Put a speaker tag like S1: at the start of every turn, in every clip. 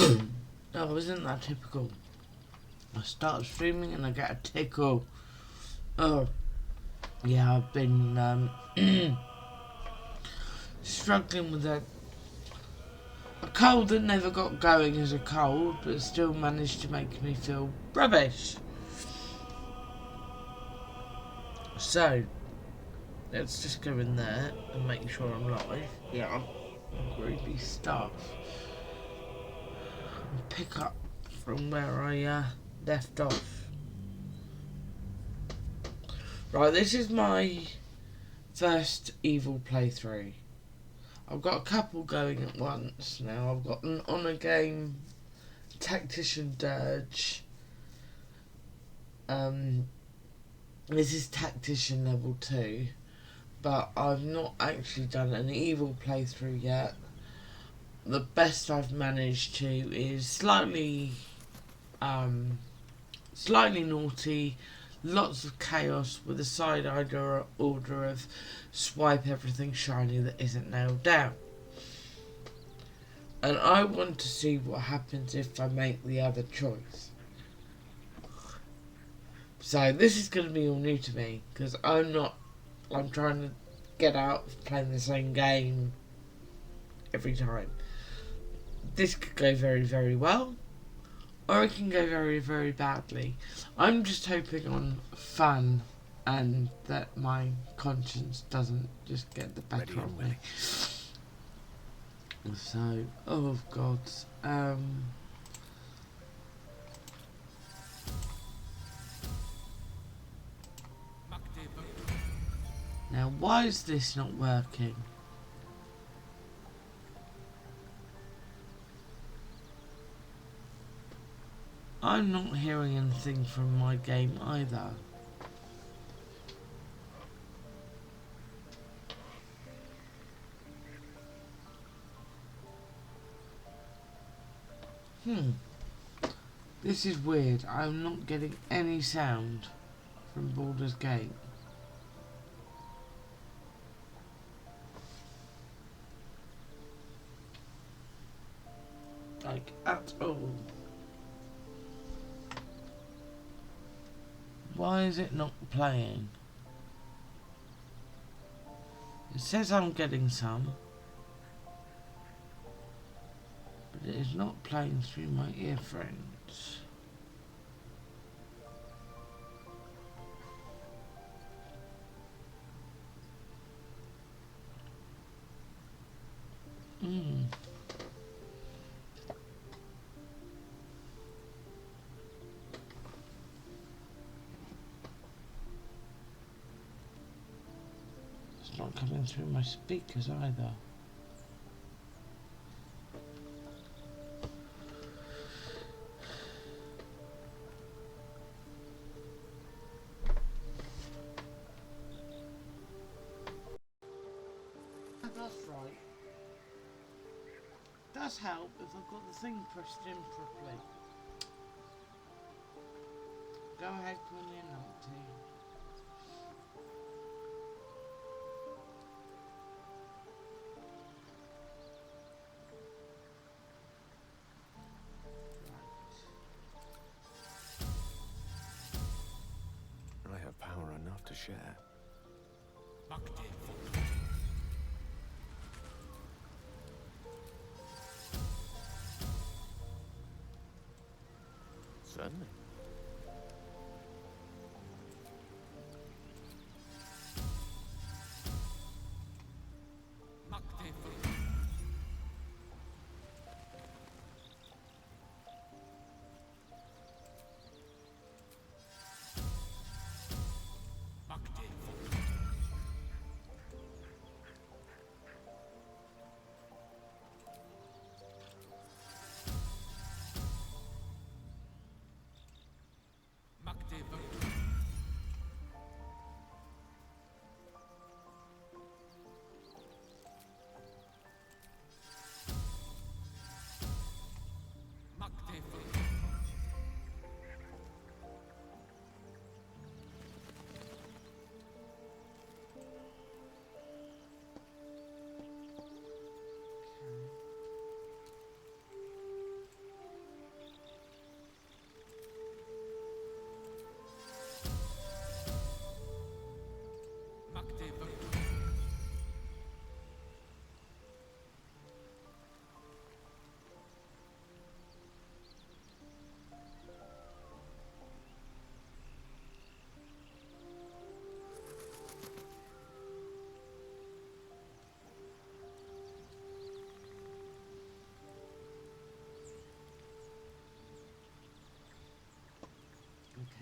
S1: Oh, isn't that typical? I start streaming and I get a tickle. Oh, yeah, I've been struggling with a cold that never got going as a cold, but still managed to make me feel rubbish. So, let's just go in there and make sure I'm live. Yeah, I'm groovy stuff. And pick up from where I left off. Right, this is my first Evil playthrough. I've got a couple going at once now. I've got an honour game, Tactician Dirge. This is Tactician level 2, but I've not actually done an Evil playthrough yet. The best I've managed to is slightly naughty, lots of chaos with a side order of swipe everything shiny that isn't nailed down. And I want to see what happens if I make the other choice. So this is going to be all new to me, because I'm trying to get out of playing the same game every time. This could go very, very well, or it can go very, very badly. I'm just hoping on fun and that my conscience doesn't just get the better of me. So, oh God, now why is this not working? I'm not hearing anything from my game either. This is weird. I'm not getting any sound from Baldur's Gate. Like, at all. Why is it not playing? It says I'm getting some, but it is not playing through my earphones. It's not coming through my speakers either. That's right. Does help if I've got the thing pressed in properly. Go ahead, call me an auntie.
S2: I have power enough to share. Certainly.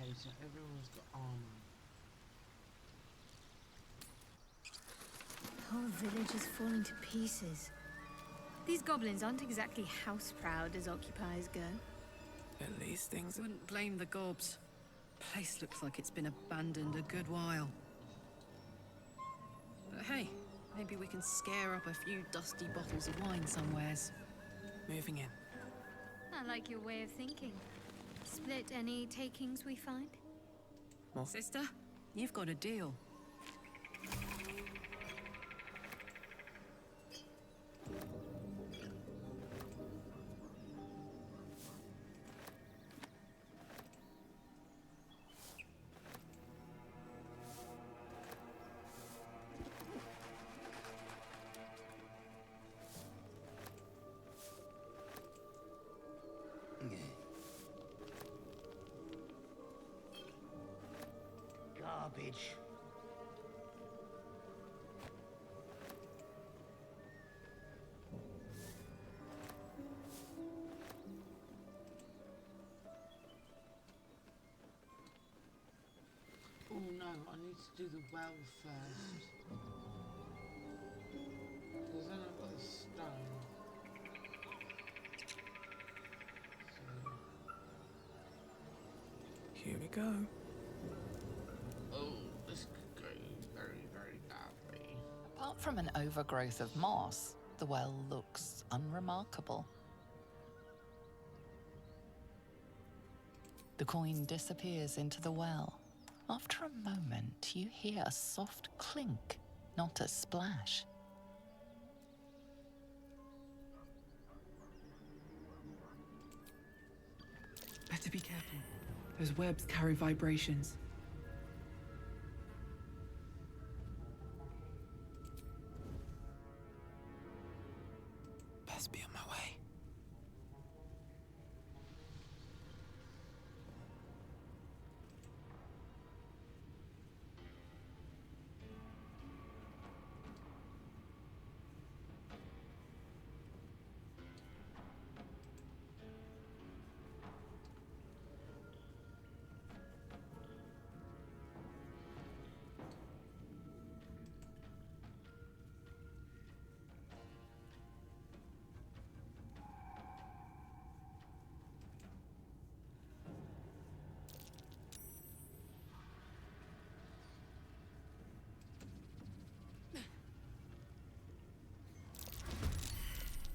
S1: Okay, so everyone's got armor.
S3: The whole village is falling to pieces. These goblins aren't exactly house-proud as occupiers go.
S4: At least things...
S5: Wouldn't blame the gobs. Place looks like it's been abandoned a good while. But hey, maybe we can scare up a few dusty bottles of wine somewheres.
S4: Moving in.
S3: I like your way of thinking. Split any takings we find?
S4: More.
S5: Sister, you've got a deal.
S6: Garbage.
S1: Oh no, I need to do the well first. Because then I've got the stone. So.
S4: Here we go.
S1: Oh, this could go very, very badly.
S7: Apart from an overgrowth of moss, the well looks unremarkable. The coin disappears into the well. After a moment, you hear a soft clink, not a splash.
S4: Better be careful. Those webs carry vibrations. Best be on my way.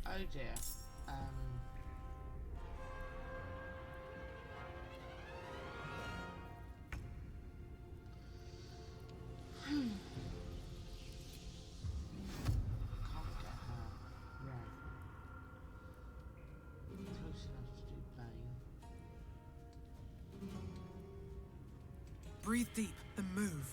S1: Oh dear. Can't get her. Right. Close enough to do Bane.
S4: Breathe deep, then move.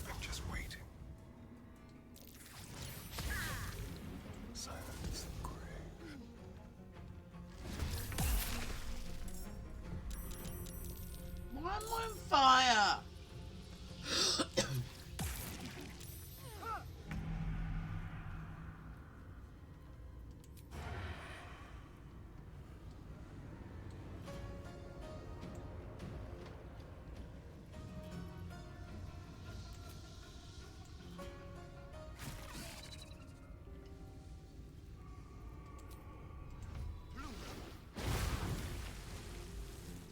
S2: I'm just waiting. Silence the grave.
S1: Why am I on fire?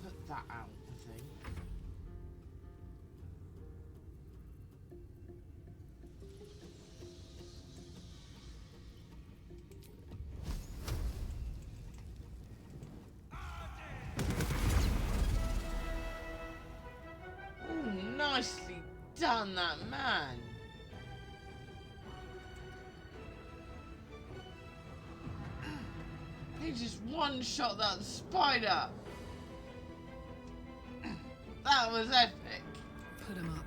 S1: Put that out, I think. Ooh, nicely done, that man. He just one-shot that spider. That was epic.
S5: Put him up.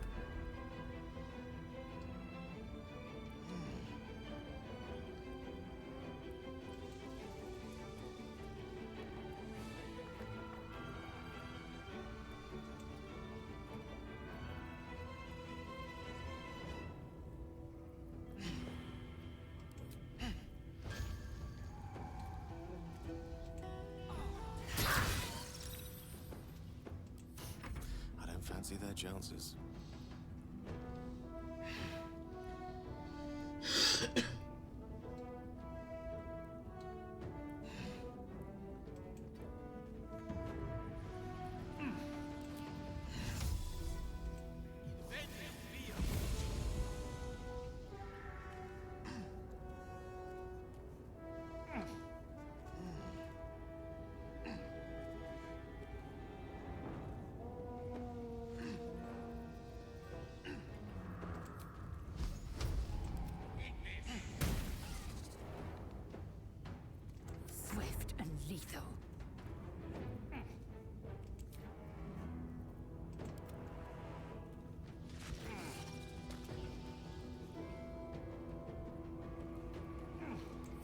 S2: Fancy their chances.
S3: Swift and lethal.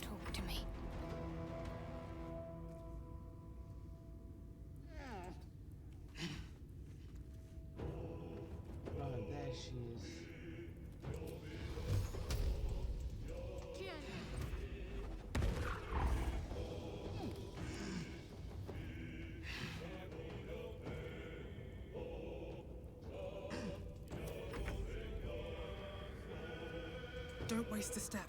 S3: Talk to me.
S1: Right, there she is.
S4: Don't waste a step.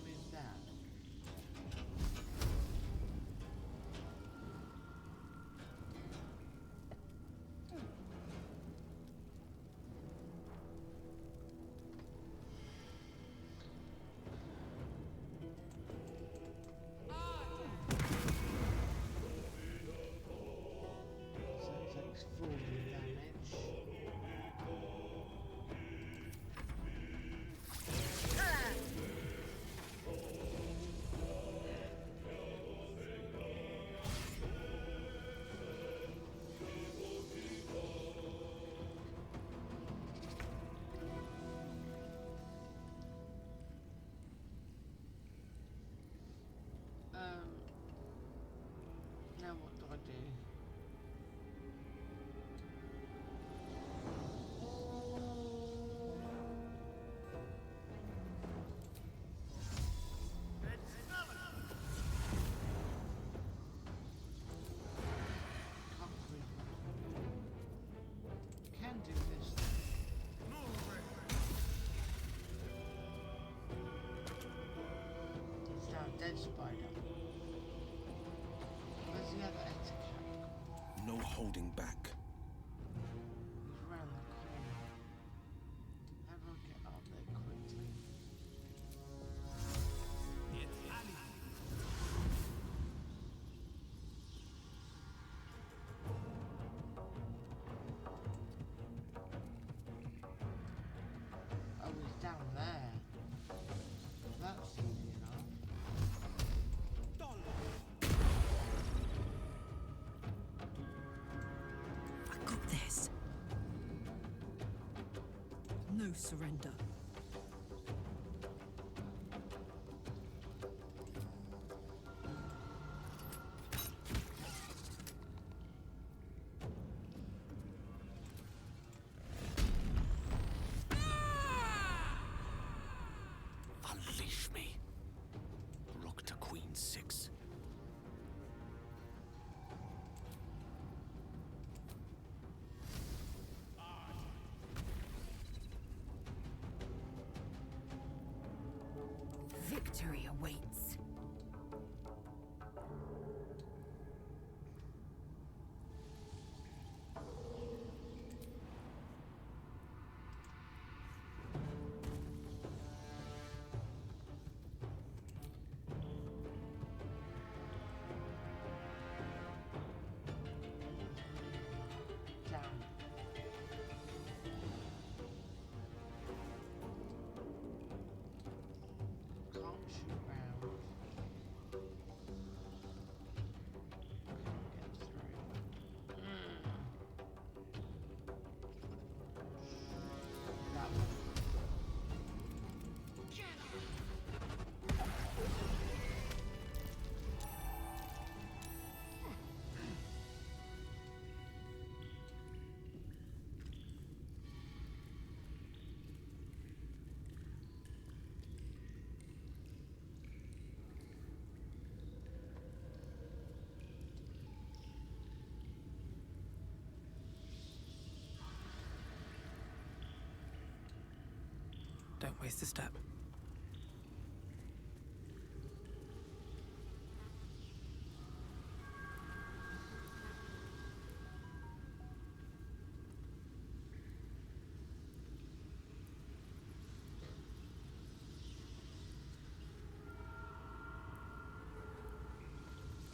S1: Move that. So it takes 40 damage. Now what do I do? Can't really- Can do this. It's now a dead spider. Where's the other cat?
S2: No holding back.
S1: He's around the corner. How do I get up there quickly? Oh, he's down there. That's easy enough.
S5: I got this. No surrender.
S2: Unleash me. Rock to Queen 6.
S3: Victory awaits.
S1: Down. Can't shoot round.
S4: Don't waste a step.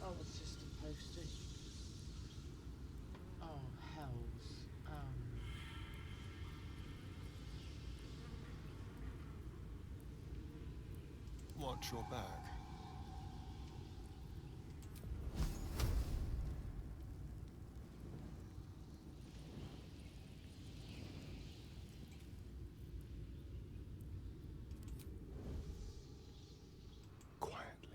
S1: Oh, it's just a postage. Oh, hells.
S2: Watch your back. Quietly.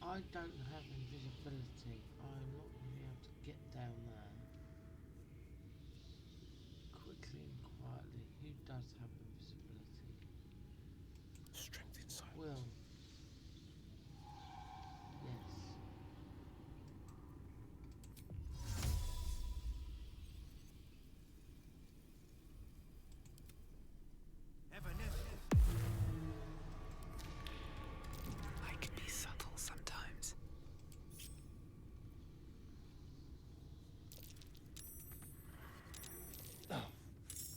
S1: I don't have invisibility. I'm not going to be able to get down there. Quickly and quietly. Who does have invisibility?
S2: Strength in silence.
S1: Will. Yes.
S4: I can be subtle sometimes.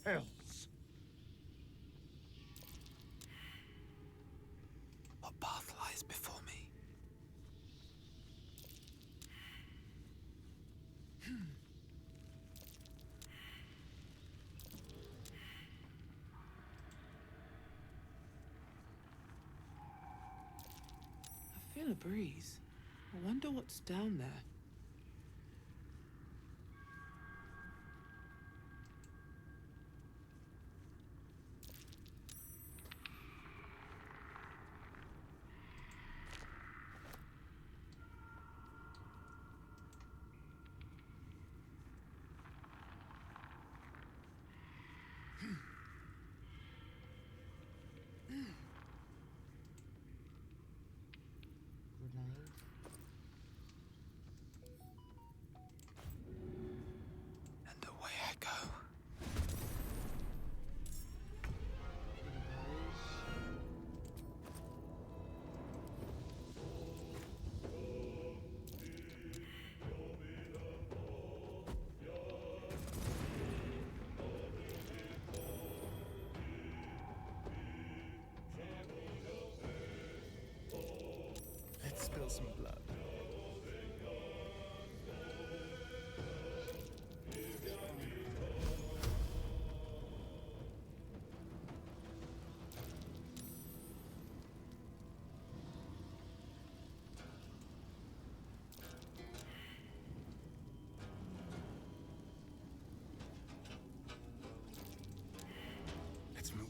S6: Hells.
S4: What path lies before me? I feel a breeze. I wonder what's down there.
S1: Grenade.
S4: And away I go.
S2: Let's spill some blood. Let's move.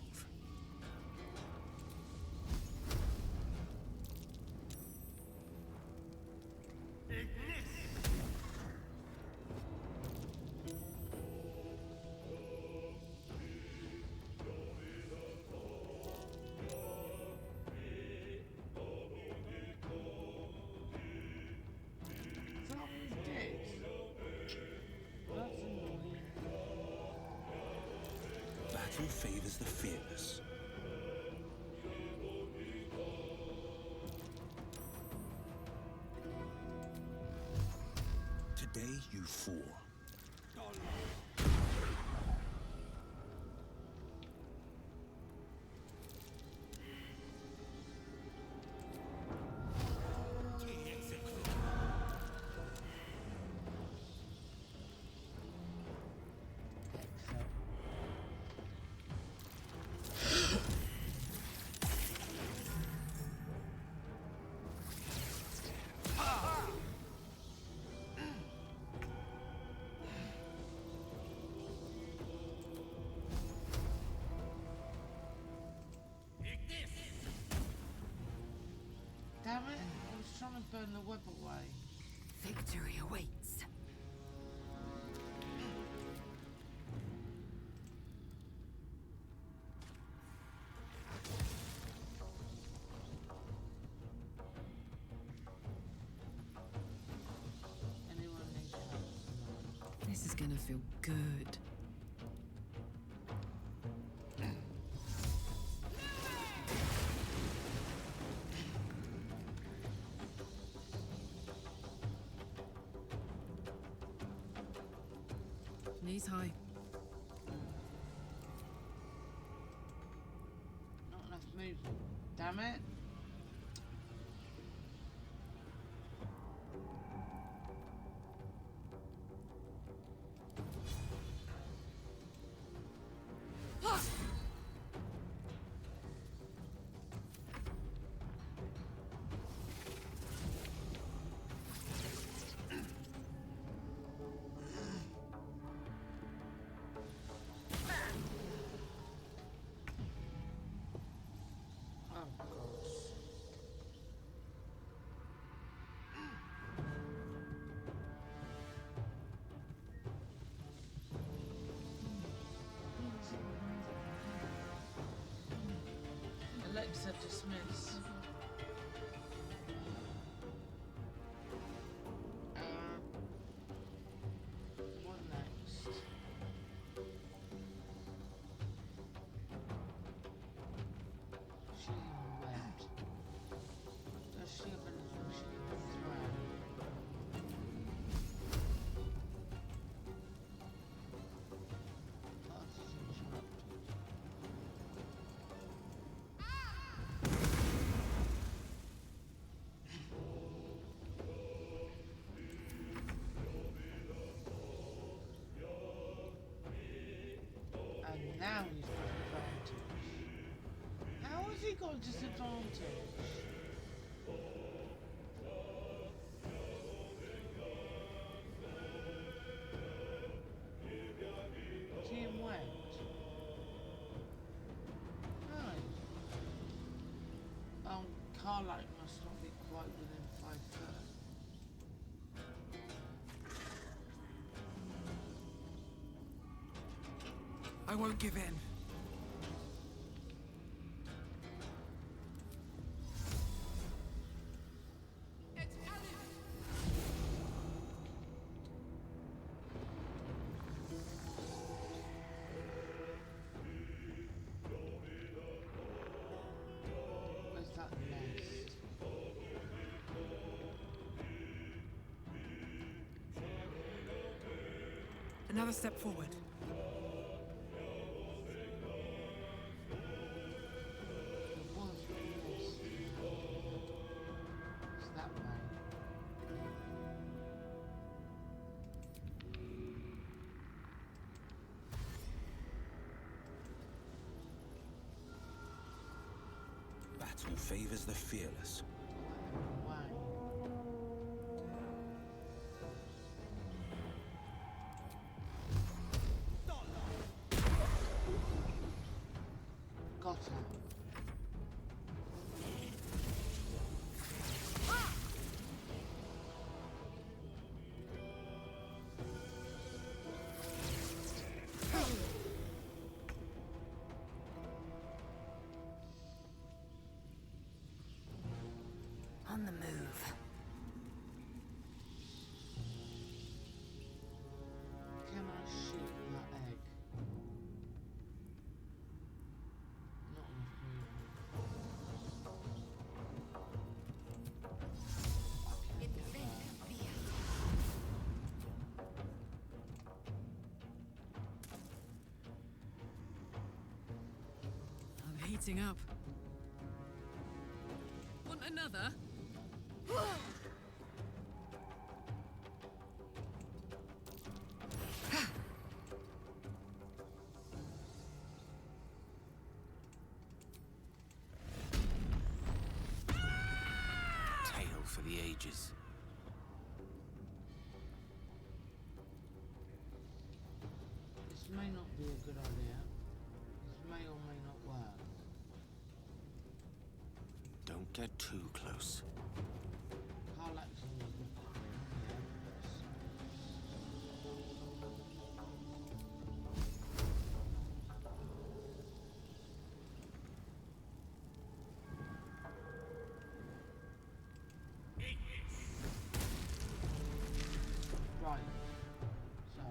S1: Someone's dead. That's annoying.
S2: Battle favors the fearless. Today you fall.
S1: Excellent. Damn it, I was trying to burn the web away.
S3: Victory awaits.
S5: gonna feel good. Knees high.
S1: Not enough movement. Damn it. Oh, God. Alexa, dismiss. What next? She wept. Does she have anything she can throw? That is interrupted. And now he's got advantage. How has he got disadvantage? Team wet. No. Carlight must not be quite within 5 foot.
S4: I won't give in.
S1: Where's that nest?
S4: Another step forward.
S1: There was a nest. It's that way.
S2: Battle favors the fearless.
S1: Why? Got her.
S7: On the move.
S1: Can I shoot that egg? Not enough movement. I can't get that.
S5: I'm heating up. Want another?
S2: Tale for the ages.
S1: This may not be a good idea. This may or may not work.
S2: Don't get too close.
S1: Carlack's on the good thing, Right. So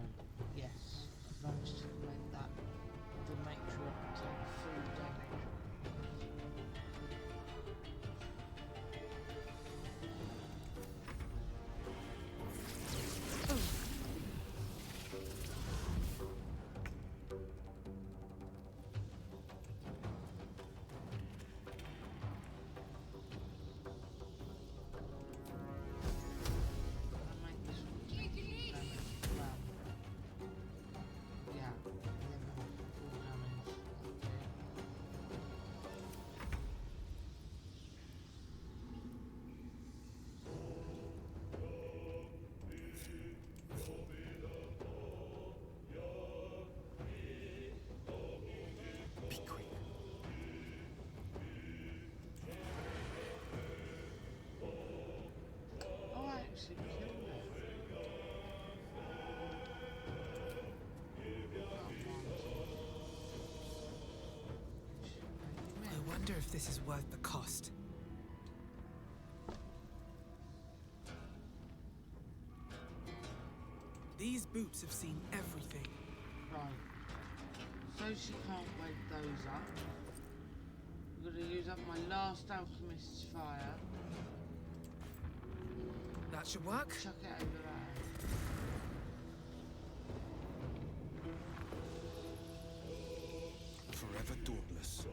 S4: wonder if this is worth the cost. These boots have seen everything.
S1: Right. So she can't wake those up. I'm gonna use up my last alchemist's fire.
S4: That should work.
S1: Chuck it over there.
S2: Forever dauntless.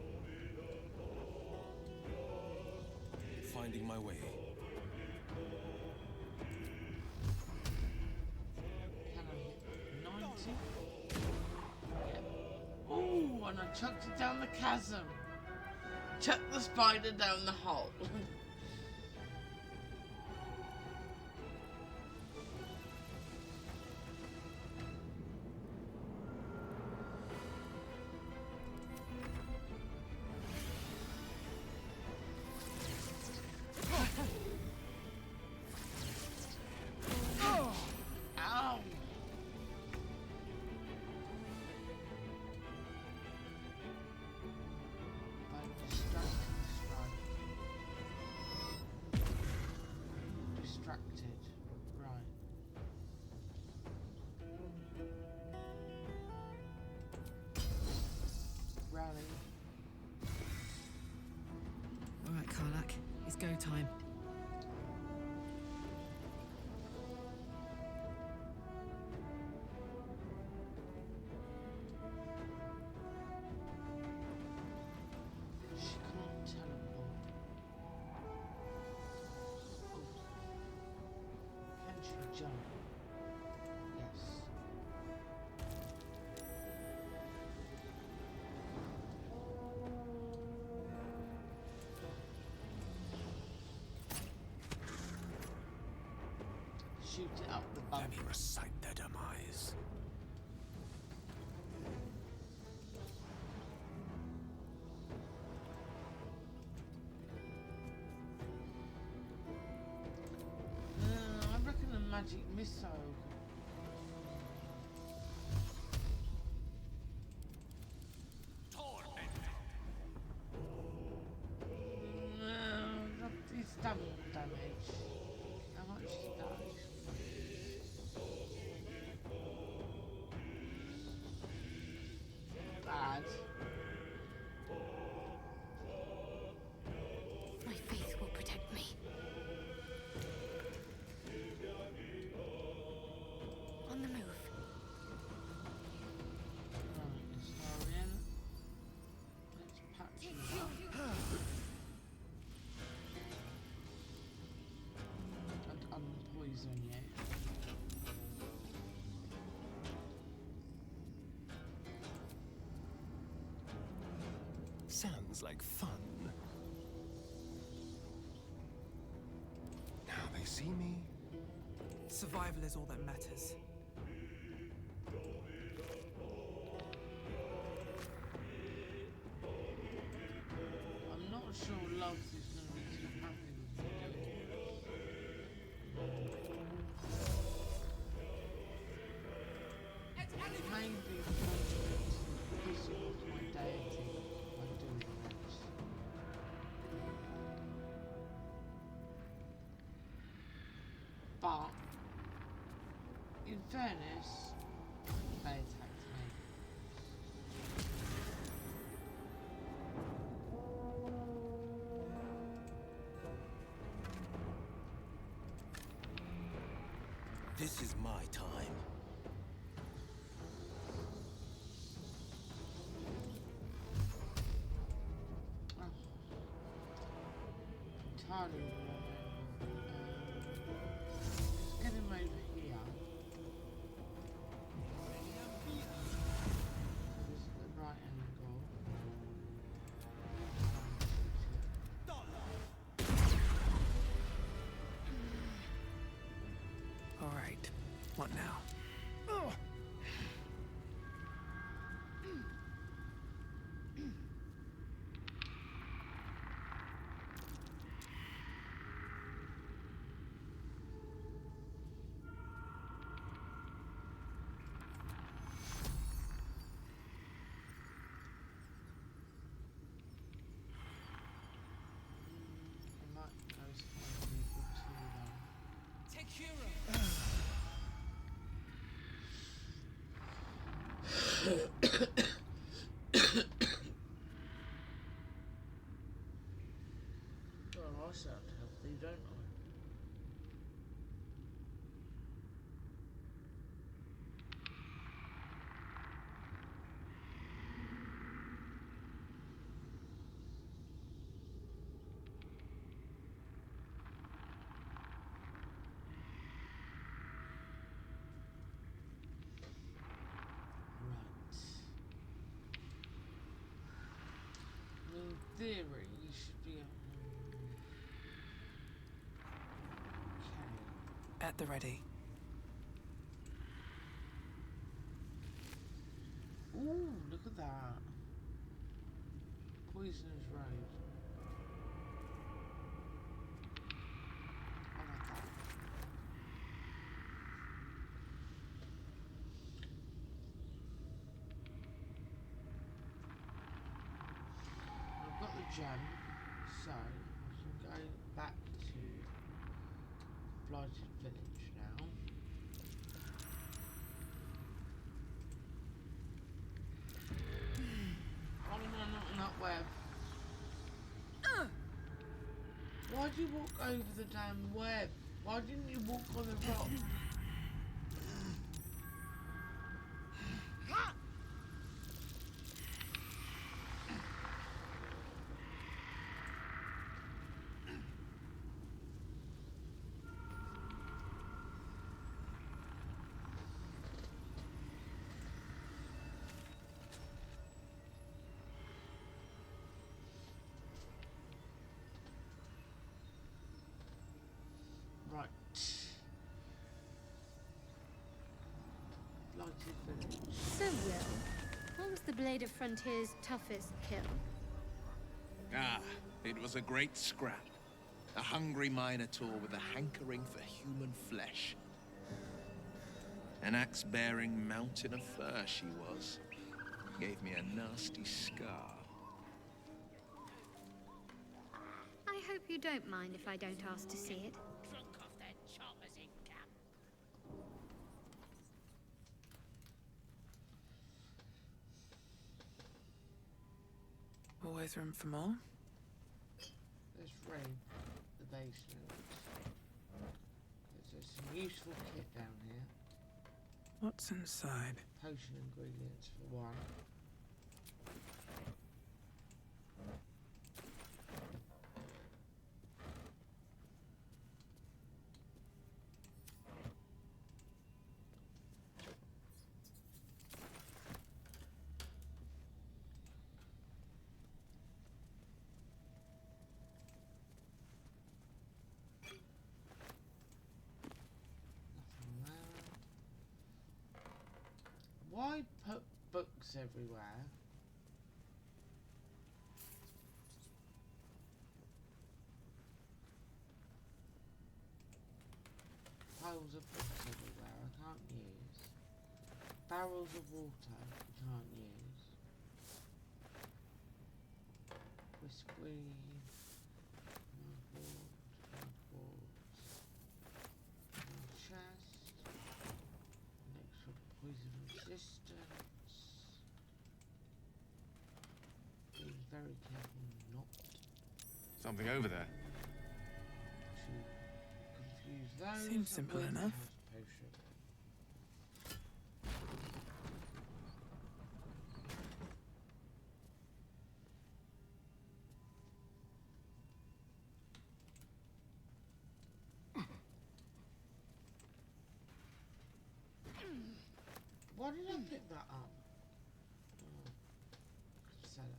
S2: Finding my way.
S1: Can I hit 90? Yeah. Oh, and I chucked it down the chasm. Chucked the spider down the hole. Ow! By distracting strike. Distracted. Right. Rally.
S4: All right, Karlak, it's go time.
S1: She can't teleport. Oh. Can she jump? Yes. Shoot it up the
S2: Let
S1: bum.
S2: me recite their demise.
S1: I reckon a magic missile. No, it's double damage. How much is that? Bad.
S3: My faith will protect me. On the move.
S1: Right, let's go in. Let's patch it up. And unpoison you.
S2: Sounds like fun. Now they see me.
S4: Survival is all that matters.
S1: I'm not sure Lolth is going to be too happy with me doing this. Maybe piss off my deity by doing this. But, in fairness, they attacked me.
S2: This is my time.
S1: Entirely wrong. Let's get him over here. This is the right angle.
S4: All right, what now?
S1: do, don't I? In theory, you should be at home. Okay.
S4: At the ready.
S1: Ooh, look at that. Poisonous Road. I like that. I've got the gem, so I can go back to Blighted Village now. Oh no, not in that web. Why'd you walk over the damn web? Why didn't you walk on the rock? Right. Blighted Village.
S3: So, Will, what was the Blade of Frontier's toughest kill?
S2: Ah, it was a great scrap. A hungry minotaur with a hankering for human flesh. An axe-bearing mountain of fur she was. Gave me a nasty scar.
S3: I hope you don't mind if I don't ask to see it.
S8: Drunk off their choppers in camp.
S4: Always room for more.
S1: Let's raid the basement. There's some useful kit down here.
S4: What's inside?
S1: Potion ingredients for one. Why put books everywhere? Piles of books everywhere I can't use. Barrels of water I can't use. Whiskey. Chest. Extra poison resistance. Being very careful not
S9: Something over there.
S1: to confuse those.
S4: Seems simple
S1: with the
S4: enough.
S1: health potion. Why did I pick that up? Oh, could sell it.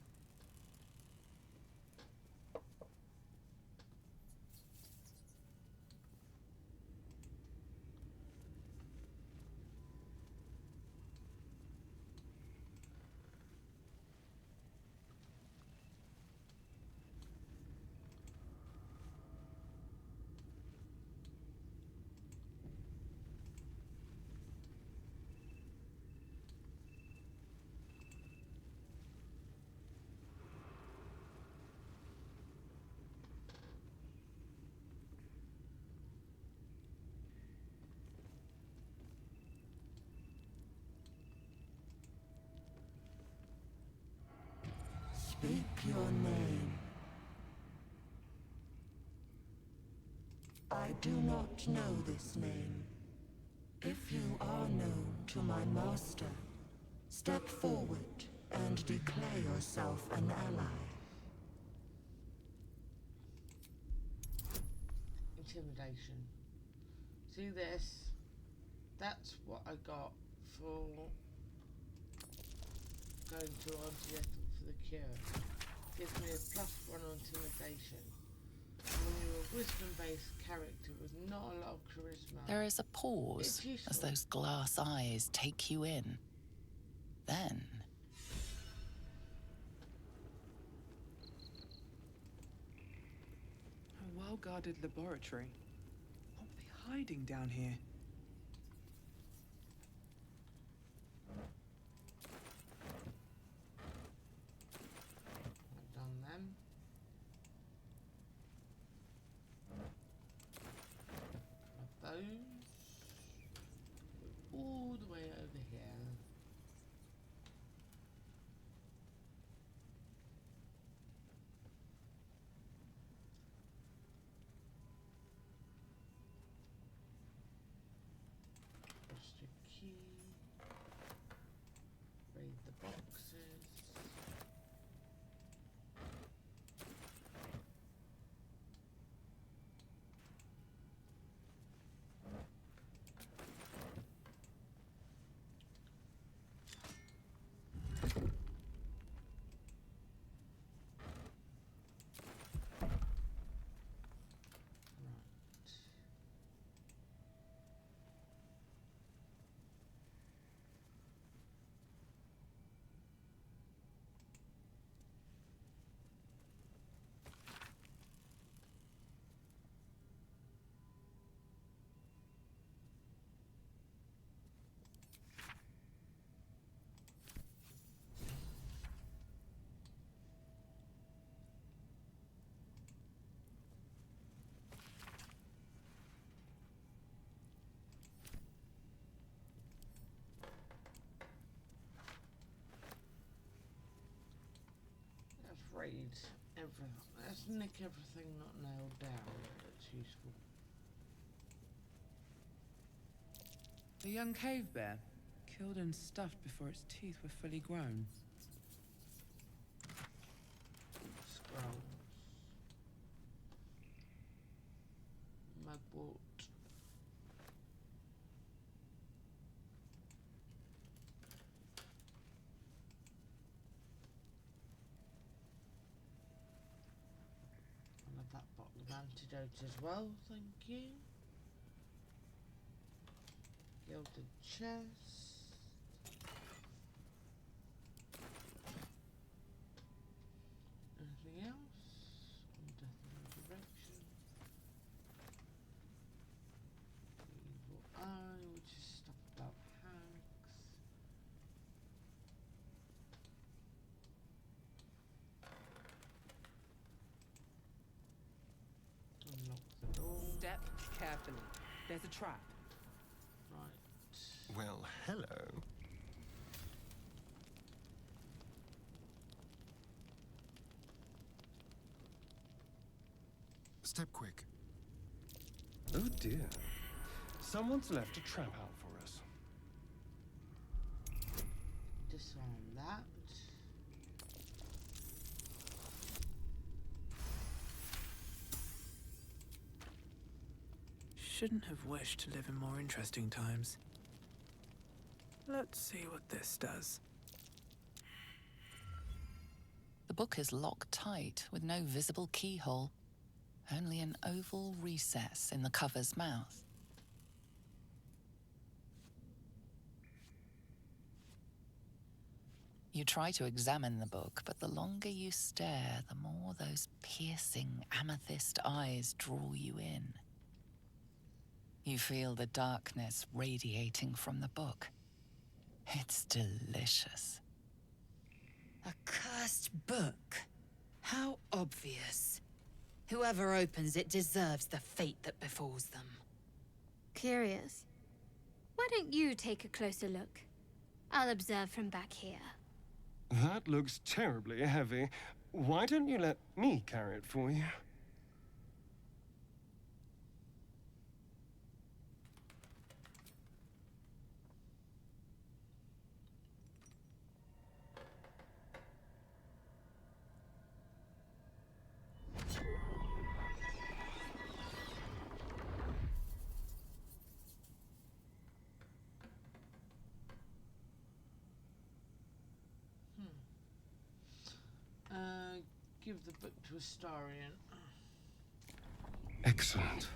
S10: Speak your name. I do not know this name. If you are known to my master, step forward and declare yourself an ally.
S1: Intimidation. See this? That's what I got for going to Antideath for the cure. Gives me a +1 on intimidation. When you're a wisdom-based character with not a lot of charisma,
S7: There is a pause as those glass eyes take you in. Then...
S4: A well-guarded laboratory. What were they hiding down here?
S1: I've done them. Those all the way over here. Just a key. Read the boxes. Let's read everything. Let's nick everything not nailed down. That's useful.
S4: A young cave bear, killed and stuffed before its teeth were fully grown.
S1: Scrolls. Mugwort. I love that bottle of antidote as well, thank you. Gilded chest. Anything else? On death and resurrection. Evil eye, which is stuff about hags. Unlock the door.
S4: Step carefully. There's a trap.
S1: Right.
S6: Well, hello. Step quick. Oh dear. Someone's left a trap out for us.
S1: Disarm that.
S4: Shouldn't have wished to live in more interesting times. Let's see what this does.
S7: The book is locked tight with no visible keyhole, only an oval recess in the cover's mouth. You try to examine the book, but the longer you stare, the more those piercing amethyst eyes draw you in. You feel the darkness radiating from the book. It's delicious.
S11: A cursed book? How obvious. Whoever opens it deserves the fate that befalls them.
S3: Curious. Why don't you take a closer look? I'll observe from back here.
S6: That looks terribly heavy. Why don't you let me carry it for you?
S1: give the book to Astarion.
S6: Excellent.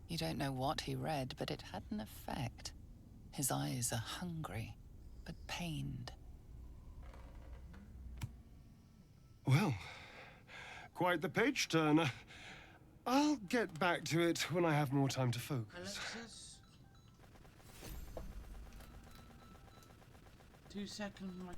S7: You don't know what he read, but it had an effect. His eyes are hungry, but pained.
S6: Well, quite the page turner. I'll get back to it when I have more time to focus.
S1: Alexis? 2 seconds, my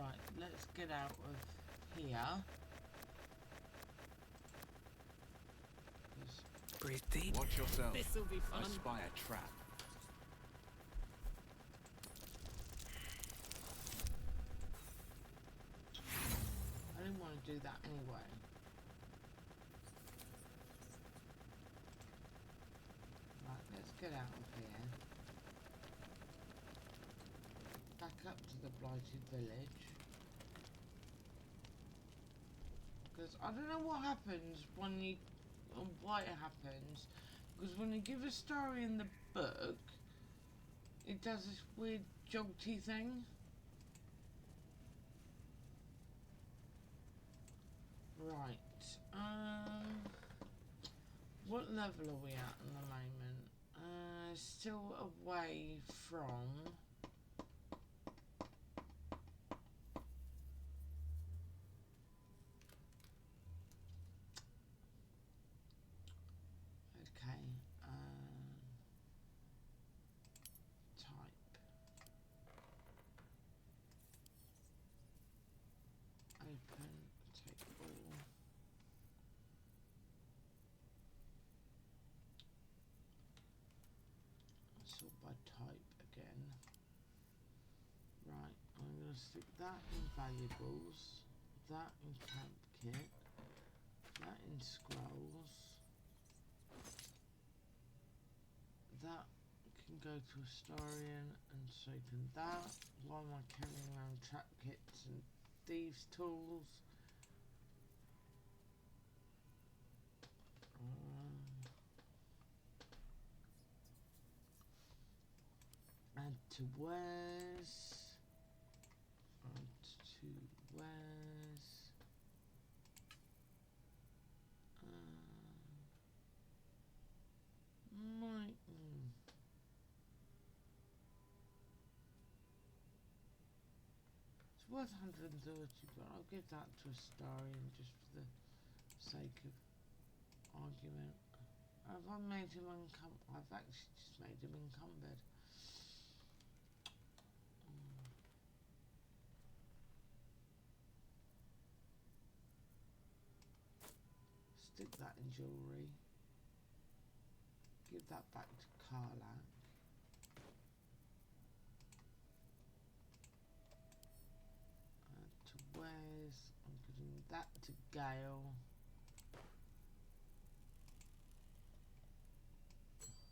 S1: Right, let's get out of here.
S4: Breathe deep.
S2: Watch yourself.
S5: This'll be
S2: I
S5: fun.
S2: spy a trap.
S1: I didn't want to do that anyway. Right, let's get out of here. Back up to the blighted village. Because I don't know what happens when you... or why it happens. Because when you give a story in the book, it does this weird jolty thing. Right. What level are we at the moment? Still away from... Okay. Type. Open. Take all. Sort by type again. Right, I'm going to stick that in valuables, that in camp kit, that in scrolls, that can go to historian, and so can that. Why am I carrying around trap kits and thieves' tools? Add to wares. Add to wares. It's worth 130, but I'll give that to a Starian just for the sake of argument. Have I made him unencumbered? I've actually just made him encumbered. Stick that in jewellery. Give that back to Karlak. To wares. I'm giving that to Gale.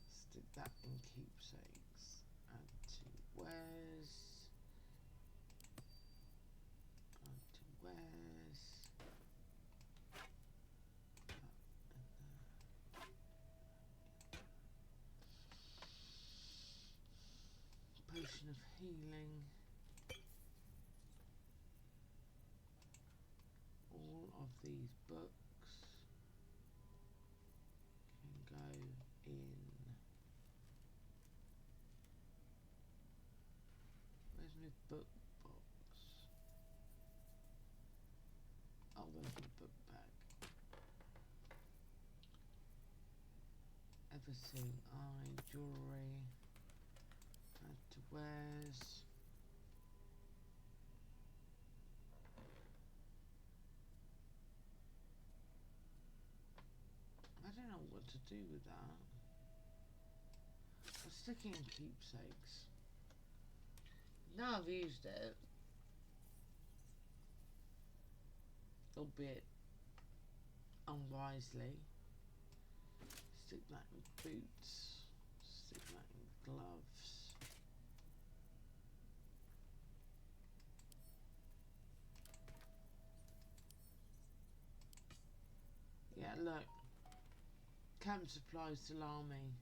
S1: Stick that in keepsakes. Add to wares. Add to wares. Potion of healing. All of these books can go in. Where's my book box? Oh, there's the book bag. Everything jewellery. Add to wares. I don't know what to do with that. I'm sticking in keepsakes. Now I've used it, albeit unwisely. Stick that in boots. Stick that in gloves. Yeah, look. Camp supplies salami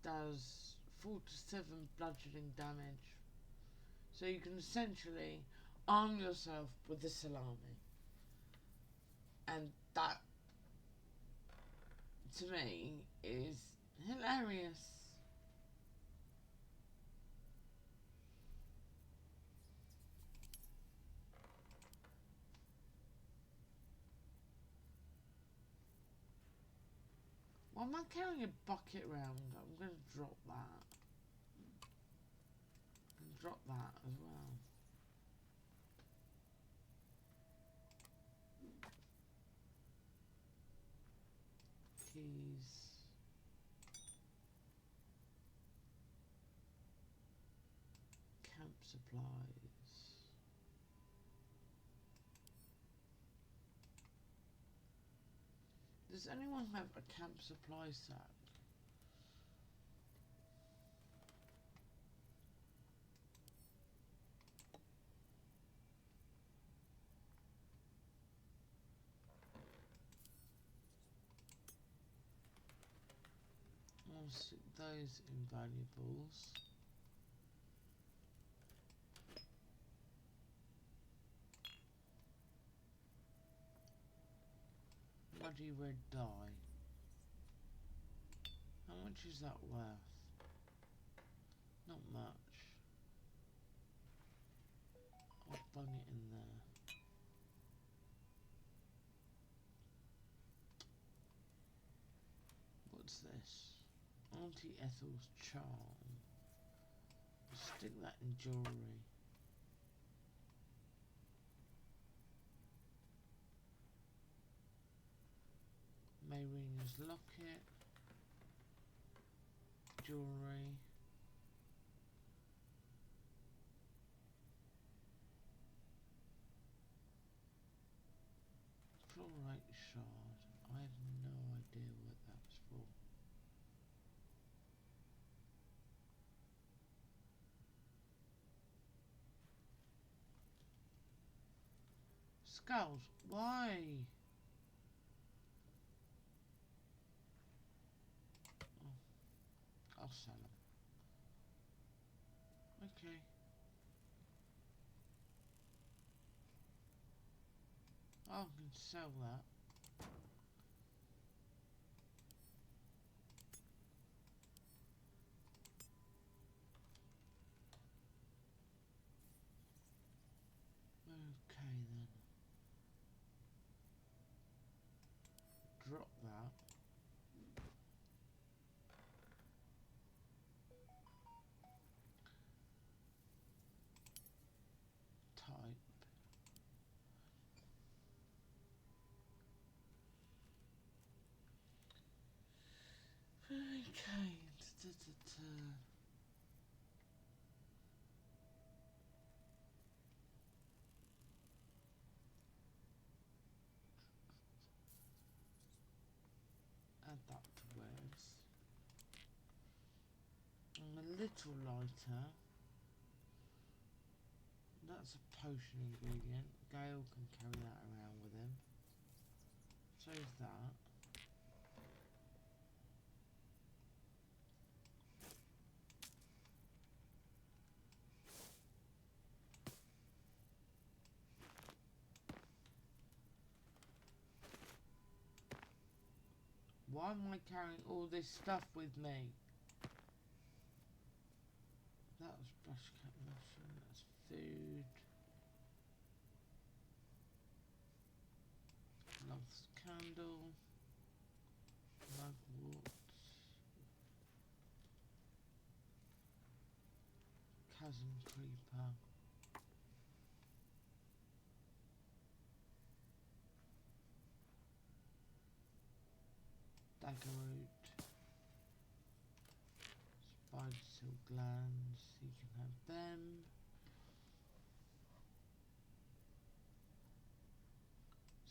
S1: does 4 to 7 bludgeoning damage. So you can essentially arm yourself with the salami. And that, to me, is hilarious. Why am I carrying a bucket round? I'm going to drop that. And drop that as well. keys. Camp supplies. Does anyone have a camp supply sack? I'll stick those in valuables. Muddy red dye. How much is that worth? Not much. I'll bung it in there. What's this? Auntie Ethel's charm. Stick that in jewellery. Marina's locket. Jewellery. Fluorite shard. I have no idea what that's for. Skulls. Why? Oh, I'll sell them. Okay. Oh, I can sell that. Okay then. Drop that. Type. Okay. Add that to words. And a little lighter. That's a potion ingredient. Gale can carry that around with him. So is that. Why am I carrying all this stuff with me? That was brush cut mushroom, that's food. Lolth's candle. Mugwort. Chasm creeper. Daggerroot. Spider silk glands, you can have them.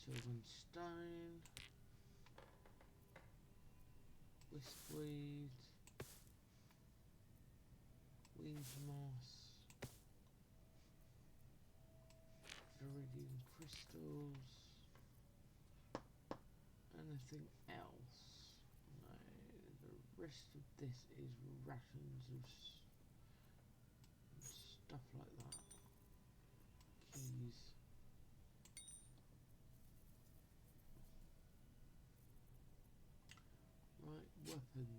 S1: Silver and stone. Wispweed. Weed moss. Viridian crystals. Anything else? No, the rest of this is rations of stuff like that. Keys. Right, weapons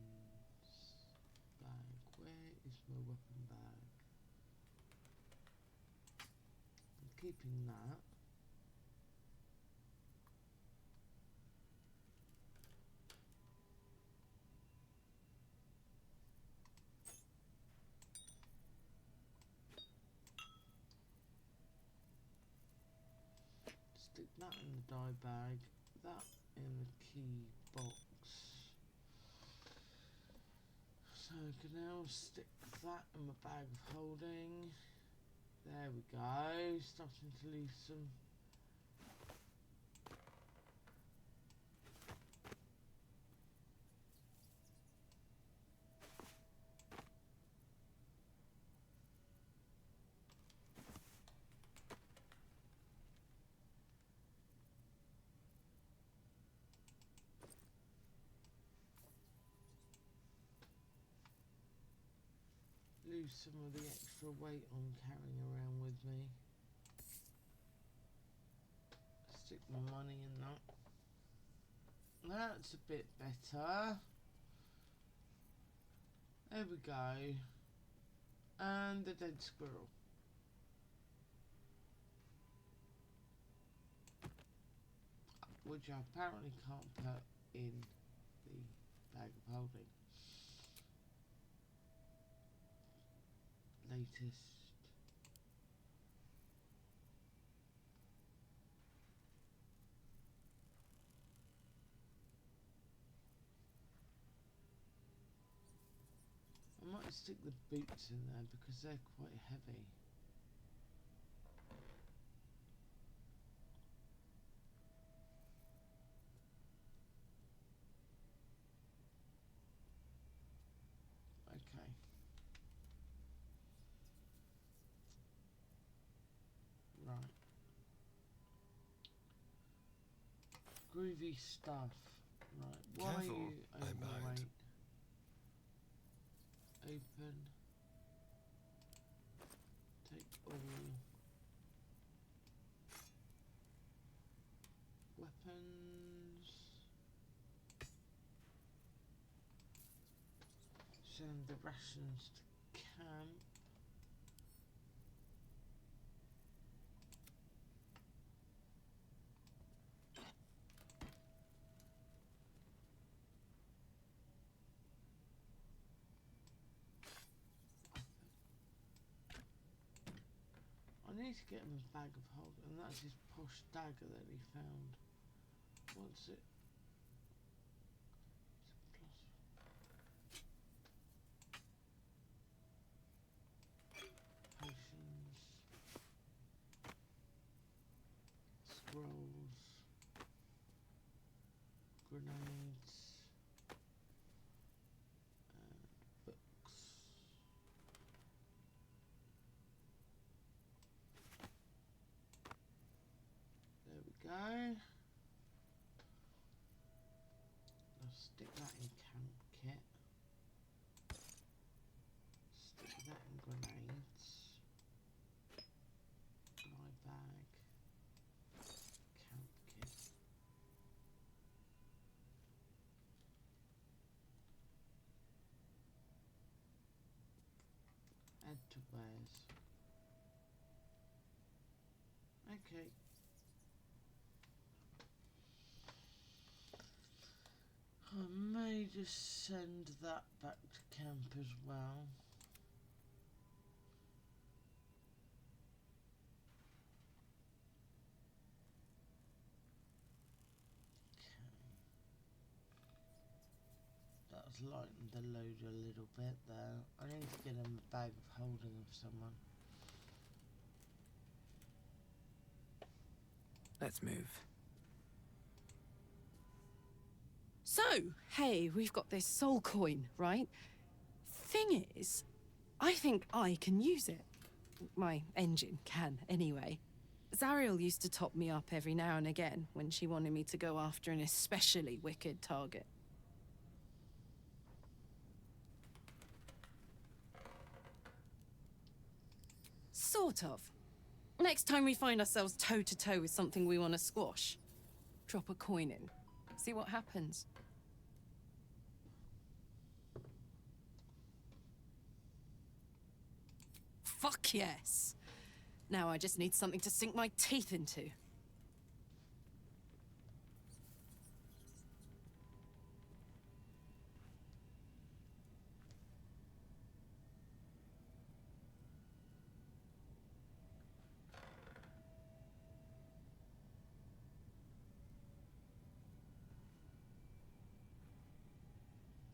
S1: bag. Where is my weapon bag? I'm keeping that. Stick that in the dye bag, that in the key box. So I can now stick that in my bag of holding. There we go, starting to leave some. Lose some of the extra weight I'm carrying around with me. Stick my money in that. That's a bit better. There we go. And the dead squirrel. Which I apparently can't put in the bag of holding. Latest. I might stick the boots in there because they're quite heavy. Okay. Right. Groovy stuff. Right. Why are
S6: Careful,
S1: you
S6: I might.
S1: overweight? Open. Take all. Weapons. Send the rations to camp. I need to get him a bag of hold, and that's his posh dagger that he found. What's it? It's a plus. Potions. Scrolls. Grenades. And books. There we go. I'll stick that in camp kit. Stick that in grenades. My bag. Camp kit. Add to wares. Okay. I may just send that back to camp as well. Okay. That's lightened the load a little bit there. I need to get him a bag of holding of someone.
S4: Let's move.
S5: So, hey, we've got this soul coin, right? Thing is, I think I can use it. My engine can, anyway. Zariel used to top me up every now and again when she wanted me to go after an especially wicked target. Sort of. Next time we find ourselves toe-to-toe with something we want to squash, drop a coin in. See what happens. Fuck yes! Now I just need something to sink my teeth into.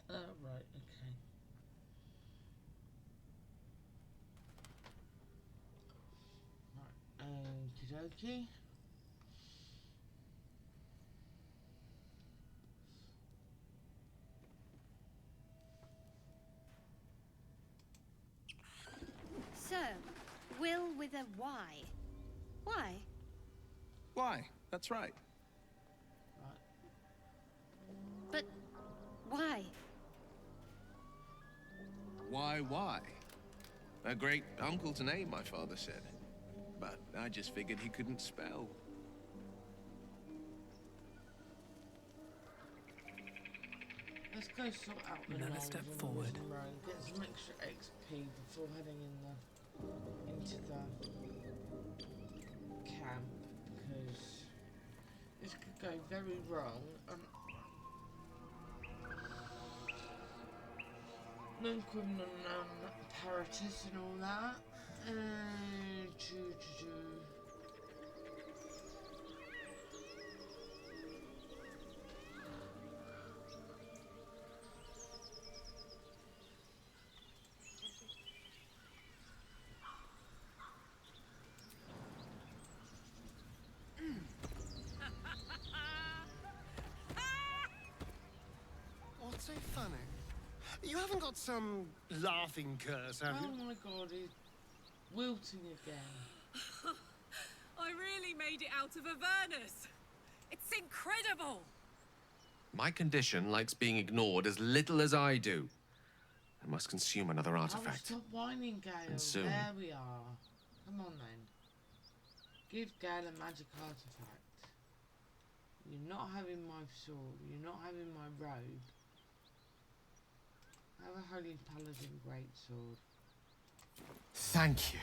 S1: Right, okay. dokie.
S3: So, Will with a Y. Why?
S2: Why? That's right.
S3: But why?
S2: Why? A great uncle to name, my father said. But I just figured he couldn't spell.
S1: Let's go sort out the
S4: Another
S1: knowledge
S4: step
S1: on the
S4: forward.
S1: Wizard Road, get some extra XP before heading into the camp, because this could go very wrong. Non-criminal, non-apparatus and all that.
S6: What's so funny? You haven't got some laughing curse, have you?
S1: Oh my god, he's wilting again.
S5: I really made it out of Avernus. It's incredible.
S9: My condition likes being ignored as little as I do. I must consume another
S1: Oh,
S9: artifact.
S1: stop whining, Gale.
S9: And soon.
S1: There we are. Come on then. Give Gale a magic artifact. You're not having my sword. You're not having my robe. Have a Holy Paladin greatsword.
S9: Thank you.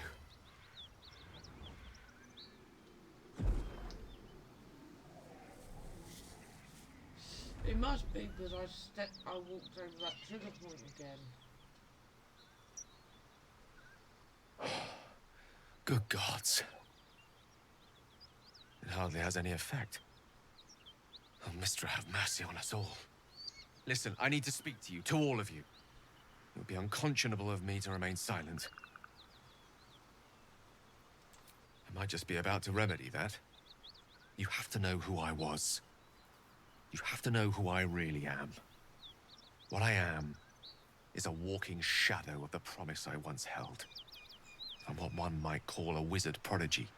S1: It must be because I walked over that trigger point again.
S9: Good gods. It hardly has any effect. Oh, Mistra, have mercy on us all. Listen, I need to speak to you, to all of you. It would be unconscionable of me to remain silent. I might just be about to remedy that. You have to know who I was. You have to know who I really am. What I am is a walking shadow of the promise I once held. I'm what one might call a wizard prodigy.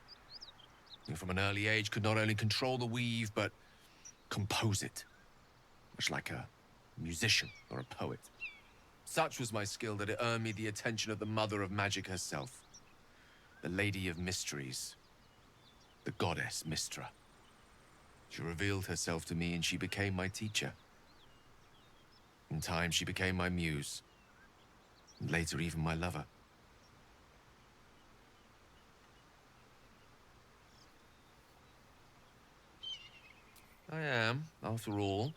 S9: Who from an early age could not only control the weave, but compose it. Much like a musician or a poet. Such was my skill that it earned me the attention of the mother of magic herself. The Lady of Mysteries. The goddess Mistra. She revealed herself to me and she became my teacher. In time, she became my muse. And later, even my lover. I am, after all,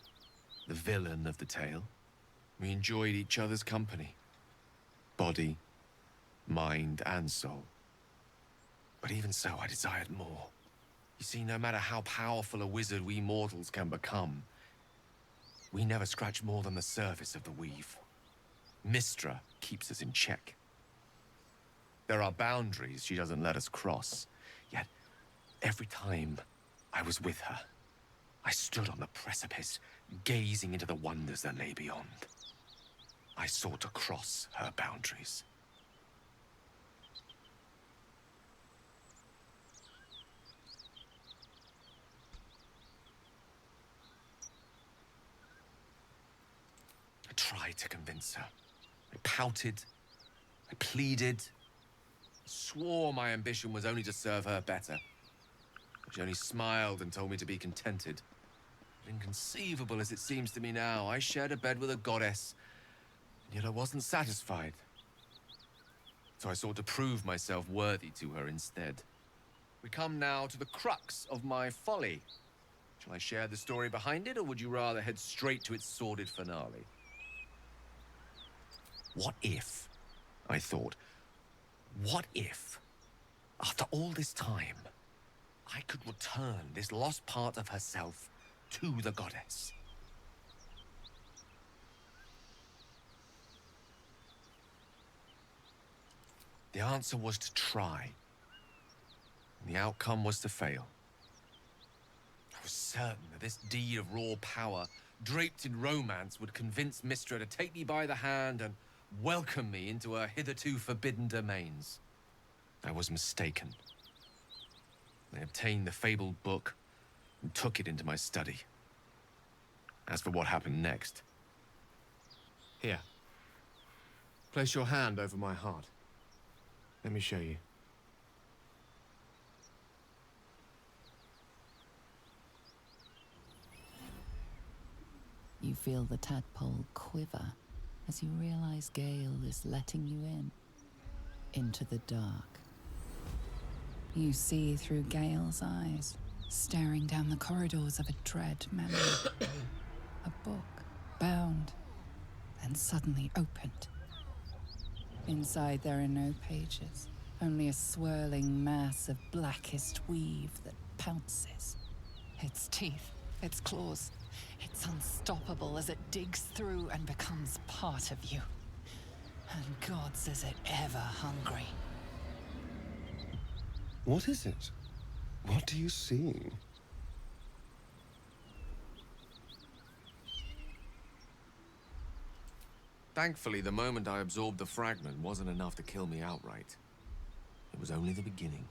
S9: the villain of the tale. We enjoyed each other's company. Body, mind, and soul. But even so, I desired more. You see, no matter how powerful a wizard we mortals can become, we never scratch more than the surface of the weave. Mistra keeps us in check. There are boundaries she doesn't let us cross. Yet, every time I was with her, I stood on the precipice, gazing into the wonders that lay beyond. I sought to cross her boundaries. I tried to convince her. I pouted. I pleaded. Swore my ambition was only to serve her better. She only smiled and told me to be contented. Inconceivable as it seems to me now, I shared a bed with a goddess, and yet I wasn't satisfied. So I sought to prove myself worthy to her instead. We come now to the crux of my folly. Shall I share the story behind it, or would you rather head straight to its sordid finale? What if, I thought, what if, after all this time, I could return this lost part of herself to the goddess? The answer was to try. The outcome was to fail. I was certain that this deed of raw power, draped in romance, would convince Mistra to take me by the hand and welcome me into her hitherto forbidden domains. I was mistaken. I obtained the fabled book and took it into my study. As for what happened next... Here. Place your hand over my heart. Let me show you.
S7: You feel the tadpole quiver as you realize Gale is letting you in. Into the dark. You see through Gale's eyes, staring down the corridors of a dread memory. A book, bound, then suddenly opened. Inside there are no pages, only a swirling mass of blackest weave that pounces. Its teeth, its claws, it's unstoppable as it digs through and becomes part of you. And gods, is it ever hungry.
S6: What is it? What do you see?
S9: Thankfully, the moment I absorbed the fragment wasn't enough to kill me outright. It was only the beginning.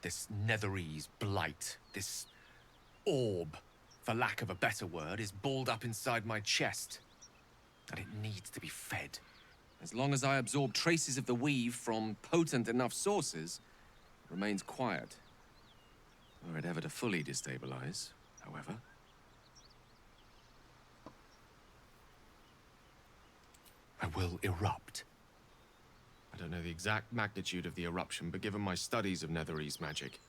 S9: This Netherese blight, this orb, for lack of a better word, is balled up inside my chest. And it needs to be fed. As long as I absorb traces of the weave from potent enough sources, it remains quiet. Were it ever to fully destabilize, however. I will erupt. I don't know the exact magnitude of the eruption, but given my studies of Netherese magic,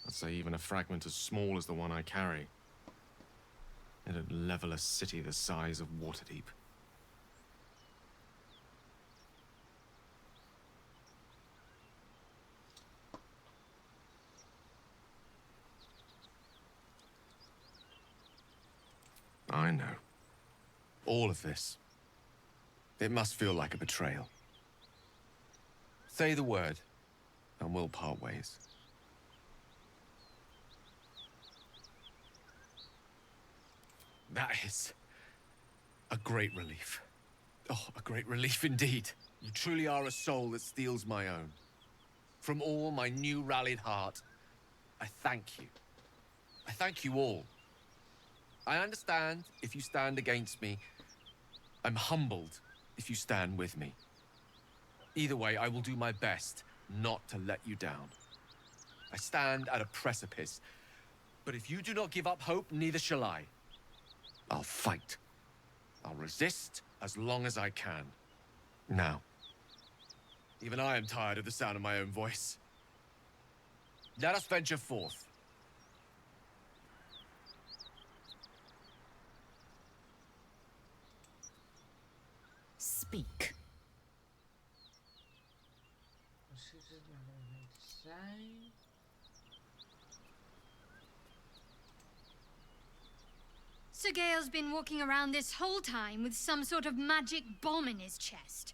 S9: I'd say even a fragment as small as the one I carry, it'd level a city the size of Waterdeep. I know. All of this. It must feel like a betrayal. Say the word, and we'll part ways. That is a great relief. Oh, a great relief indeed. You truly are a soul that steals my own. From all my new rallied heart, I thank you. I thank you all. I understand if you stand against me. I'm humbled if you stand with me. Either way, I will do my best not to let you down. I stand at a precipice, but if you do not give up hope, neither shall I. I'll fight. I'll resist as long as I can. Now, even I am tired of the sound of my own voice. Let us venture forth.
S11: Speak.
S3: Sir Gale's been walking around this whole time with some sort of magic bomb in his chest.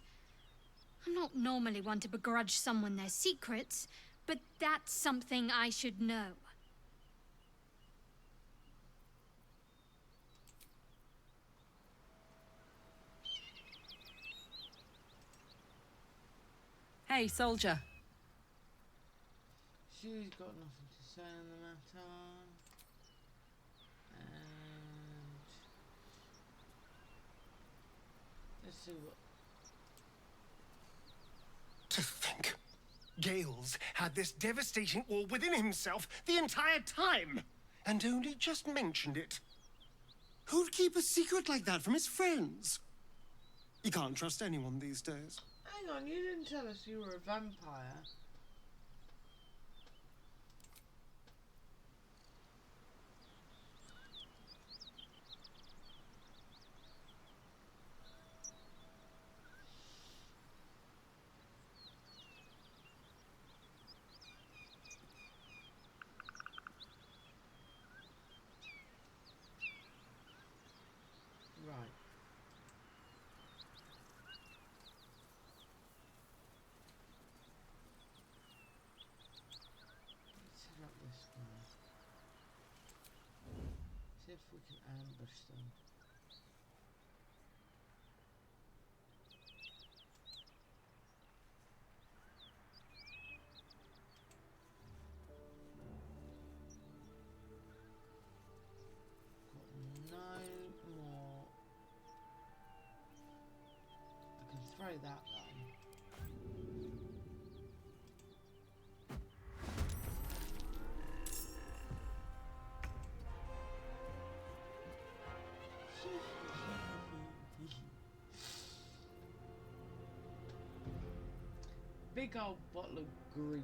S3: I'm not normally one to begrudge someone their secrets, but that's something I should know.
S5: Hey, soldier.
S1: She's got nothing to say on the matter. And let's see what.
S6: To think, Gales had this devastating orb within himself the entire time, and only just mentioned it. Who'd keep a secret like that from his friends? You can't trust anyone these days.
S1: Hang on, you didn't tell us you were a vampire. if we can ambush them. Got no more. I can throw that though. Big old bottle of grease.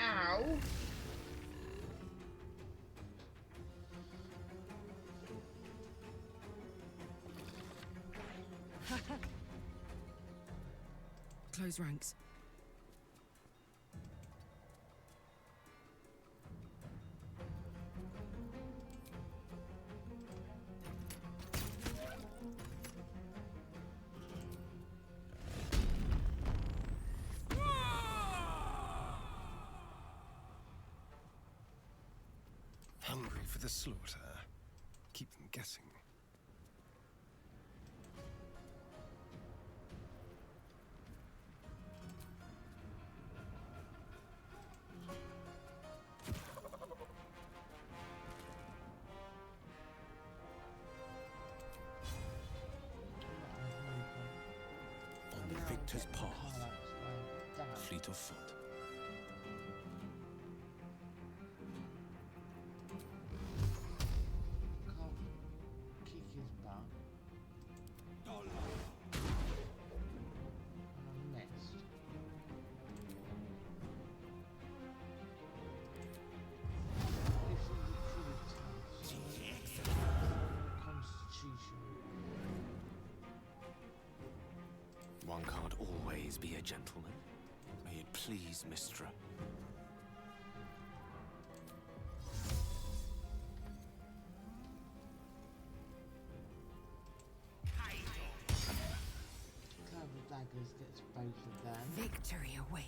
S1: Ow!
S5: Close ranks.
S6: Hungry for the slaughter. Keep them guessing.
S12: On the victor's path, fleet of foot.
S1: Can't kick his butt. And I missed. This is pretty tough. Constitution.
S12: One can't always be a gentleman. May it please, Mistra.
S1: Cloud of Daggers gets both of them.
S5: Victory awaits.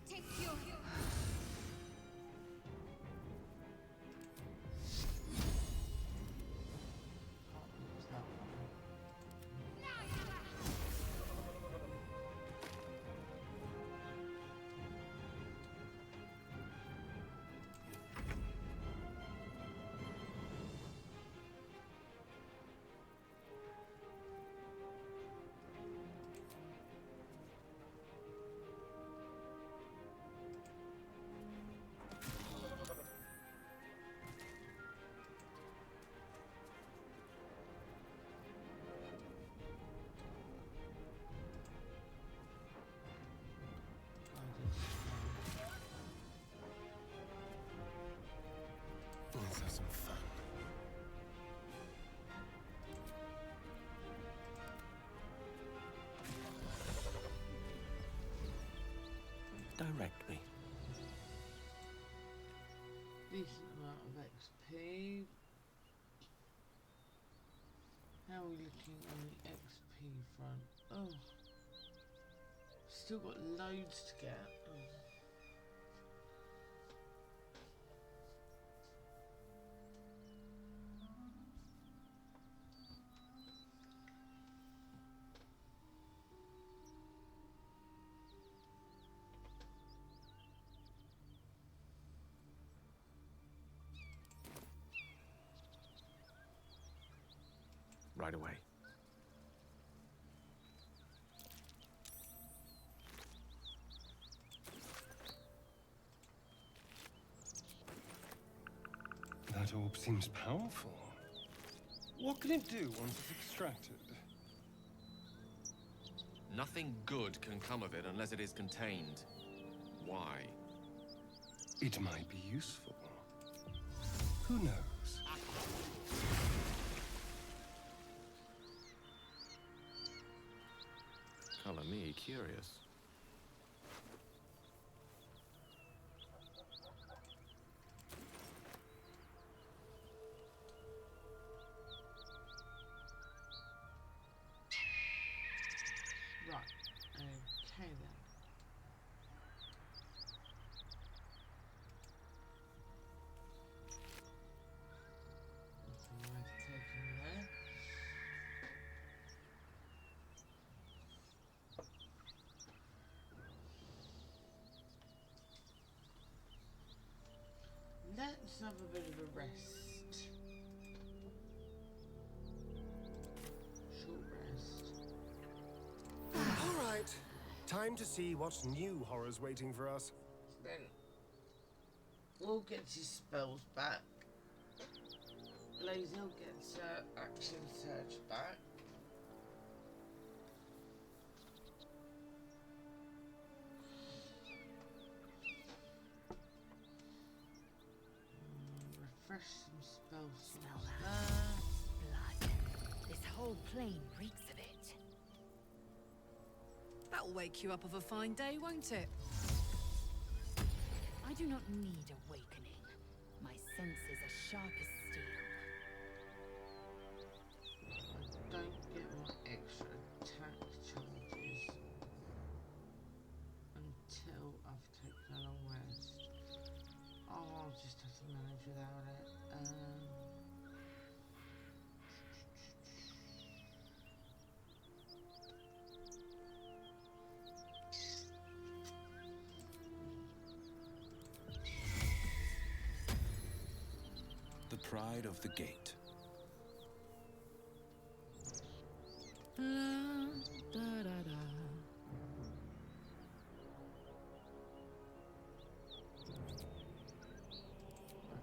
S3: Take your...
S1: Can't use that one.
S6: Let's have some fun.
S12: Direct me.
S1: Decent amount of XP. How are we looking on the XP front? Oh. Still got loads to get. Oh.
S12: Right away.
S6: orb seems powerful. What can it do once it's extracted?
S9: Nothing good can come of it unless it is contained. Why?
S6: It might be useful. Who knows?
S9: Color me curious.
S1: Right. Okay then. Nothing worth taking there. Let's have a bit of a rest. Short rest.
S6: All right. Time to see what new horrors waiting for us.
S1: Then we'll get his spells back. Lazel gets action surge back. Refresh some spells.
S11: Smell that? Blood. This whole plain reeks of it.
S5: That'll wake you up of a fine day, won't it?
S11: I do not need awakening. My senses are sharp as steel.
S1: I don't get my extra attack charges until I've taken a long rest. Oh, I'll just have to manage without it.
S12: The pride of the gate.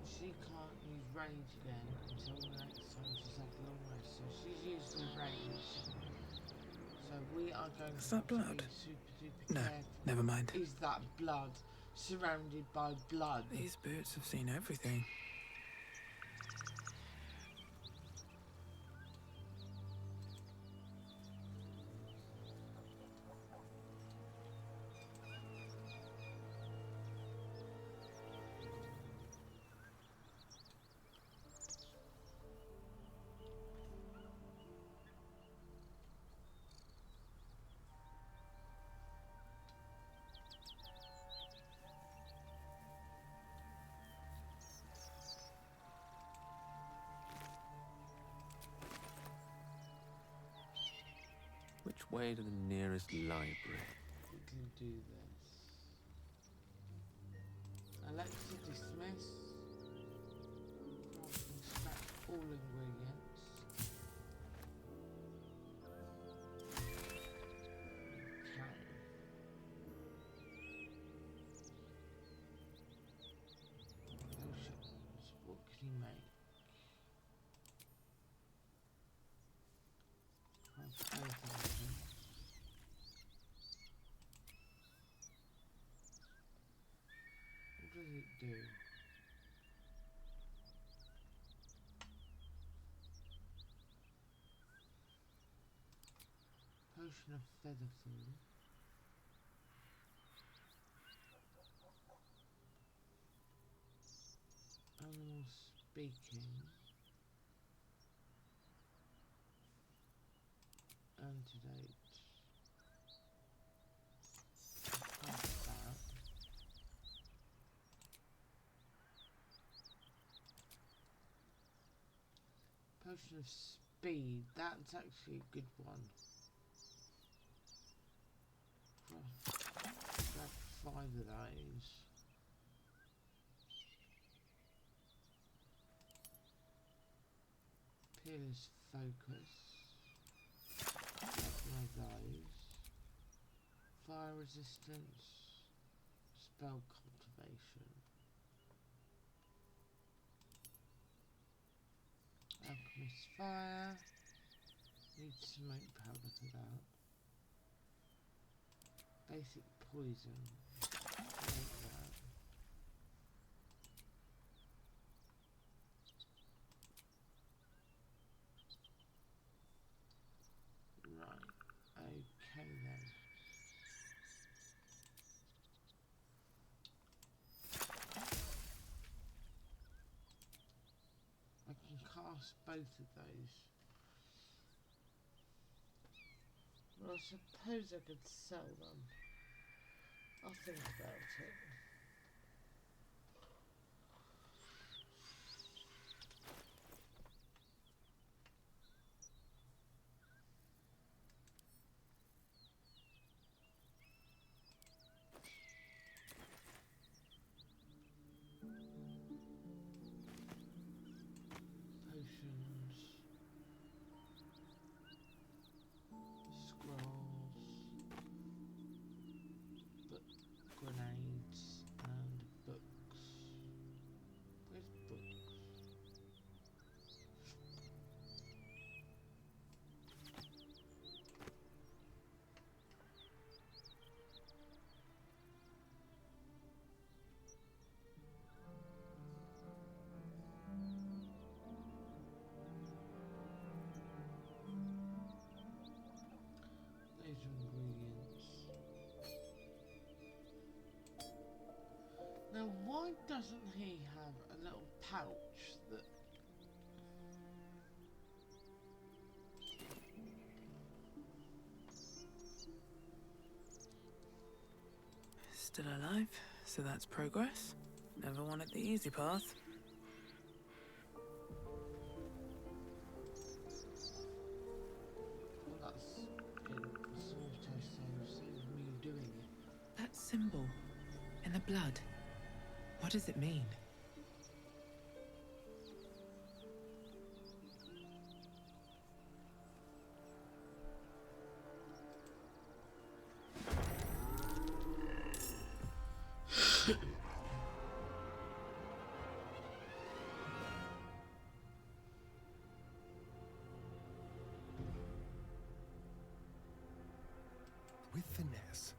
S1: She can't use rage again until the next time she's had a long rest, so she's used her rage. So we are going
S4: Is
S1: to
S4: that
S1: have to
S4: blood?
S1: be super duper
S4: No,
S1: careful.
S4: never mind.
S1: Is that blood surrounded by blood?
S4: These boots have seen everything.
S12: Which way to the nearest library?
S1: We can do this. Alexa, dismiss. Extract all ingredients. Okay. Potions. What can you make? What does it do? Potion of Featherfall. Animal speaking. Antidote. Cast that. Potion of speed. That's actually a good one. Grab 5 of those. Peerless focus. One of those. Fire resistance. Spell cultivation. Alchemist fire. Need smoke powder for that. Basic poison. Make that. Right. Okay then. I can cast both of those. Well, I suppose I could sell them. I'll think about it. Potions. Scrolls. Grenades and books. Where's books? Those are ingredients. Now, why doesn't he have a little pouch that...
S4: Still alive, so that's progress. Never wanted the easy path.
S1: Well, that's in sort of saves me doing it.
S4: That symbol in the blood. What does it mean?
S6: With finesse.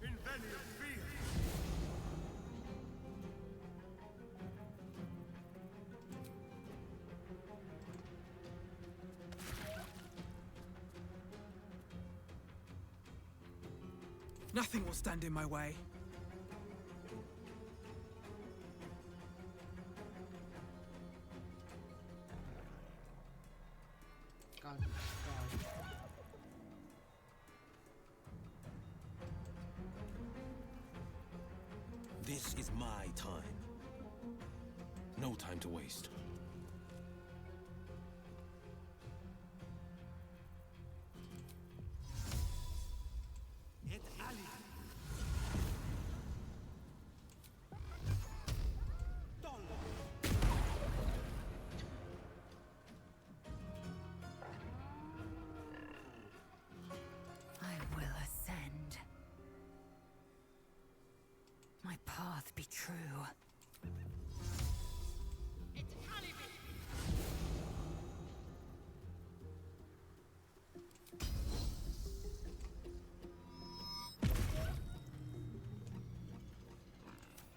S6: Invenium field.
S4: Nothing will stand in my way.
S1: God, God.
S12: This is my time. No time to waste.
S6: Et Ali.
S11: I will ascend. My path be true.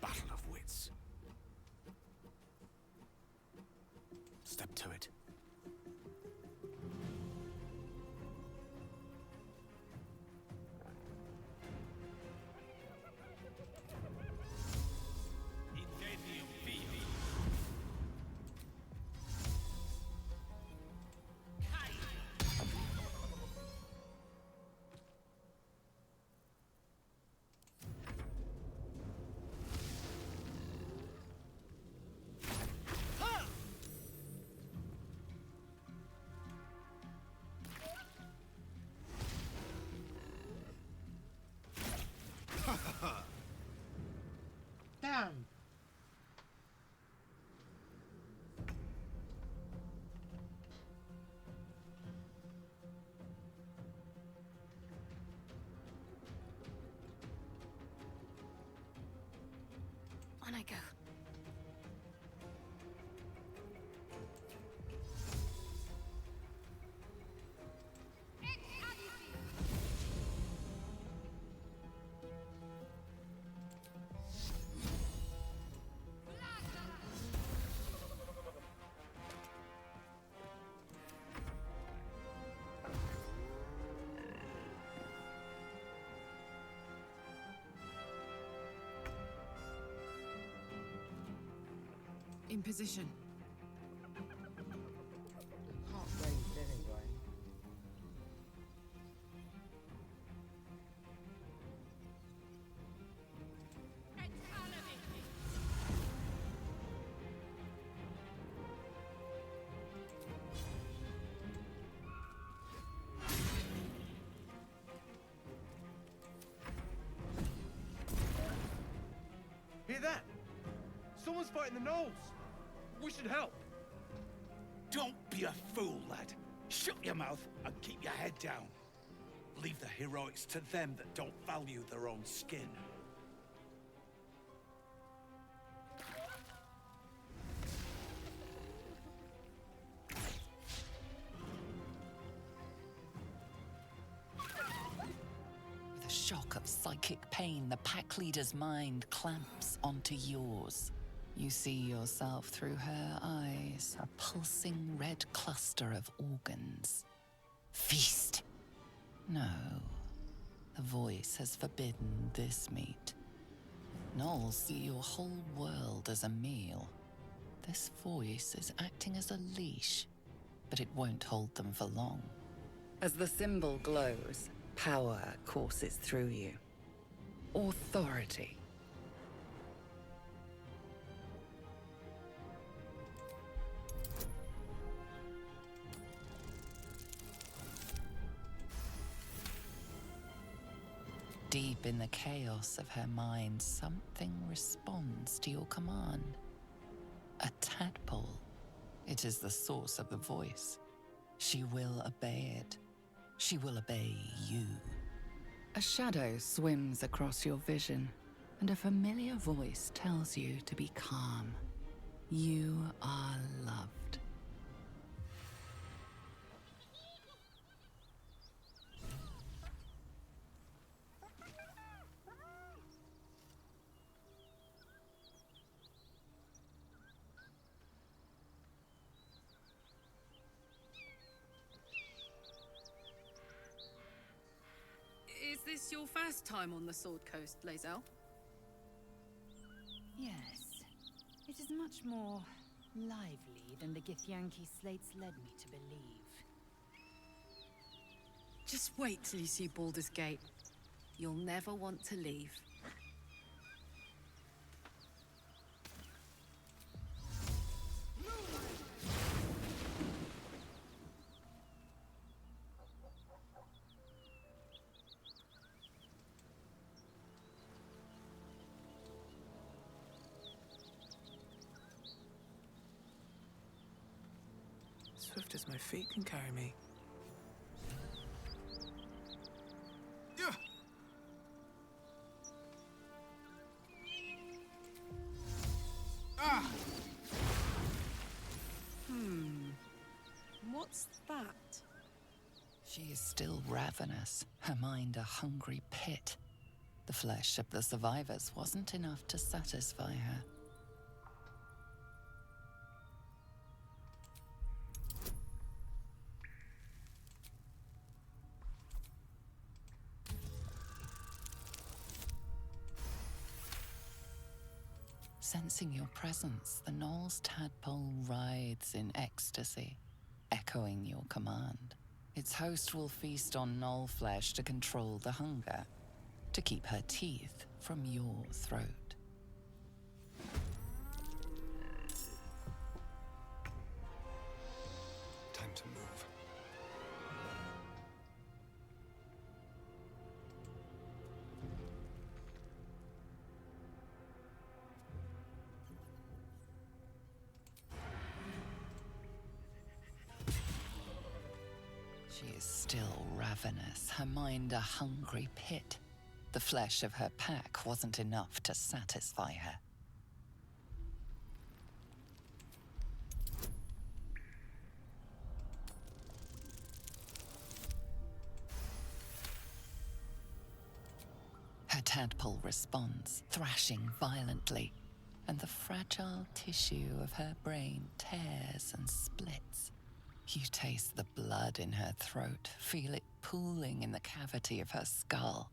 S12: Battle of wits. Step to it.
S6: Invenium field.
S1: Damn!
S5: I go? In position.
S1: Can't raise anyway.
S13: Hear that? Someone's fighting the gnolls. We should help.
S14: Don't be a fool, lad. Shut your mouth and keep your head down. Leave the heroics to them that don't value their own skin.
S7: With a shock of psychic pain, the pack leader's mind clamps onto yours. You see yourself through her eyes, a pulsing red cluster of organs. Feast! No, the voice has forbidden this meat. Gnolls see your whole world as a meal. This voice is acting as a leash, but it won't hold them for long. As the symbol glows, power courses through you. Authority. Deep in the chaos of her mind, something responds to your command. A tadpole. It is the source of the voice. She will obey it. She will obey you. A shadow swims across your vision, and a familiar voice tells you to be calm. You are loved.
S5: Is this your first time on the Sword Coast, Lae'zel?
S11: Yes. It is much more lively than the Githyanki slates led me to believe.
S5: Just wait till you see Baldur's Gate. You'll never want to leave.
S4: Swift as my feet can carry me.
S13: Yeah. Ah!
S5: What's that?
S7: She is still ravenous, her mind a hungry pit. The flesh of the survivors wasn't enough to satisfy her. Sensing your presence, the Gnoll's tadpole writhes in ecstasy, echoing your command. Its host will feast on Gnoll flesh to control the hunger, to keep her teeth from your throat.
S12: Time to move.
S7: She is still ravenous, her mind a hungry pit. The flesh of her pack wasn't enough to satisfy her. tadpole responds, thrashing violently, and the fragile tissue of her brain tears and splits. You taste the blood in her throat, feel it pooling in the cavity of her skull.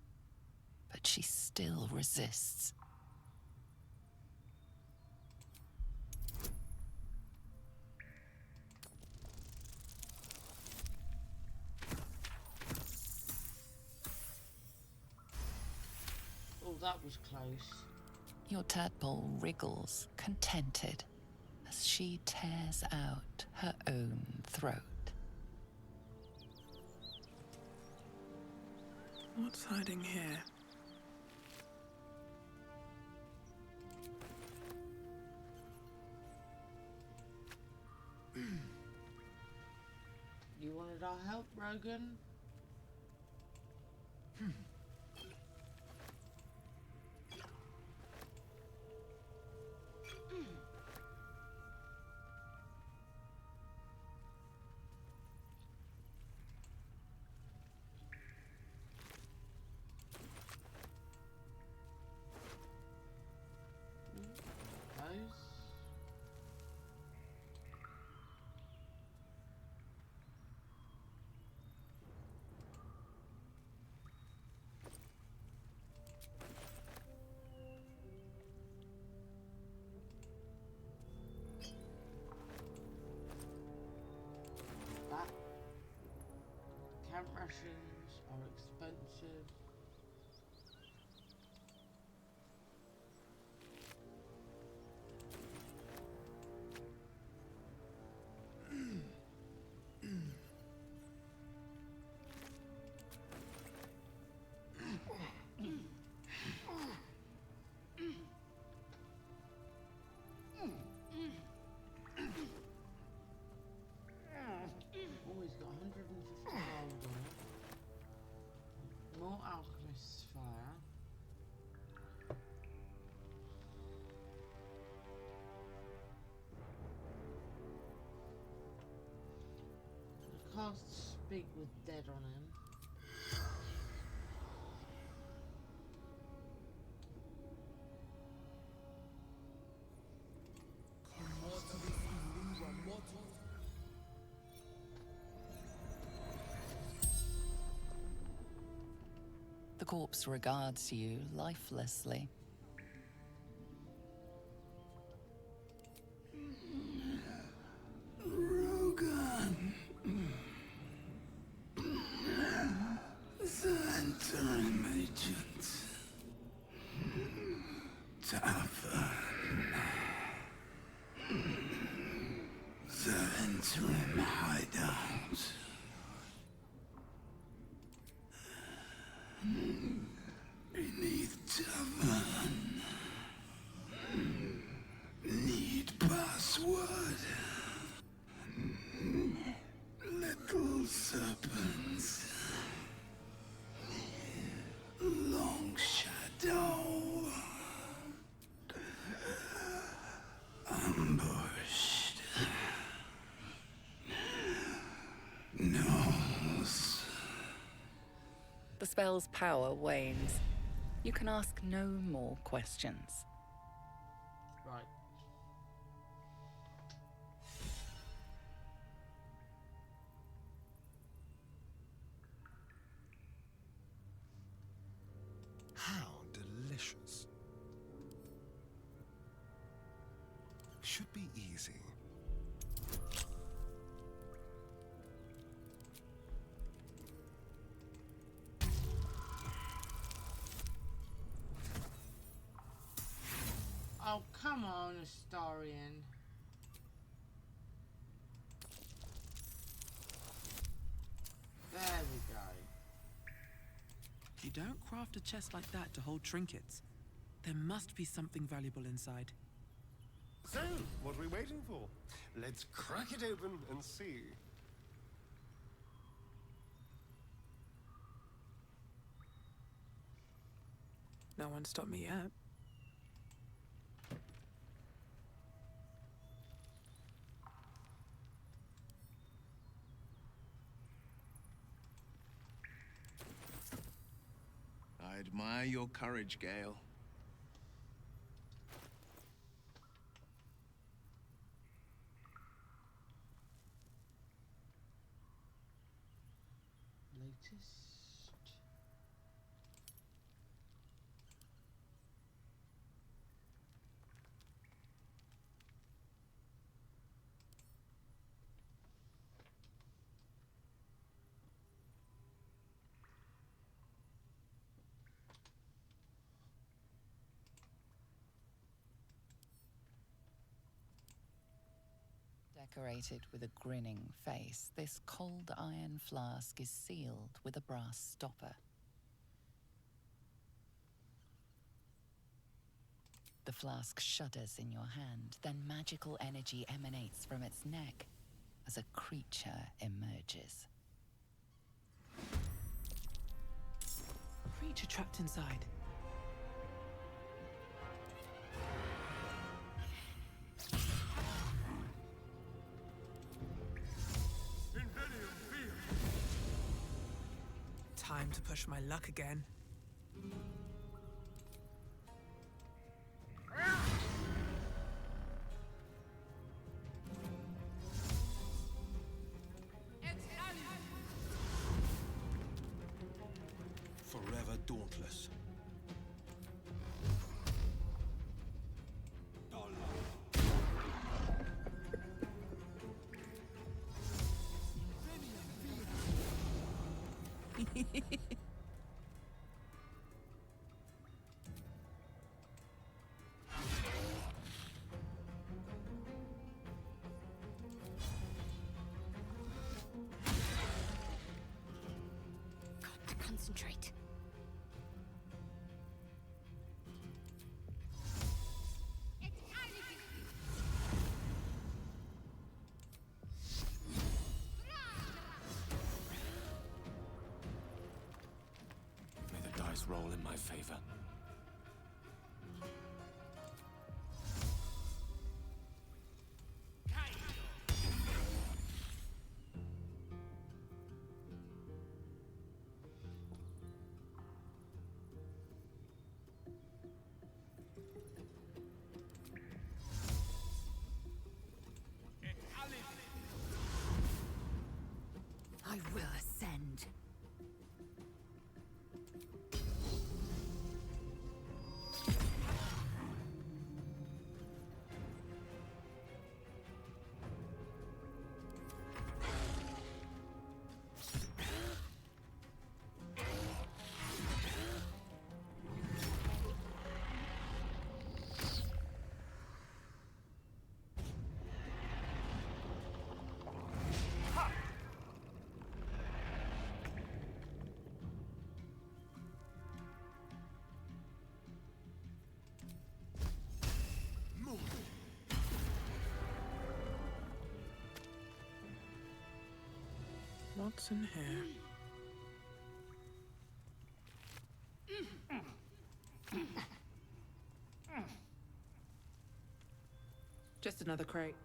S7: But she still resists.
S1: Oh, that was close.
S7: Your tadpole wriggles, contented, as she tears out her own throat.
S4: What's hiding here?
S1: You wanted our help, Rogan? Camp rations are expensive. Always got 150 gold on it. More alchemist's fire. I cast Speak with Dead on him.
S7: The corpse regards you lifelessly.
S15: Rogan. The interim agent. Tavern. The interim hideout. Beneath tavern. Need password. Little serpents. Long shadow. Ambushed. Nose.
S7: The spell's power wanes. You can ask no more questions.
S1: Right.
S6: How delicious. Should be easy.
S1: Oh, come on, Astarian. There we go.
S4: You don't craft a chest like that to hold trinkets. There must be something valuable inside.
S6: So, what are we waiting for? Let's crack it open and see.
S4: No one stopped me yet.
S2: I'd admire your courage, Gale.
S1: Latest.
S7: Decorated with a grinning face, this cold iron flask is sealed with a brass stopper. The flask shudders in your hand, then magical energy emanates from its neck as a creature emerges.
S4: Creature trapped inside. Time to push my luck again.
S12: Forever dauntless.
S3: Concentrate.
S12: May the dice roll in my favor.
S11: I will ascend.
S4: What's in here? Just another crate.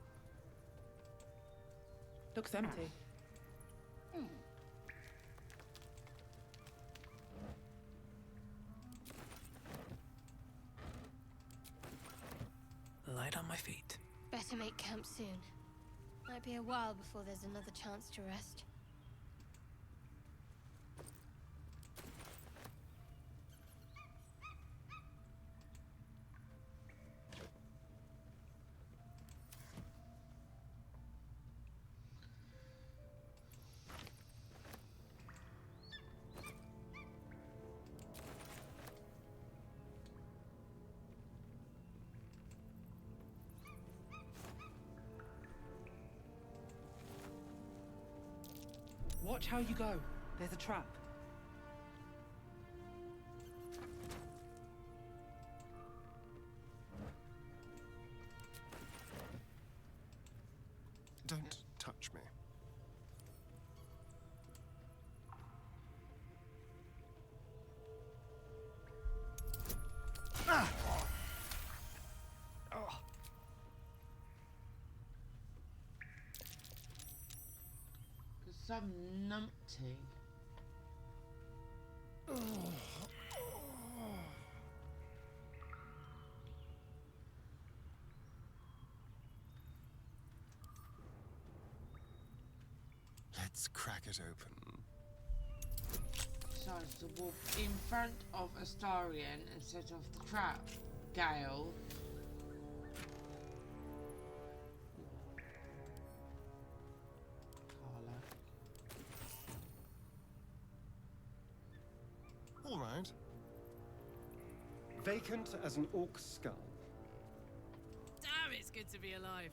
S4: Looks empty. Light on my feet.
S3: Better make camp soon. Might be a while before there's another chance to rest.
S4: Watch how you go. There's a trap.
S6: Don't touch me. Ah! Oh.
S1: Some numpty.
S6: Let's crack it open.
S1: Decides to walk in front of Astarion and set off the trap. Gale. Carla.
S6: All right. Vacant as an orc skull.
S5: Damn, it's good to be alive.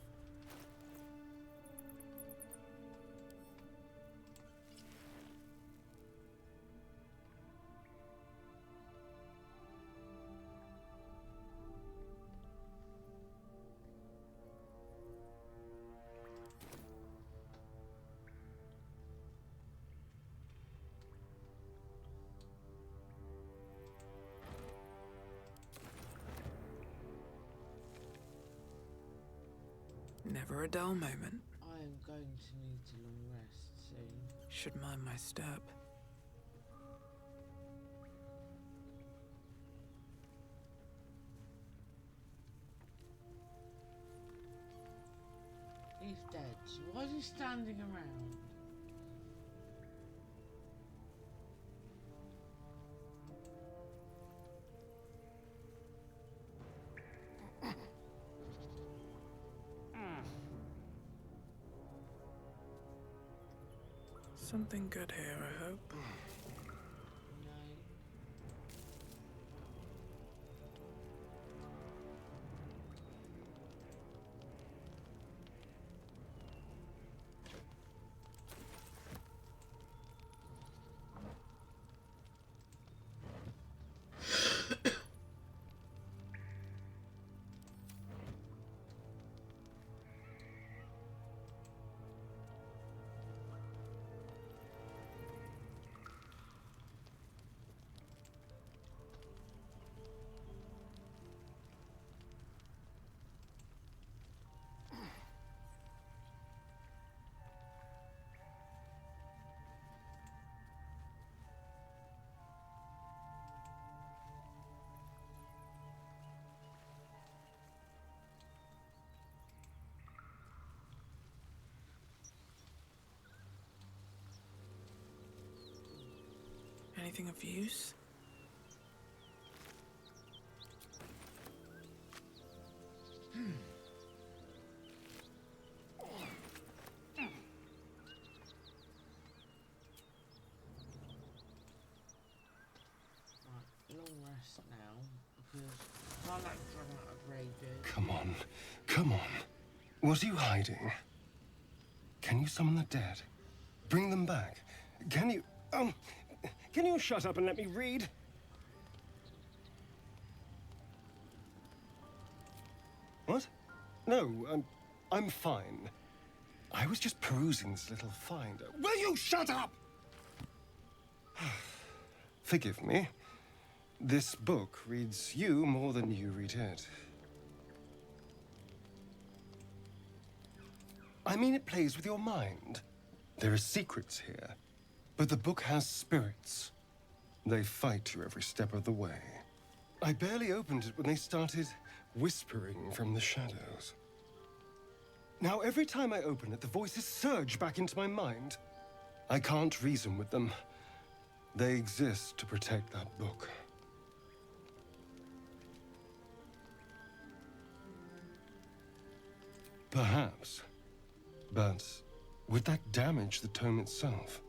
S4: Never a dull moment.
S1: I am going to need a long rest soon.
S4: Should mind my step.
S1: He's dead. So why is he standing around?
S4: Something good here, I hope. Anything of use?
S1: Long rest now, because Carla's run out of rages.
S6: Come on. Come on. What are you hiding? Can you summon the dead? Bring them back. Can you... Can you shut up and let me read? What? No, I'm fine. I was just perusing this little find. Will you shut up? Forgive me. This book reads you more than you read it. I mean, it plays with your mind. There are secrets here. But the book has spirits. They fight you every step of the way. I barely opened it when they started whispering from the shadows. Now, every time I open it, the voices surge back into my mind. I can't reason with them. They exist to protect that book. Perhaps. But would that damage the tome itself?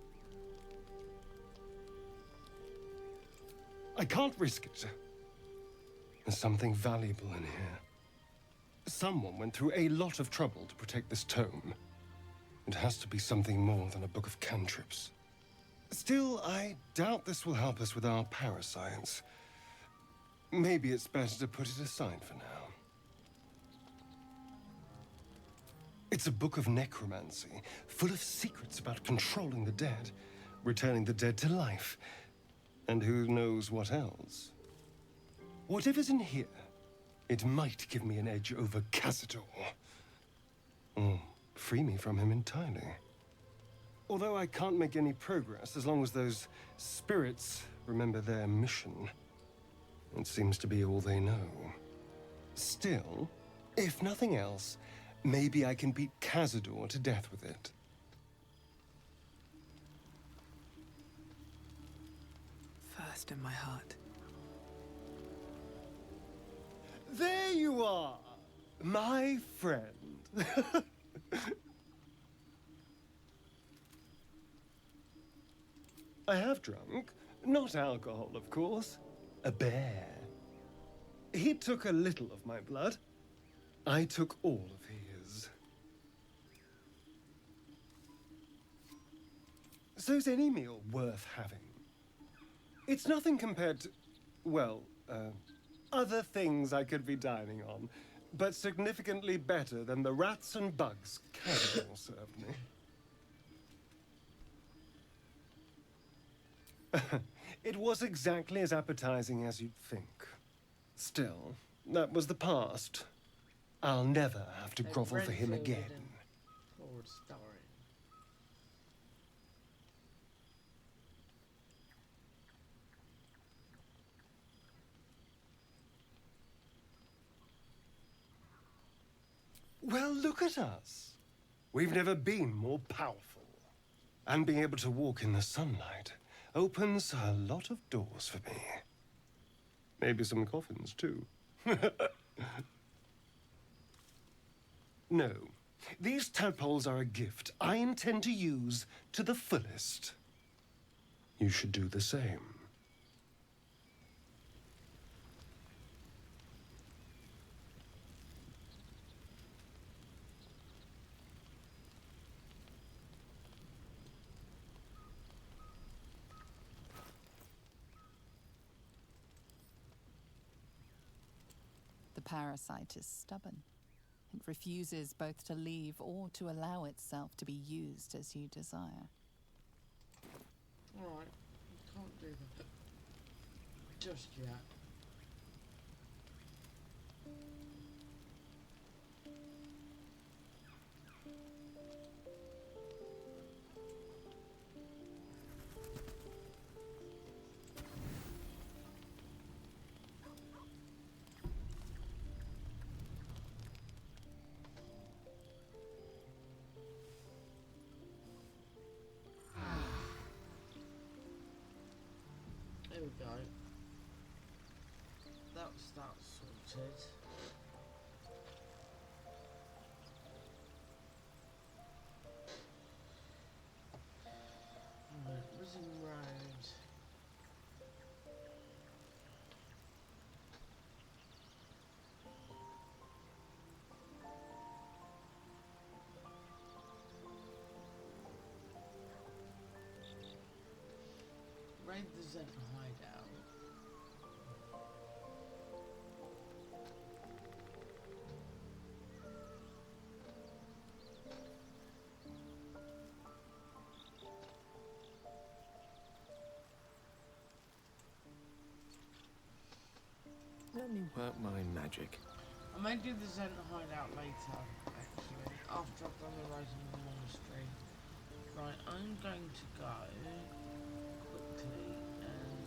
S6: I can't risk it. There's something valuable in here. Someone went through a lot of trouble to protect this tome. It has to be something more than a book of cantrips. Still, I doubt this will help us with our parascience. Maybe it's better to put it aside for now. It's a book of necromancy, full of secrets about controlling the dead, returning the dead to life, and who knows what else. Whatever's in here, it might give me an edge over Cazador. Or free me from him entirely. Although I can't make any progress as long as those spirits remember their mission. It seems to be all they know. Still, if nothing else, maybe I can beat Cazador to death with it.
S4: lodged in my heart.
S6: There you are, my friend. I have drunk. Not alcohol, of course. A bear. He took a little of my blood. I took all of his. So's any meal worth having. It's nothing compared to, well, other things I could be dining on, but significantly better than the rats and bugs Cannibal served me. It was exactly as appetizing as you'd think. Still, that was the past. I'll never have to grovel for him again.
S1: Forward story.
S6: Well, look at us. We've never been more powerful. And being able to walk in the sunlight opens a lot of doors for me. Maybe some coffins, too. No. These tadpoles are a gift I intend to use to the fullest. You should do the same.
S7: The parasite is stubborn. It refuses both to leave or to allow itself to be used as you desire.
S1: Alright, you can't do that just yet. There we go. That's that sorted. Right, Risen Road. Raid the Zen hideout.
S9: Let me work my magic.
S1: I may do the Zen hideout later, actually, after I've done the Rising of the Monastery. Right, I'm going to go quickly and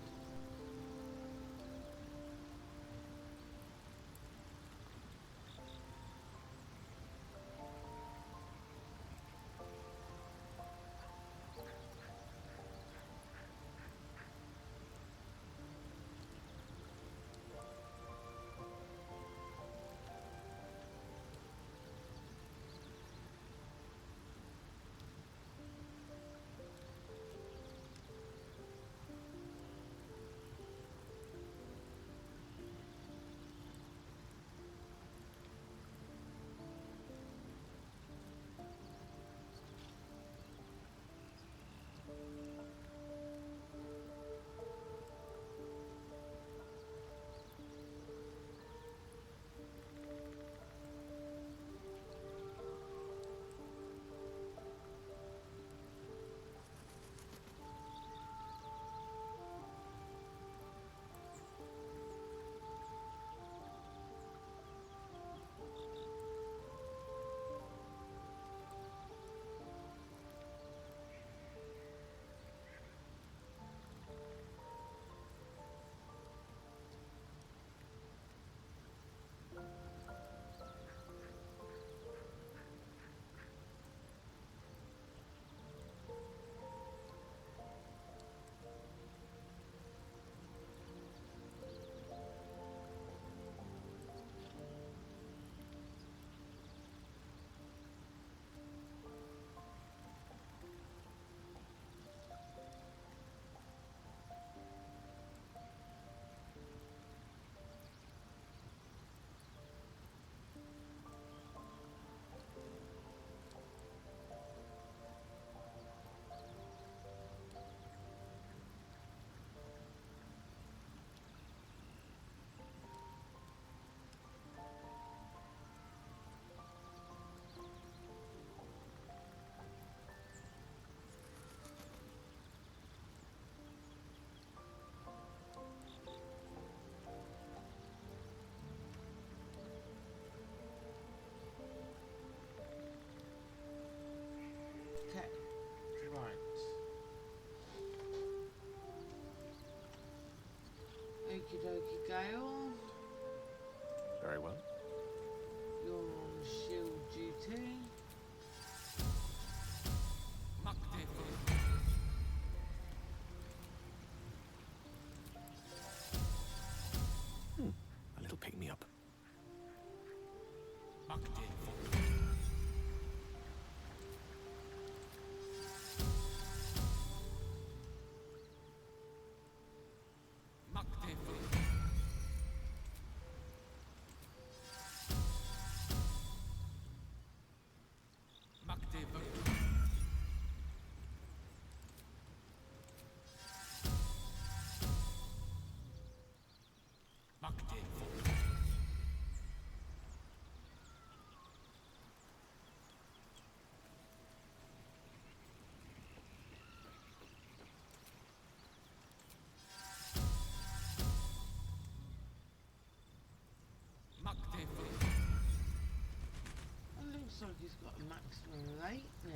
S1: looks like he's got a maximum of 8 now.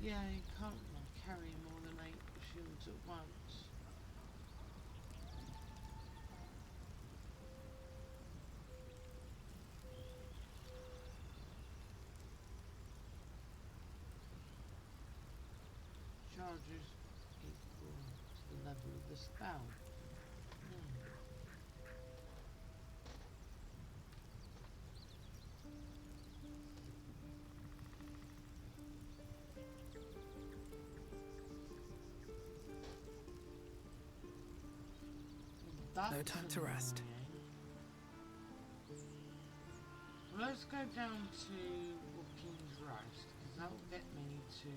S1: Yeah, he can't carry more than 8 shields at once. Charges equal to the level of the spell.
S4: No time to rest.
S1: Well, let's go down to King's Roast, because that will get me to...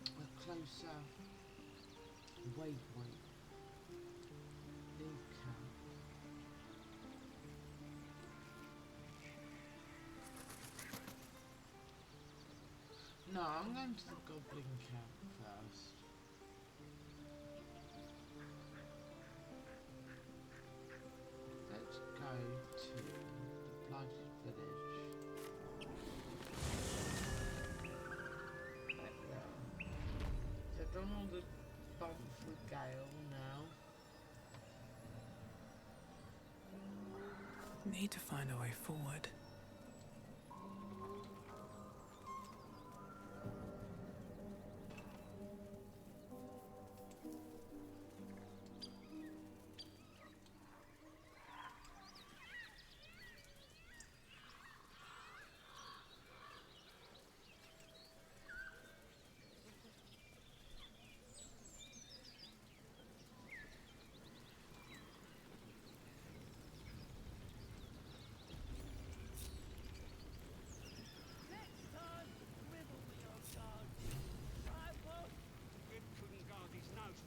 S1: a closer waypoint. Leave camp. No, I'm going to the Goblin camp first. Let's go to the Blighted Village. So I've done all the bump for Gale now.
S4: Need to find a way forward.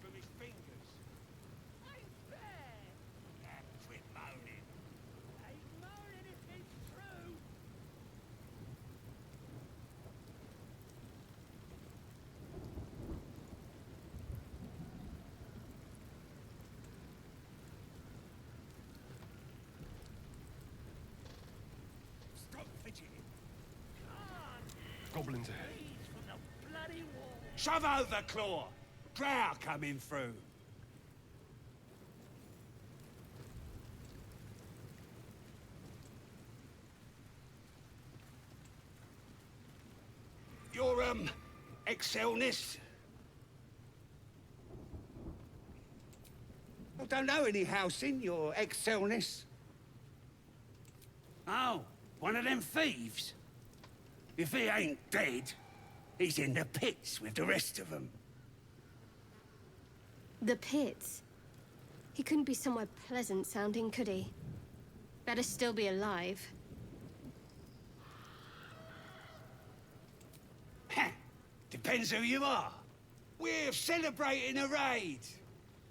S14: From his fingers.
S8: Ain't fair.
S14: Quit moaning.
S8: Ain't moaning if it's true.
S14: Stop fidgeting.
S6: Goblins ahead.
S8: Bleeds from the bloody wall.
S14: Shove over, Claw. Drow coming through. Your, excelness? I don't know any house in your excelness. Oh, one of them thieves? If he ain't dead, he's in the pits with the rest of them.
S16: The pits? He couldn't be somewhere pleasant sounding, could he? Better still be alive.
S14: Heh, depends who you are. We're celebrating a raid.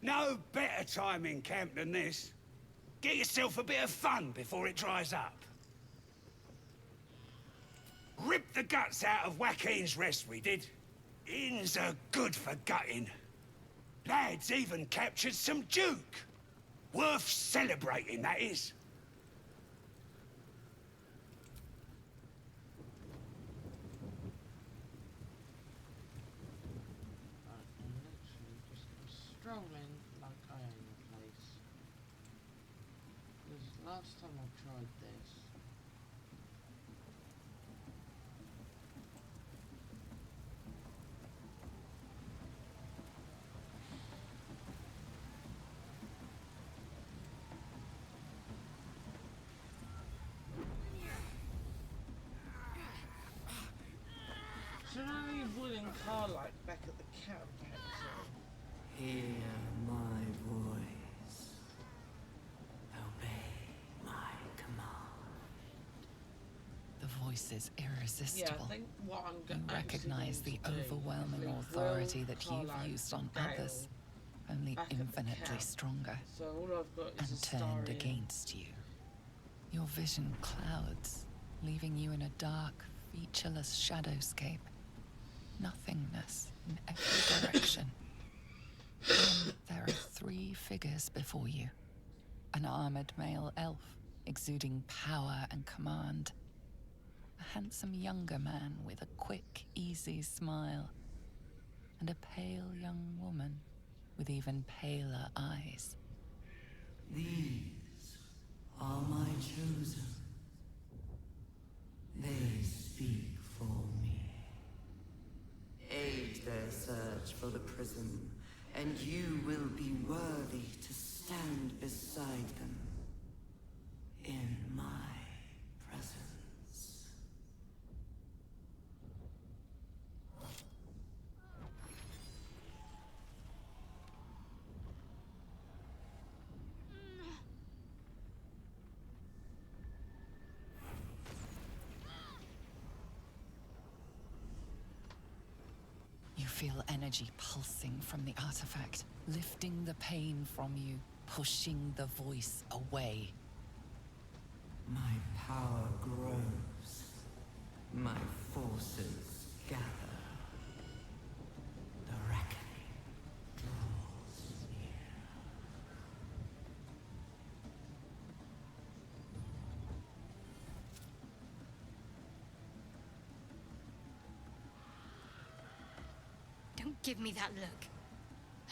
S14: No better time in camp than this. Get yourself a bit of fun before it dries up. Rip the guts out of Joaquin's Rest, we did. Inns are good for gutting. Lads even captured some Duke. Worth celebrating, that is.
S1: I'm literally just strolling like I own the place. Because last time I tried this, should I leave Will and Carlight back at the camp, actually?
S15: Hear my voice. Obey my command.
S7: The voice is irresistible.
S1: Yeah, I think what I'm
S7: You recognize the
S1: going to do
S7: overwhelming
S1: is leave
S7: authority
S1: Will,
S7: that
S1: Carlight,
S7: you've used on
S1: Gale,
S7: others only
S1: back at the
S7: infinitely
S1: camp.
S7: stronger,
S1: So all I've got is
S7: and
S1: a
S7: turned
S1: Starion.
S7: against you. Your vision clouds, leaving you in a dark, featureless shadowscape. Nothingness in every direction. Then there are 3 figures before you. An armored male elf, exuding power and command. A handsome younger man with a quick, easy smile. And a pale young woman with even paler eyes.
S15: These are my chosen. They speak for me. Aid their search for the prism, and you will be worthy to stand beside them in my presence.
S7: You feel energy pulsing from the artifact, lifting the pain from you, pushing the voice away.
S15: My power grows. My forces gather. The reckoning draws near.
S16: Don't give me that look.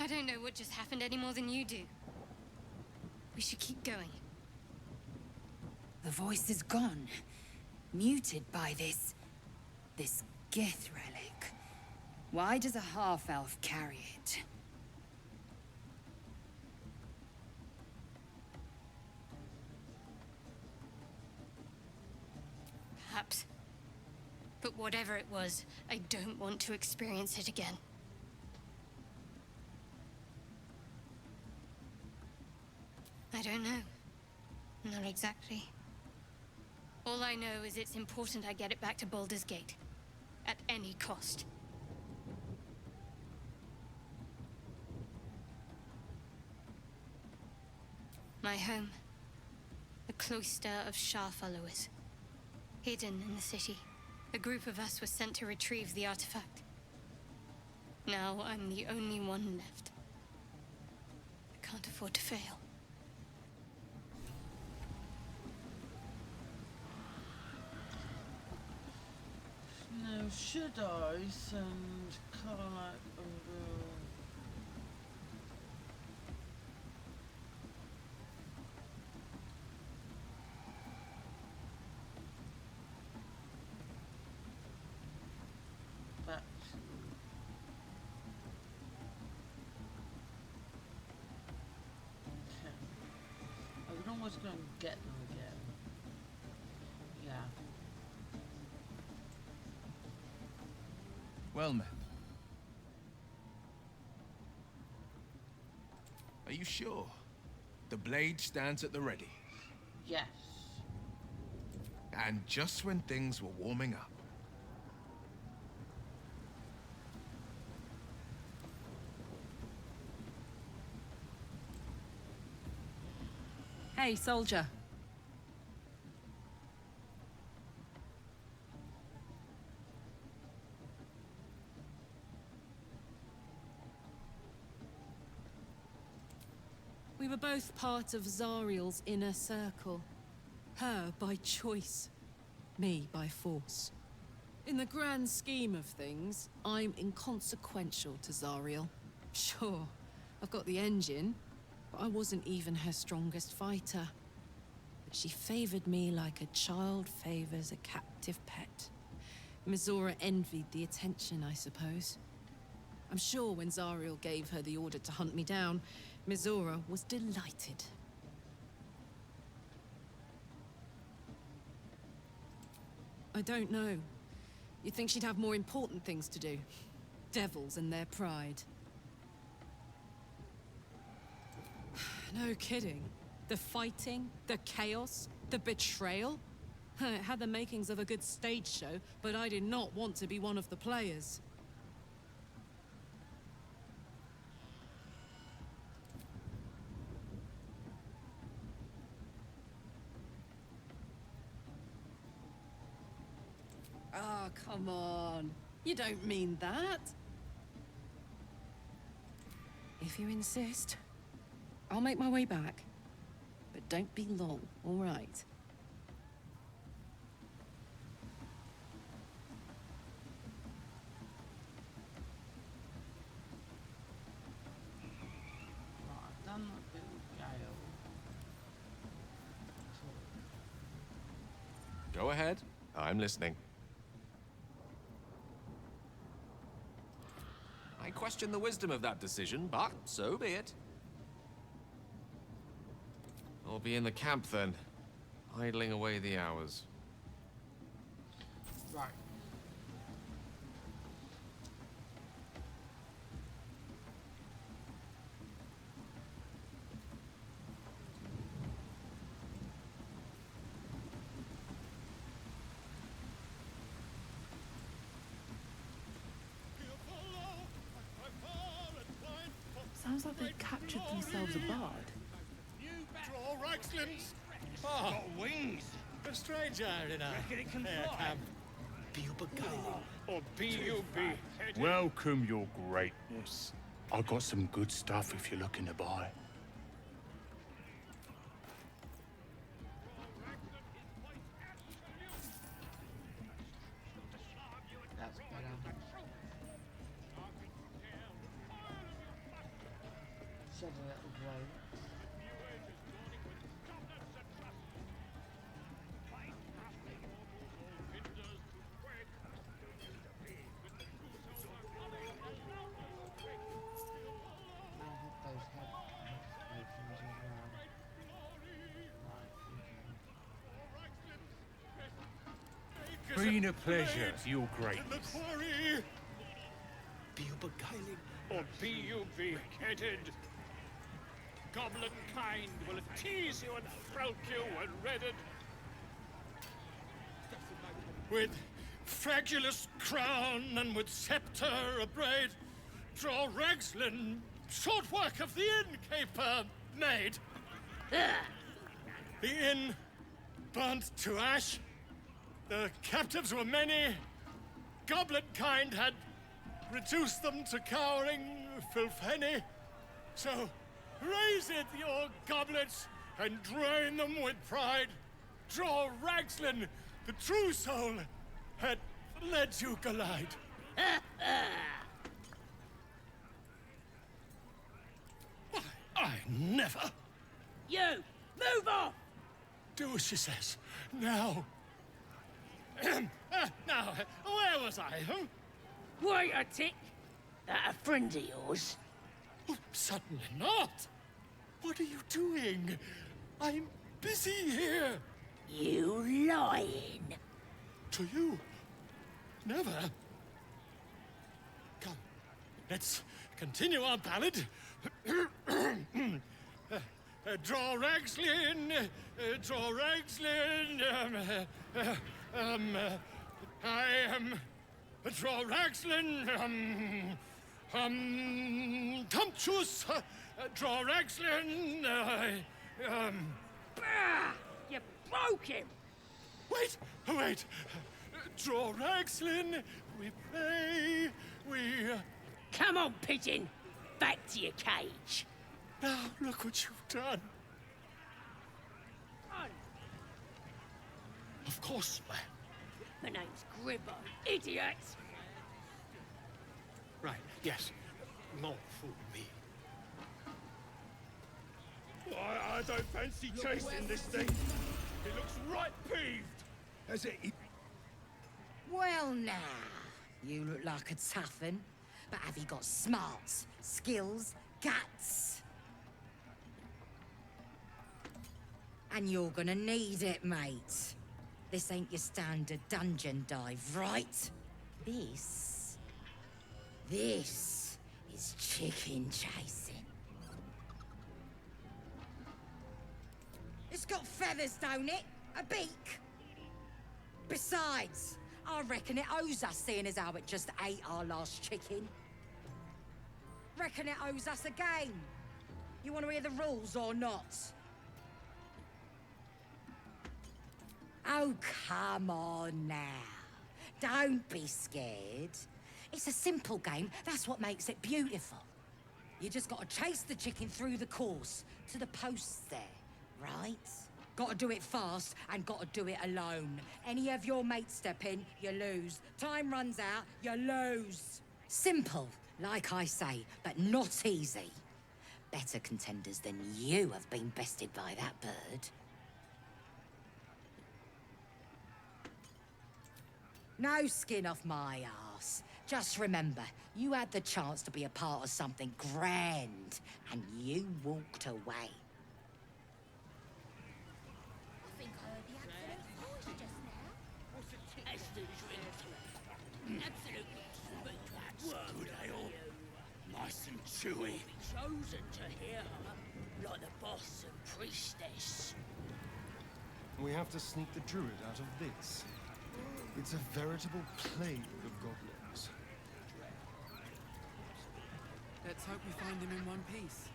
S16: I don't know what just happened any more than you do. We should keep going.
S11: The voice is gone. Muted by this Gith relic. Why does a half-elf carry it?
S16: Perhaps. But whatever it was, I don't want to experience it again. I don't know. Not exactly. All I know is it's important I get it back to Baldur's Gate. At any cost. My home. The cloister of Shar followers. Hidden in the city. A group of us was sent to retrieve the artifact. Now I'm the only one left. I can't afford to fail.
S1: Now, should I send Karlak and Will? Back to... Okay. I can almost go and get them again. Yeah.
S2: Well met. Are you sure? The blade stands at the ready.
S1: Yes.
S2: And just when things were warming up.
S5: Hey, soldier. We were both part of Zariel's inner circle. Her by choice, me by force. In the grand scheme of things, I'm inconsequential to Zariel. Sure, I've got the engine, but I wasn't even her strongest fighter. But she favored me like a child favors a captive pet. Mizora envied the attention, I suppose. I'm sure when Zariel gave her the order to hunt me down, Mizora was delighted. I don't know. You'd think she'd have more important things to do. Devils and their pride. No kidding. The fighting, the chaos, the betrayal. It had the makings of a good stage show, but I did not want to be one of the players. Oh, come on. You don't mean that. If you insist, I'll make my way back. But don't be long, all right?
S1: Right, done that bit with Gale.
S9: Go ahead. I'm listening. I question the wisdom of that decision, but so be it. I'll be in the camp then, idling away the hours.
S1: Right.
S5: Sounds like they've captured themselves a bard.
S6: Drow Ragslins!
S14: Oh, got wings.
S6: A stranger in a
S14: Reckon it can fly?
S6: camp. Be you beguiled, or be you beheaded?
S17: Welcome, your greatness. I got some good stuff if you're looking to buy.
S1: That's better. Shed a little glow.
S17: Been a pleasure, your greatness.
S6: The quarry! Be you beguiling, or be you beheaded? Goblin kind will tease you and throat you and redden. With fragulous crown and with scepter abraid, Drow Ragslin, short work of the innkeeper made. The inn burnt to ash. The captives were many. Goblin kind had reduced them to cowering filfenny. So raise it, your goblets, and drain them with pride. Drow Ragslin, the true soul, had led you glide. I never.
S8: You! Move off!
S6: Do as she says. Now. Now, where was I?
S8: Wait a tick. That a friend of yours?
S6: Oh, certainly not. What are you doing? I'm busy here.
S8: You lying.
S6: To you? Never. Come, let's continue our ballad. Drow Ragslin, Drow Ragslin, I am Drow Ragslin, Tumptuous, Drow Ragslin,
S8: Bah! You broke him!
S6: Wait, wait. Drow Ragslin, we pray, we...
S8: Come on, pigeon! Back to your cage!
S6: Now, look what you've done.
S8: On.
S6: Of course, man.
S8: My name's Gribbo, idiot!
S6: Right, yes. Not fool me.
S13: I don't fancy chasing this thing. It looks right peeved.
S14: Has it?
S11: Well now, you look like a tough un, but have you got smarts, skills, guts? And you're gonna need it, mate. This ain't your standard dungeon dive, right? This is chicken chasing. It's got feathers, don't it? A beak? Besides, I reckon it owes us, seeing as how it just ate our last chicken. Reckon it owes us a game. You want to hear the rules or not? Oh, come on now. Don't be scared. It's a simple game. That's what makes it beautiful. You just gotta chase the chicken through the course to the posts there, right? Gotta do it fast and gotta do it alone. Any of your mates step in, you lose. Time runs out, you lose. Simple, like I say, but not easy. Better contenders than you have been bested by that bird. No skin off my arse. Just remember, you had the chance to be a part of something grand, and you walked away.
S8: I think I heard the absolute voice just now. Absolutely sweet tracks.
S14: Were they all nice and chewy?
S8: Chosen to hear her, like the boss and priestess.
S6: We have to sneak the druid out of this. It's a veritable plague of goblins.
S4: Let's hope we find him in one piece.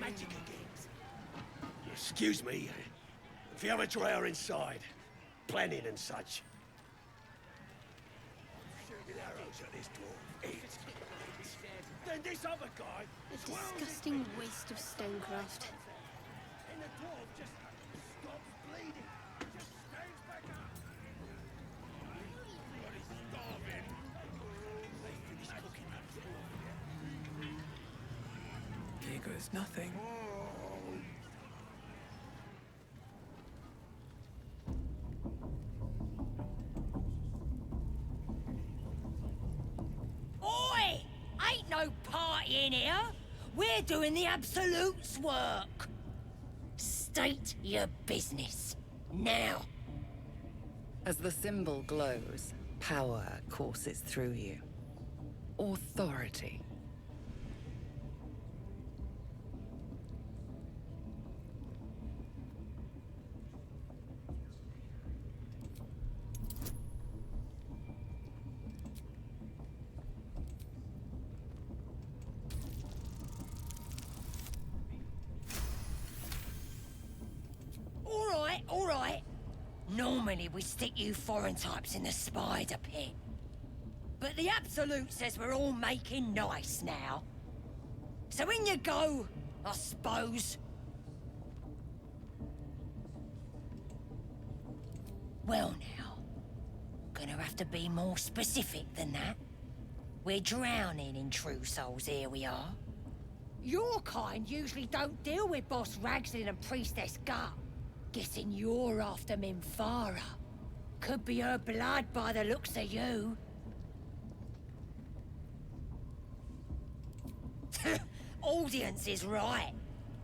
S14: Magic again. Excuse me. If you have a Drow inside, planning and such. Shooting arrows at this dwarf. Then this other guy.
S16: A disgusting waste of stonecraft.
S14: And the dwarf just stops bleeding. Just stands back up. Bloody starving. They finished cooking that dwarf.
S4: Here goes nothing.
S11: Oi! Ain't no party in here. We're doing the Absolute's work. State your business. Now.
S7: As the symbol glows, power courses through you. Authority.
S11: All right. Normally we stick you foreign types in the spider pit. But the Absolute says we're all making nice now. So in you go, I suppose. Well now, gonna have to be more specific than that. We're drowning in true souls, here we are. Your kind usually don't deal with Boss Ragslin and Priestess Gut. Guessing you're after Minfara. Could be her blood by the looks of you. Audience is right.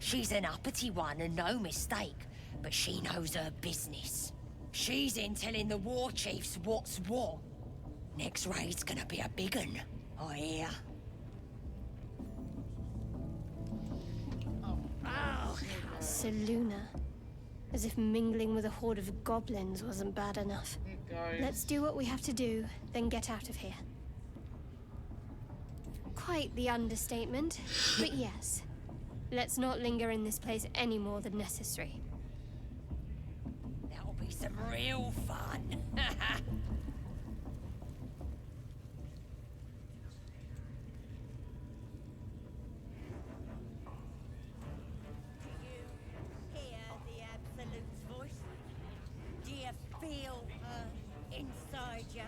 S11: She's an uppity one and no mistake, but she knows her business. She's in telling the war chiefs what's what. Next raid's gonna be a big un, I hear. Oh.
S16: Seluna. As if mingling with a horde of goblins wasn't bad enough. Let's do what we have to do, then get out of here. Quite the understatement, but yes. Let's not linger in this place any more than necessary.
S11: That'll be some real fun. Feel her inside you.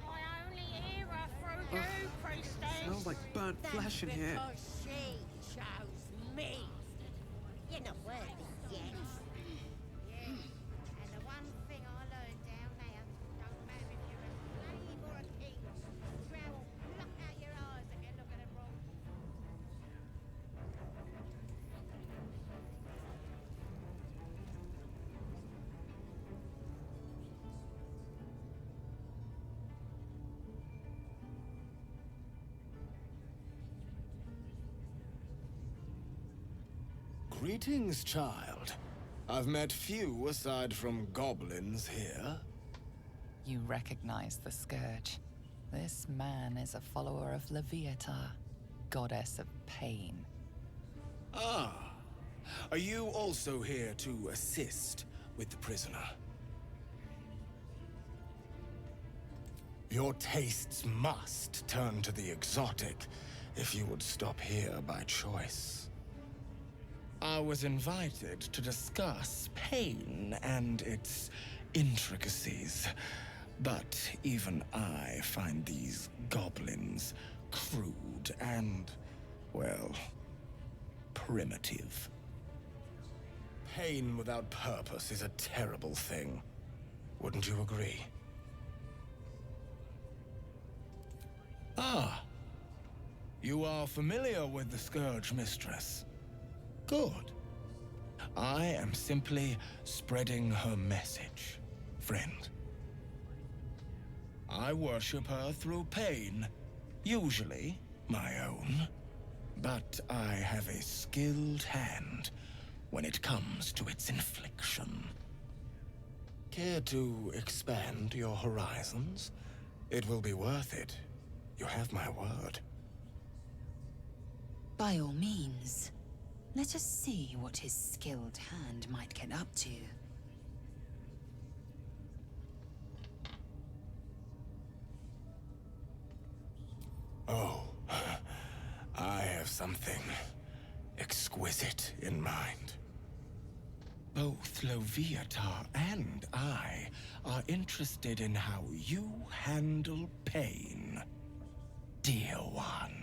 S8: I only hear her through you, priestess.
S4: Smells like burnt flesh in here.
S11: Because she chose me. You're not worthy yet.
S8: And the one thing I learned down there, don't matter if you're a slave or a king, Drow will pluck out your eyes if you look at them wrong.
S18: Greetings, child. I've met few aside from goblins here.
S7: You recognize the Scourge. This man is a follower of Leviata, goddess of pain.
S18: Ah, Are you also here to assist with the prisoner? Your tastes must turn to the exotic if you would stop here by choice. I was invited to discuss pain and its intricacies, but even I find these goblins crude and, well, primitive. Pain without purpose is a terrible thing. Wouldn't you agree? Ah, you are familiar with the Scourge Mistress. Good. I am simply spreading her message, friend. I worship her through pain, usually my own. But I have a skilled hand when it comes to its infliction. Care to expand your horizons? It will be worth it. You have my word.
S11: By all means, let us see what his skilled hand might get up to.
S18: Oh, I have something exquisite in mind. Both Loviatar and I are interested in how you handle pain, dear one.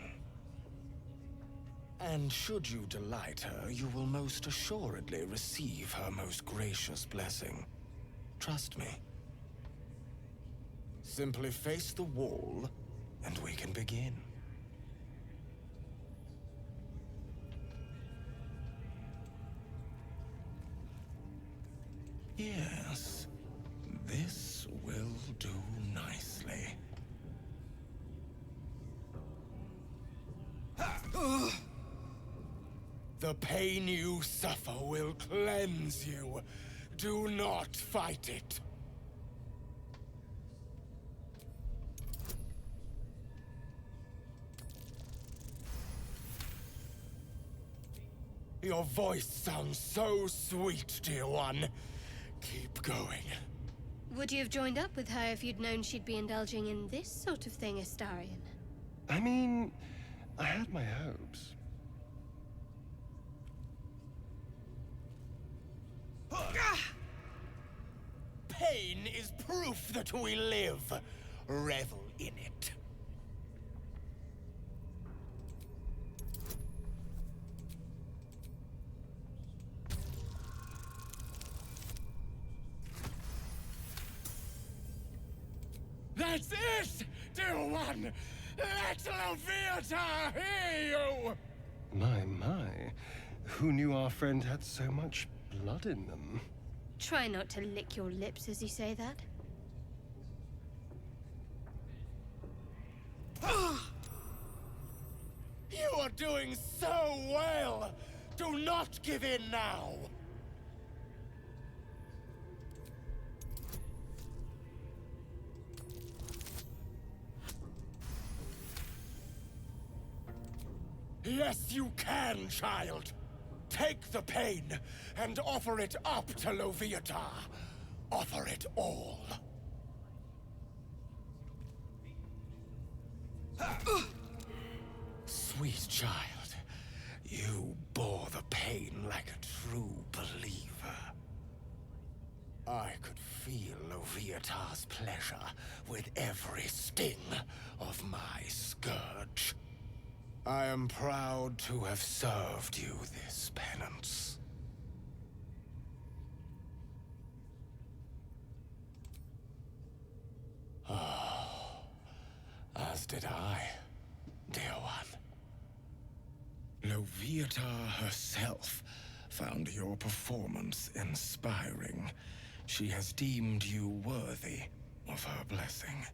S18: And should you delight her, you will most assuredly receive her most gracious blessing. Trust me. Simply face the wall, and we can begin. Yes, this will do nicely. The pain you suffer will cleanse you. Do not fight it. Your voice sounds so sweet, dear one. Keep going.
S16: Would you have joined up with her if you'd known she'd be indulging in this sort of thing, Astarion?
S6: I mean, I had my hopes.
S18: Pain is proof that we live. Revel in it. That's it, dear one! Let Loviatar hear you!
S6: My. Who knew our friend had so much blood in them?
S16: Try not to lick your lips as you say that.
S18: You are doing so well! Do not give in now! Yes, you can, child. Take the pain and offer it up to Loviatar. Offer it all. Sweet child, you bore the pain like a true believer. I could feel Loviatar's pleasure with every sting of my scourge. I am proud to have served you this penance. Oh, as did I, dear one. Loviatar herself found your performance inspiring. She has deemed you worthy of her blessing.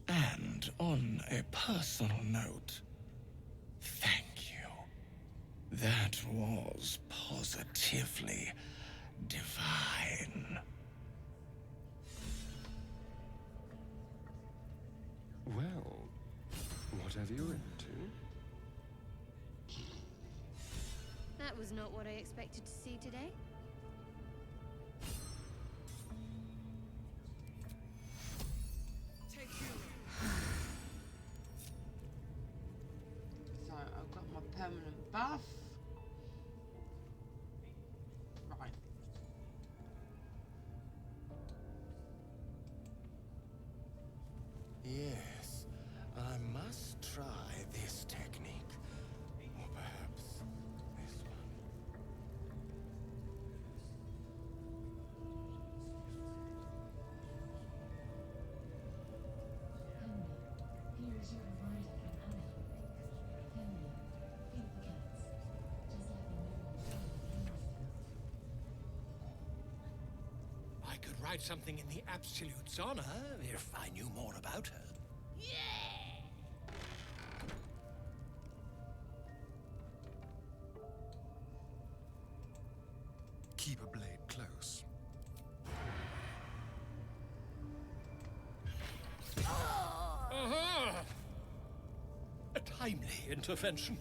S18: And on a personal note, thank you. That was positively divine.
S19: Well, whatever you're into.
S3: That was not what I expected to see today.
S1: So I've got my permanent buff. Right.
S18: Yes, I must try this technique. Or perhaps this one.
S14: I could write something in the Absolute's honor if I knew more about her.
S9: Keep a blade close.
S14: Aha! A timely intervention.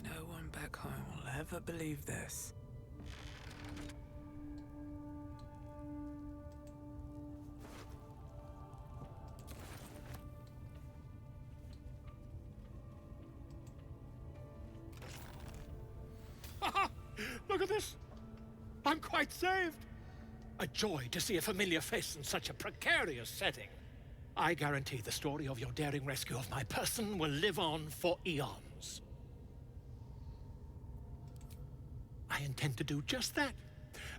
S4: No one back home will ever believe this.
S14: Look at this! I'm quite saved! A joy to see a familiar face in such a precarious setting. I guarantee the story of your daring rescue of my person will live on for eons. I intend to do just that.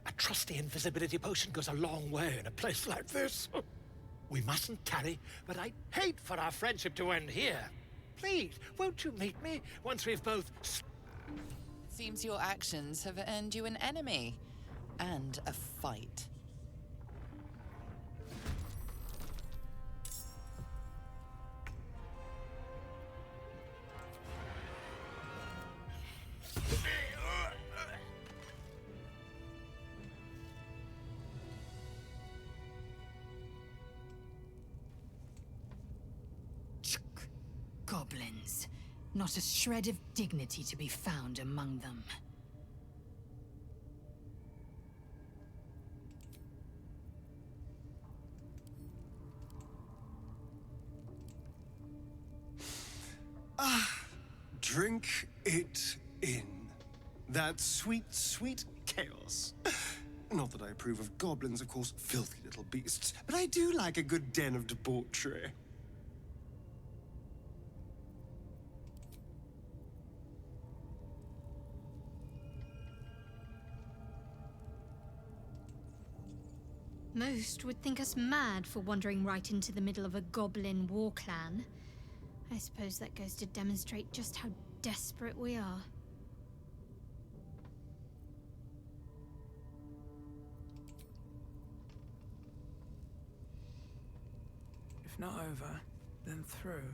S14: A trusty invisibility potion goes a long way in a place like this. We mustn't tarry, but I'd hate for our friendship to end here. Please, won't you meet me once we've both...
S7: Seems your actions have earned you an enemy. And a fight.
S11: Goblins. Not a shred of dignity to be found among them.
S6: Drink it in. That sweet, sweet chaos. Not that I approve of goblins, of course, filthy little beasts, but I do like a good den of debauchery.
S3: Most would think us mad for wandering right into the middle of a goblin war clan. I suppose that goes to demonstrate just how desperate we are.
S4: If not over, then through.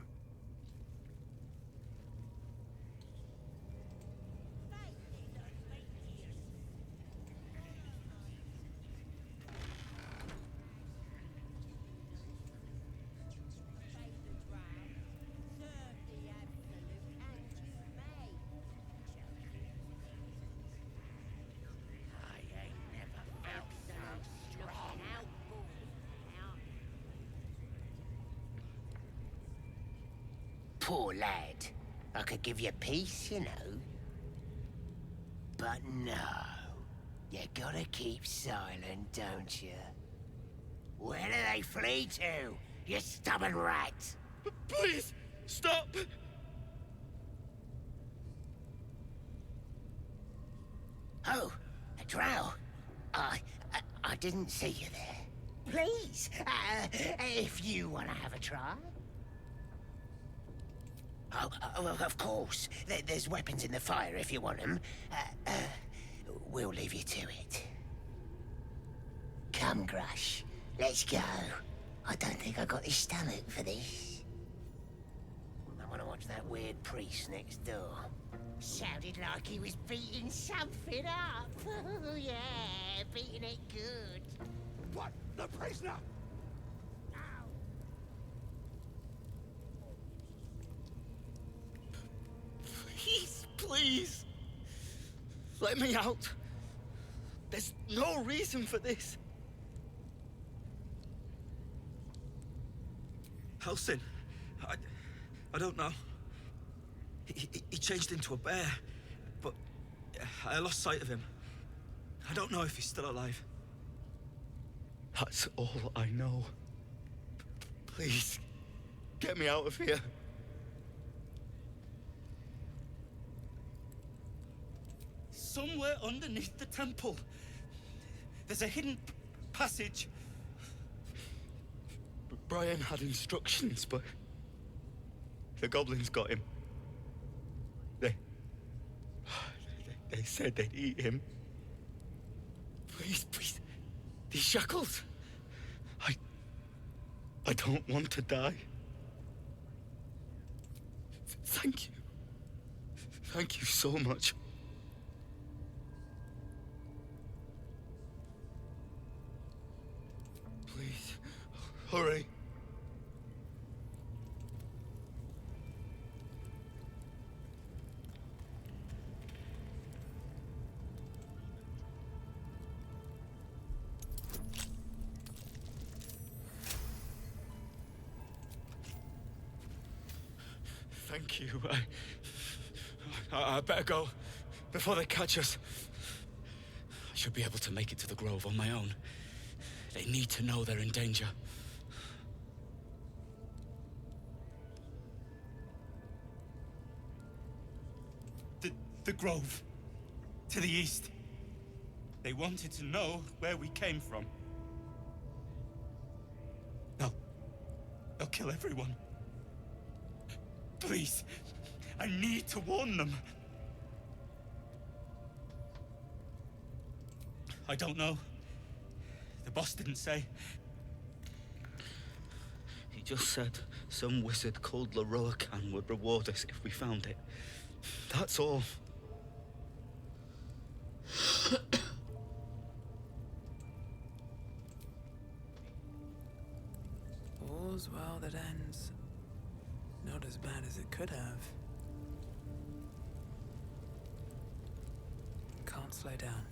S20: Poor lad. I could give you peace, you know. But no. You gotta keep silent, don't you? Where do they flee to, you stubborn rat?
S13: Please, stop!
S20: Oh, a drow. I didn't see you there. Please, if you want to have a try. Oh, of course. There's weapons in the fire if you want them. We'll leave you to it. Come, Grush. Let's go. I don't think I got the stomach for this. I want to watch that weird priest next door. Sounded like he was beating something up. Yeah, beating it good.
S14: What? The prisoner?
S21: Please! Let me out! There's no reason for this. Halsin, I don't know. He changed into a bear, but I lost sight of him. I don't know if he's still alive. That's all I know. Please, get me out of here. Somewhere underneath the temple, there's a hidden passage. Brian had instructions, but the goblins got him. They said they'd eat him. Please, these shackles. I don't want to die. Thank you. Thank you so much. Please, hurry. Thank you. I better go before they catch us. I should be able to make it to the Grove on my own. They need to know they're in danger. The Grove. To the east. They wanted to know where we came from. They'll kill everyone. Please, I need to warn them. I don't know. The boss didn't say. He just said some wizard called Leroacan would reward us if we found it. That's all.
S4: All's well that ends. Not as bad as it could have. Can't slow down.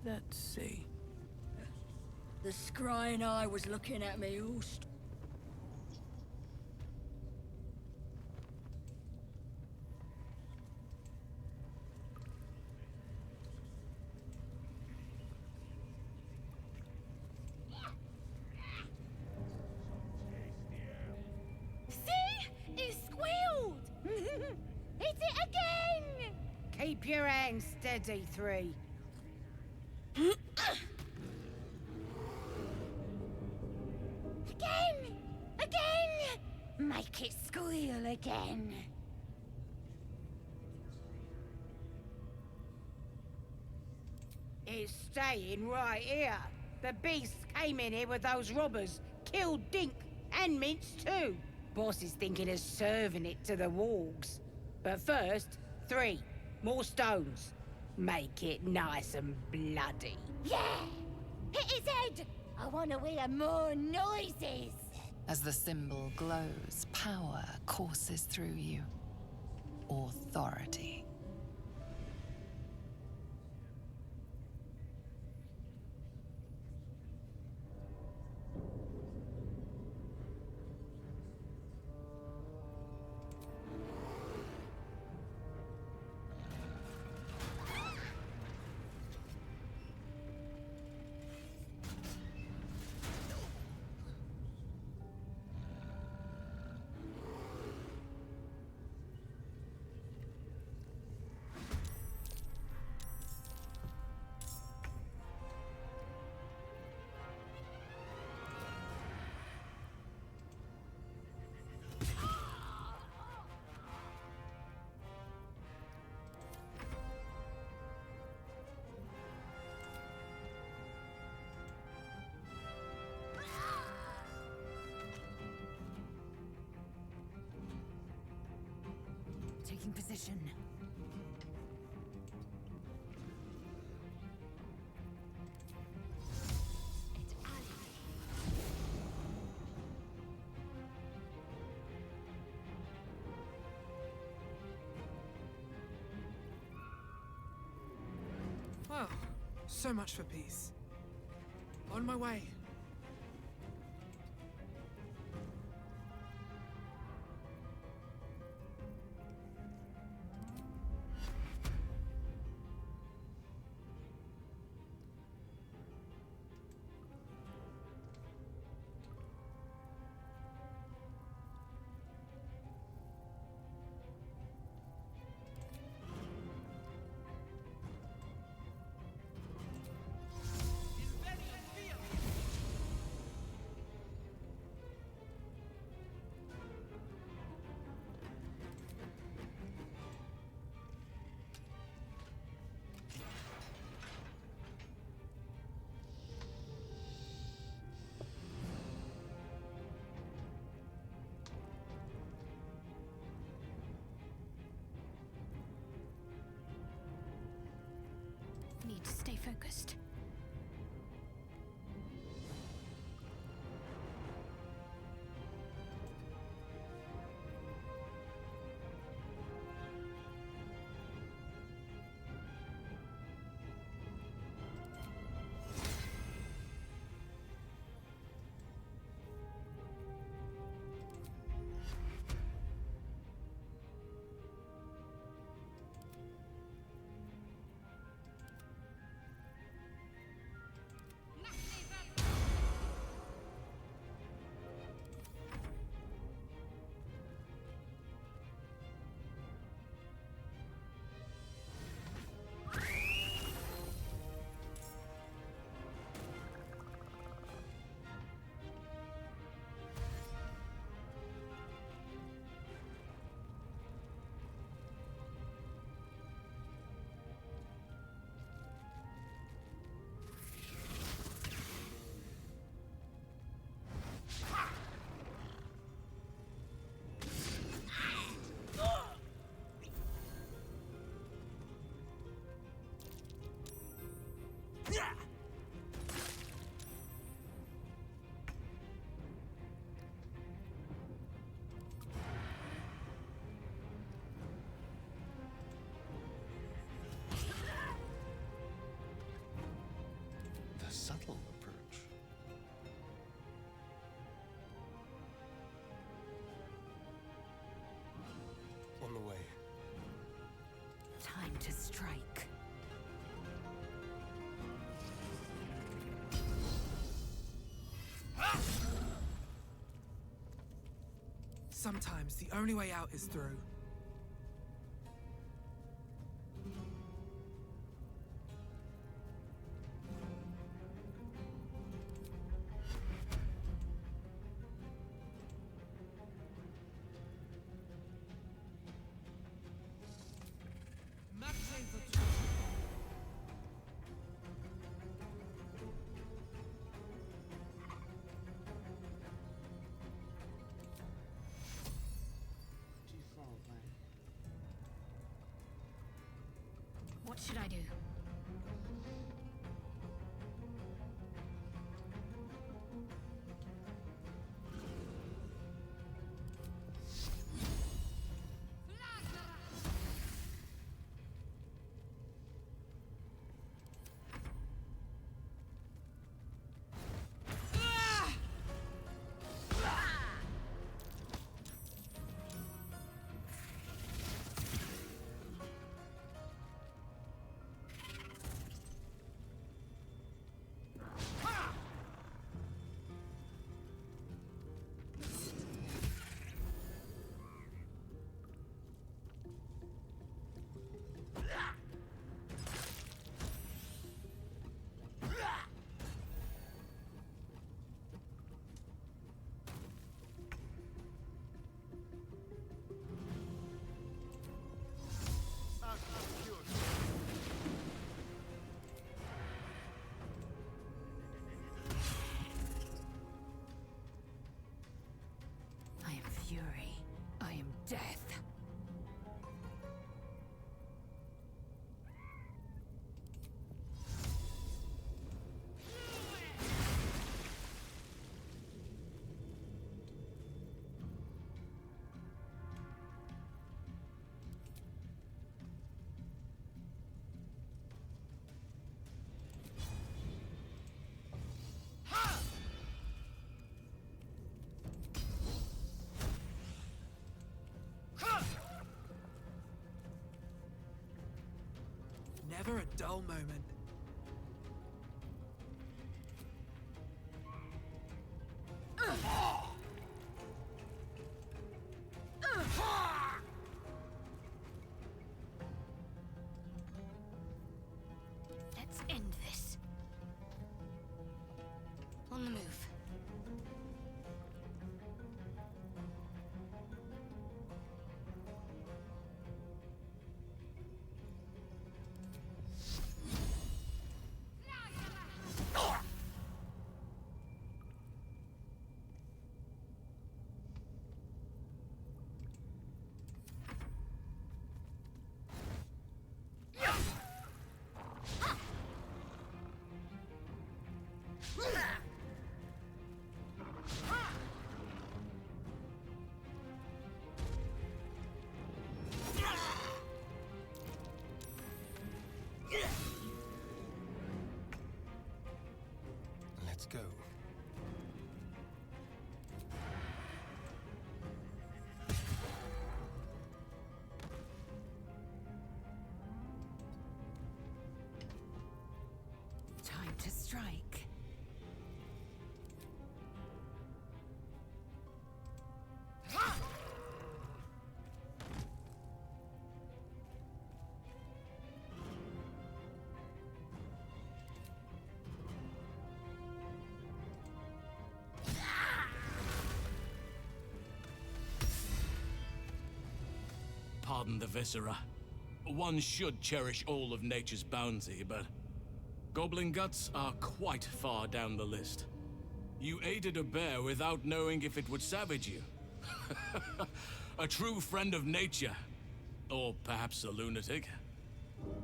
S4: Let's see.
S22: The scrying eye was looking at me all
S8: See? It squealed! Hit it again!
S11: Keep your hands steady, 3.
S8: Again! Again! Make it squeal again.
S11: It's staying right here. The beast came in here with those robbers, killed Dink and Mince too. Boss is thinking of serving it to the wargs. But first, 3 more stones. Make it nice and bloody.
S8: Yeah! Hit his head! I want to hear more noises!
S7: As the symbol glows, power courses through you. Authority.
S11: taking position.
S4: Well, so much for peace. On my way.
S3: Need to stay focused.
S9: The subtle approach.
S6: On the way.
S11: Time to strike.
S4: Sometimes the only way out is through.
S1: Too far away.
S3: What should I do?
S11: I am fury. I am death.
S4: Never a dull moment.
S16: Let's end this. On the move.
S18: Let's go.
S5: Time to strike.
S10: Pardon the viscera. One should cherish all of nature's bounty, but goblin guts are quite far down the list. You aided a bear without knowing if it would savage you. A true friend of nature. Or perhaps a lunatic.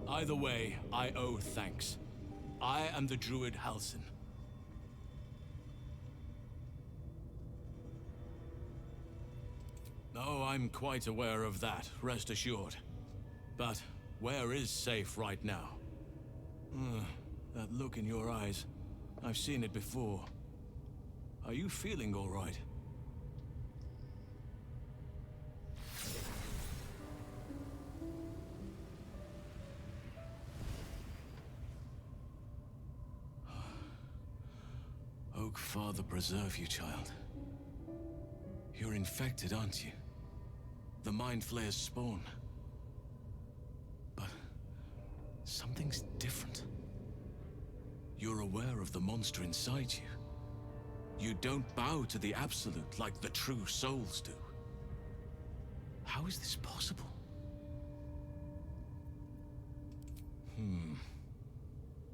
S10: Either way, I owe thanks. I am the druid Halsin. Oh, I'm quite aware of that, rest assured. But where is safe right now? That look in your eyes. I've seen it before. Are you feeling all right? Oak Father preserve you, child. You're infected, aren't you? The Mind Flayer's spawn. But something's different. You're aware of the monster inside you. You don't bow to the Absolute like the true souls do. How is this possible?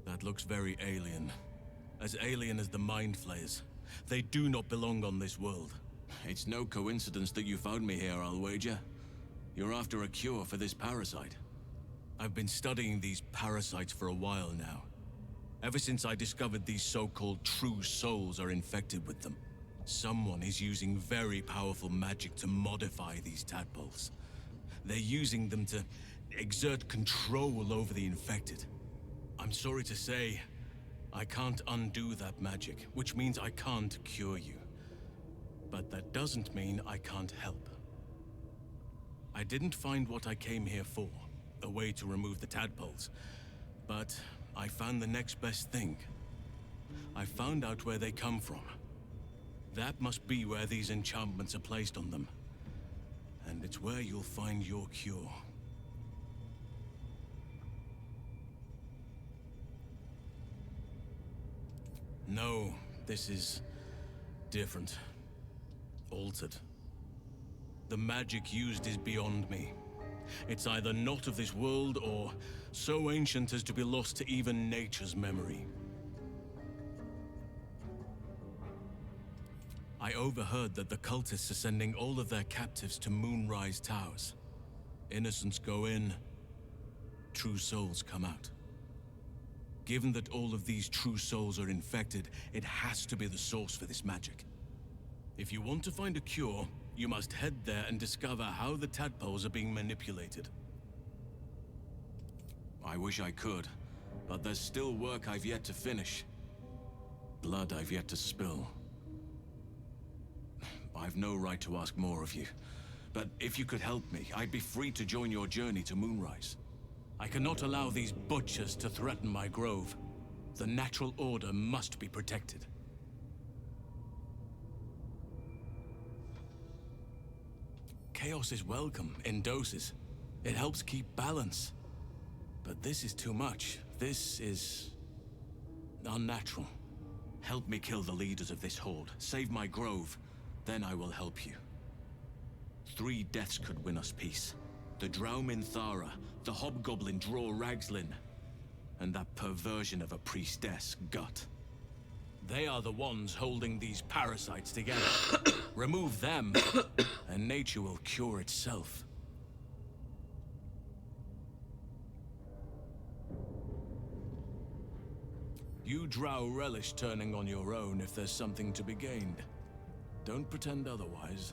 S10: That looks very alien. As alien as the Mind Flayers. They do not belong on this world. It's no coincidence that you found me here, I'll wager. You're after a cure for this parasite. I've been studying these parasites for a while now. Ever since I discovered these so-called true souls are infected with them. Someone is using very powerful magic to modify these tadpoles. They're using them to exert control over the infected. I'm sorry to say, I can't undo that magic, which means I can't cure you. But that doesn't mean I can't help. I didn't find what I came here for, a way to remove the tadpoles. But I found the next best thing. I found out where they come from. That must be where these enchantments are placed on them. And it's where you'll find your cure. No, this is different. Altered. The magic used is beyond me. It's either not of this world or so ancient as to be lost to even nature's memory. I overheard that the cultists are sending all of their captives to Moonrise Towers. Innocents go in, true souls come out. Given that all of these true souls are infected, it has to be the source for this magic. If you want to find a cure, you must head there and discover how the tadpoles are being manipulated. I wish I could, but there's still work I've yet to finish. Blood I've yet to spill. I've no right to ask more of you, but if you could help me, I'd be free to join your journey to Moonrise. I cannot allow these butchers to threaten my grove. The natural order must be protected. Chaos is welcome in doses. It helps keep balance. But this is too much. This is unnatural. Help me kill the leaders of this horde. Save my grove. Then I will help you. 3 deaths could win us peace. The Drow Minthara, the hobgoblin Draw Ragslin, and that perversion of a priestess, Gut. They are the ones holding these parasites together. Remove them, and nature will cure itself. You Drow relish turning on your own if there's something to be gained. Don't pretend otherwise.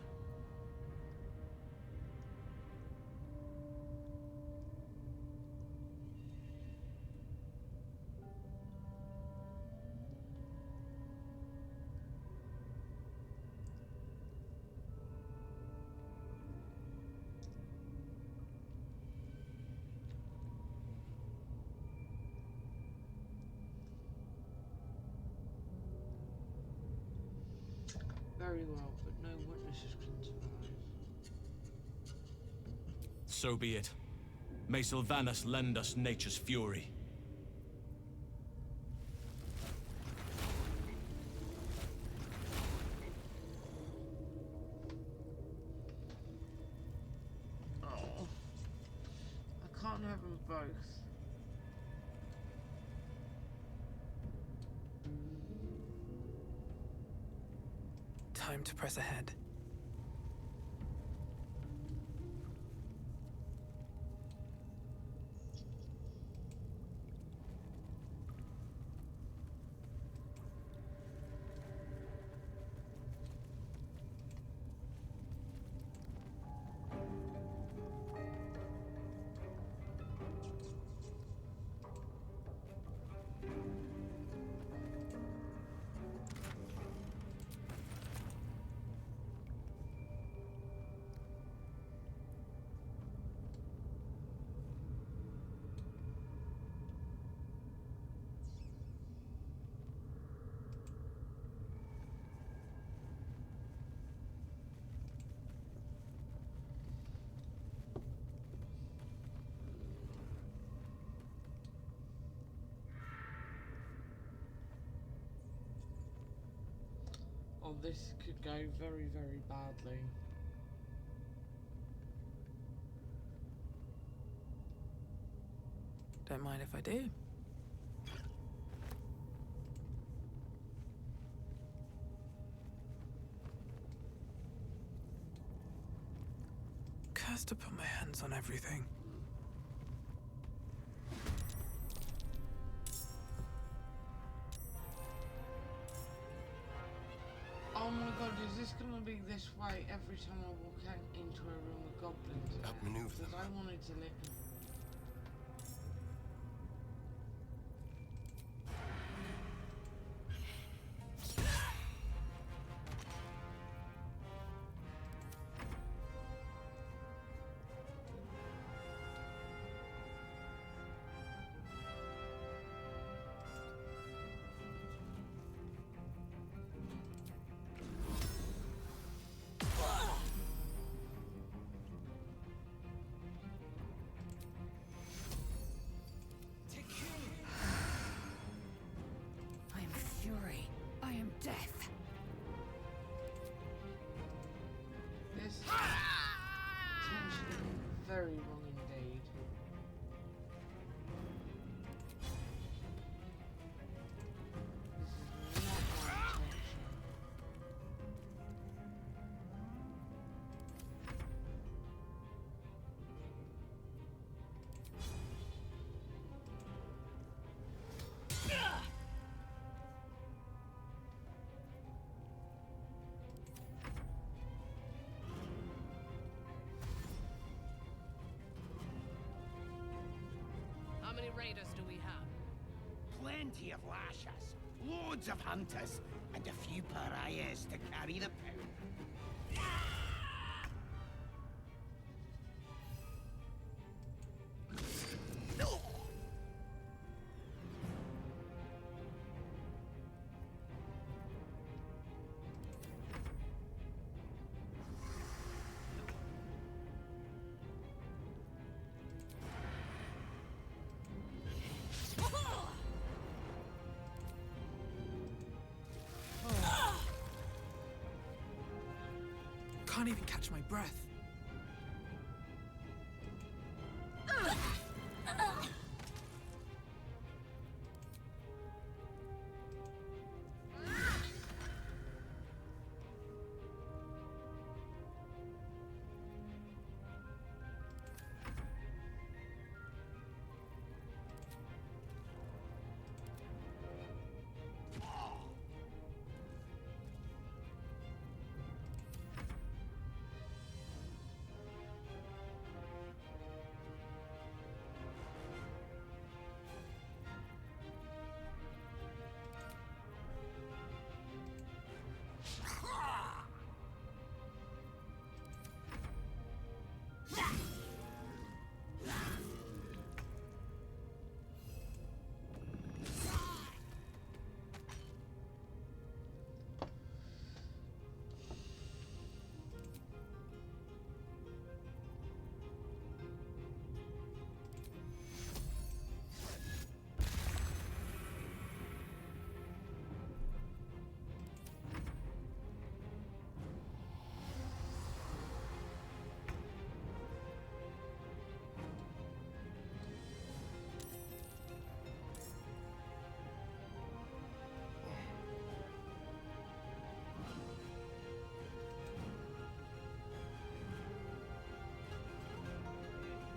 S1: Very well, but no witnesses can survive.
S10: So be it. May Sylvanas lend us nature's fury.
S1: Oh. I can't have them both.
S4: Time to press ahead.
S1: Oh, this could go very, very badly.
S4: Don't mind if I do. Cursed to put my hands on everything.
S1: Oh my god, is this gonna be this way every time I walk out into a room with goblins?
S6: Outmaneuver them.
S1: Because I wanted to live.
S11: I am fury. I am death.
S1: This potentially very wrong indeed. This is not my intention.
S12: How many raiders do we have?
S20: Plenty of lashers, loads of hunters, and a few pariahs to carry the pound.
S4: can't even catch my breath.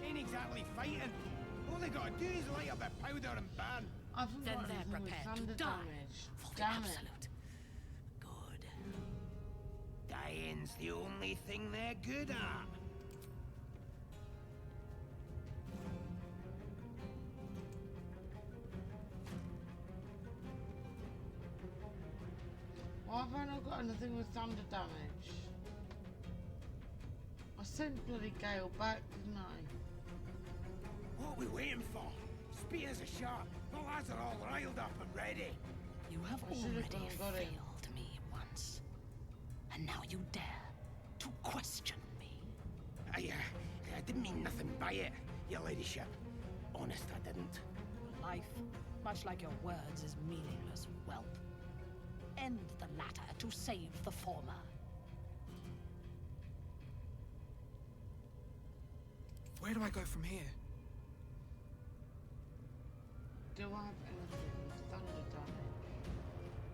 S6: Ain't exactly fighting. All they gotta do is light up a powder and burn.
S1: I forgot
S22: Then
S1: it
S22: they're
S1: was only
S22: prepared to
S1: thunder
S22: die
S1: damage.
S22: for the
S1: Damn it.
S22: absolute.
S20: Good. Dying's the only thing they're good at.
S1: Why have I not got anything with thunder damage? I sent bloody Gale back, didn't I?
S6: What are we waiting for? Spears are sharp. The lads are all riled up and ready.
S22: You have
S1: I should've
S22: already
S1: gone and got him.
S22: failed me once. And now you dare to question me.
S6: I didn't mean nothing by it, your ladyship. Honest, I didn't.
S22: Life, much like your words, is meaningless whelp. End the latter to save the former.
S4: Where do I go from here?
S1: Do I have anything with thunder damage?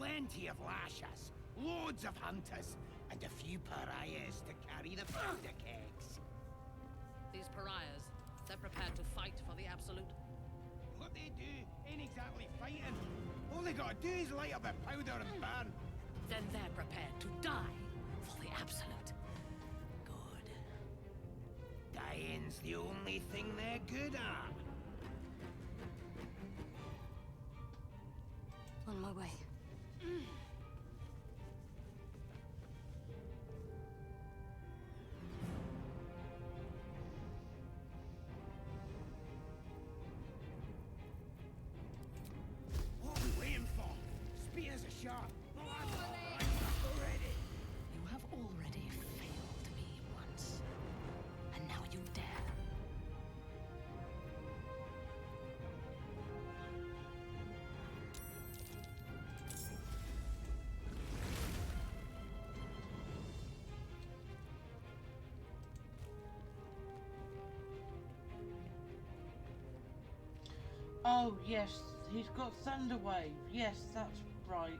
S20: Plenty of lashers, loads of hunters, and a few pariahs to carry the powder kegs.
S12: These pariahs, they're prepared to fight for the Absolute.
S20: What they do ain't exactly fighting. All they gotta do is light up a powder and burn.
S22: Then they're prepared to die for the Absolute.
S20: Good. Dying's the only thing they're good at.
S16: On my way.
S20: What are we waiting for? Spears are sharp. Already.
S22: You have already failed me once. And now you dare.
S1: Oh, yes, he's got Thunder Wave. Yes, that's right.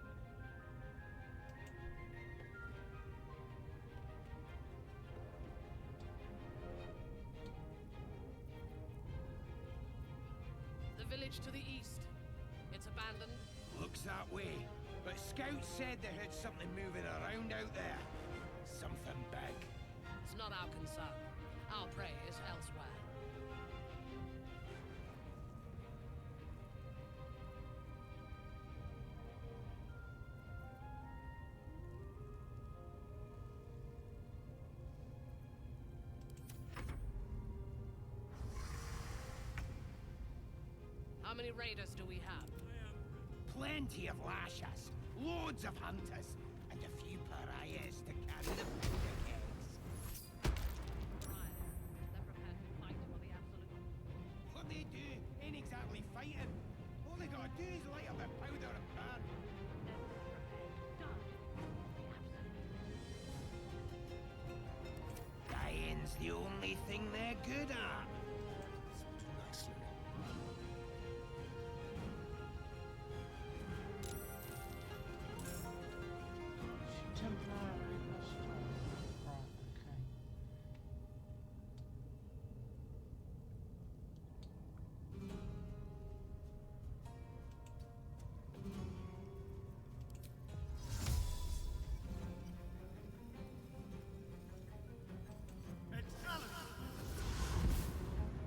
S12: The village to the east. It's abandoned.
S20: Looks that way. But scouts said they heard something moving around out there. Something big.
S12: It's not our concern. Our prey is elsewhere. How many raiders do we have?
S20: Plenty of lashers, loads of hunters, and a few pariahs to carry the powder kegs.
S12: They're prepared to fight for the Absolute.
S20: What they do ain't exactly fighting. All they gotta do is light up a powder and burn. Dying's the only thing they're good at.
S6: Nicely.
S1: Temporarily restored. Right, okay.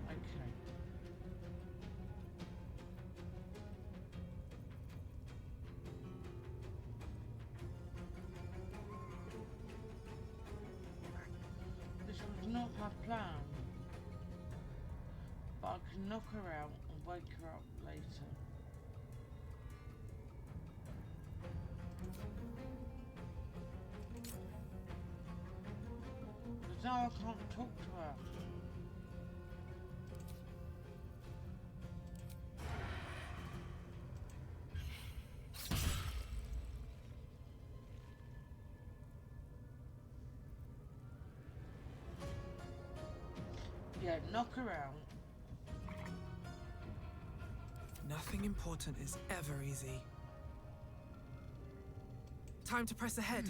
S1: Okay. This was not my plan, but I can knock her out and wake her up later. Because now I can't talk to her. Yeah, knock her out.
S4: Nothing important is ever easy. Time to press ahead.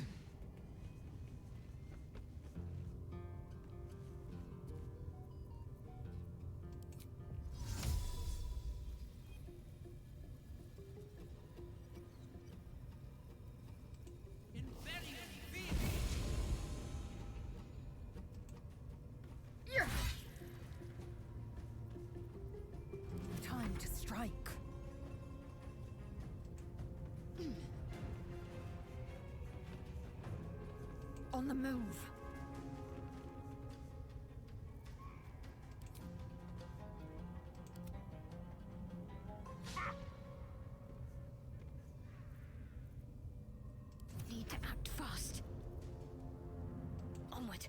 S5: Time to strike. On the move. Need to act fast. Onward.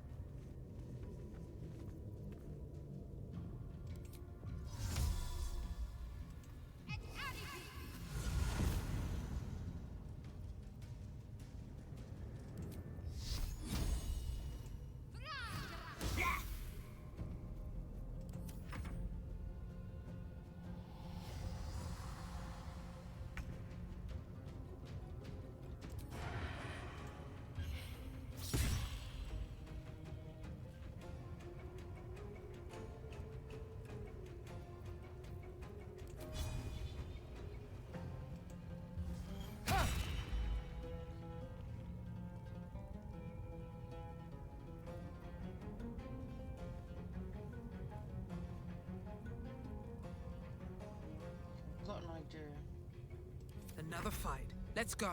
S4: another fight. Let's go.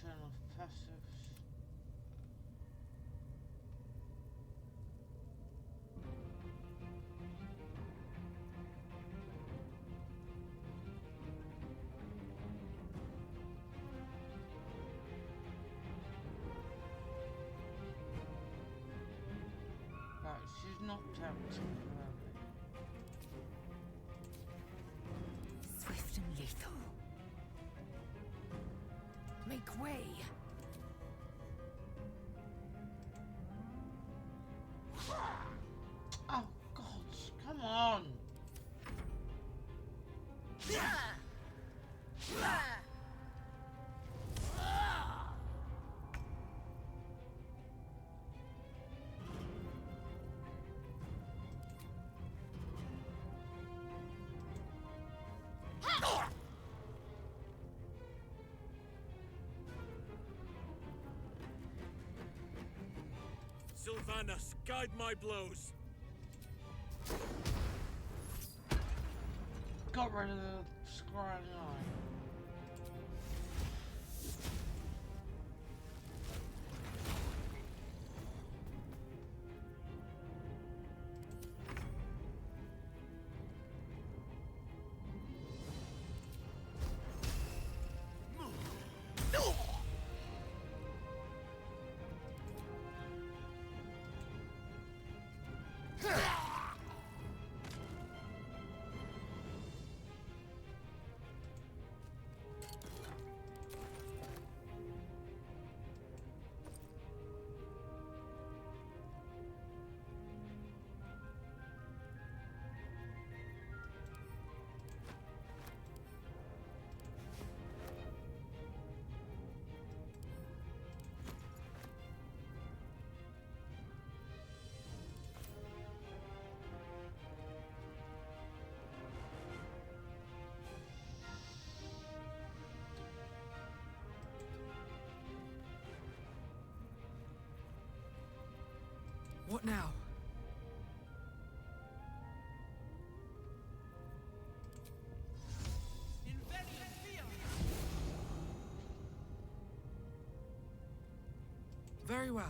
S1: Turn off passives. Right, she's knocked out temporarily.
S11: Swift and lethal. Make way.
S1: Oh God, come on!
S10: Sylvanas, guide my blows.
S1: Got rid of the scrying eye.
S4: What now? Very well.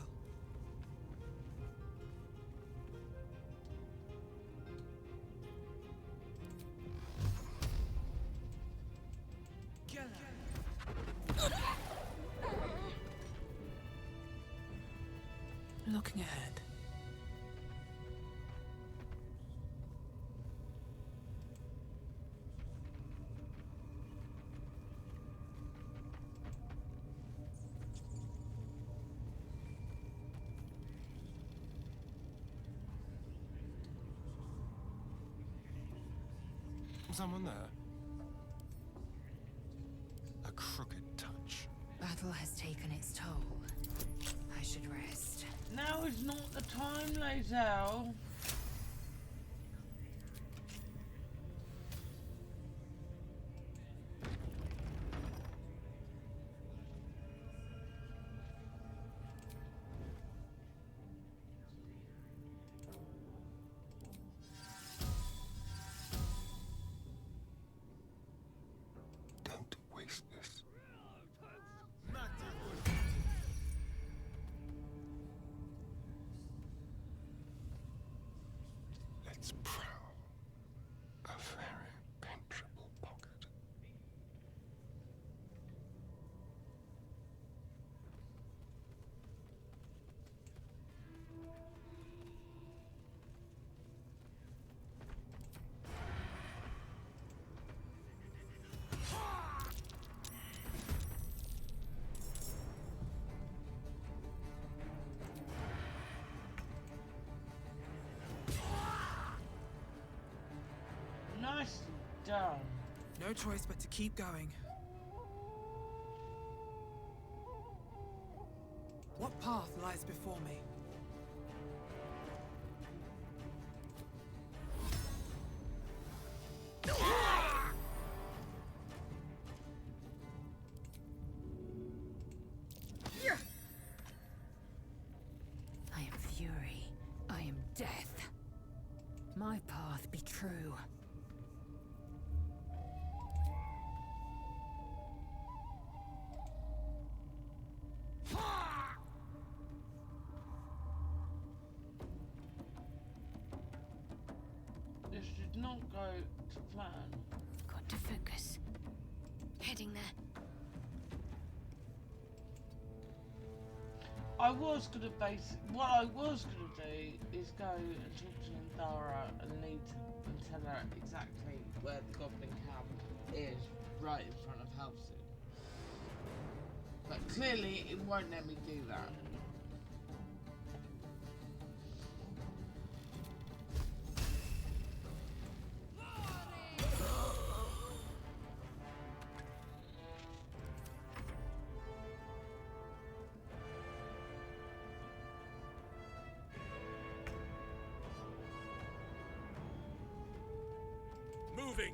S4: Looking ahead.
S6: Someone there? A crooked touch.
S11: Battle has taken its toll. I should rest.
S1: Now is not the time, Lae'zel.
S6: Don't waste this. Let's prowl. A very penetrable pocket.
S1: Nicely done.
S4: No choice but to keep going. What path lies before me?
S11: I am furious.
S5: death. My path be true.
S1: This did not go to plan.
S16: Got to focus. Heading there.
S1: What I was gonna do is go and talk to Indara and tell her exactly where the goblin camp is, right in front of Halcyon. But clearly it won't let me do that.
S10: Moving!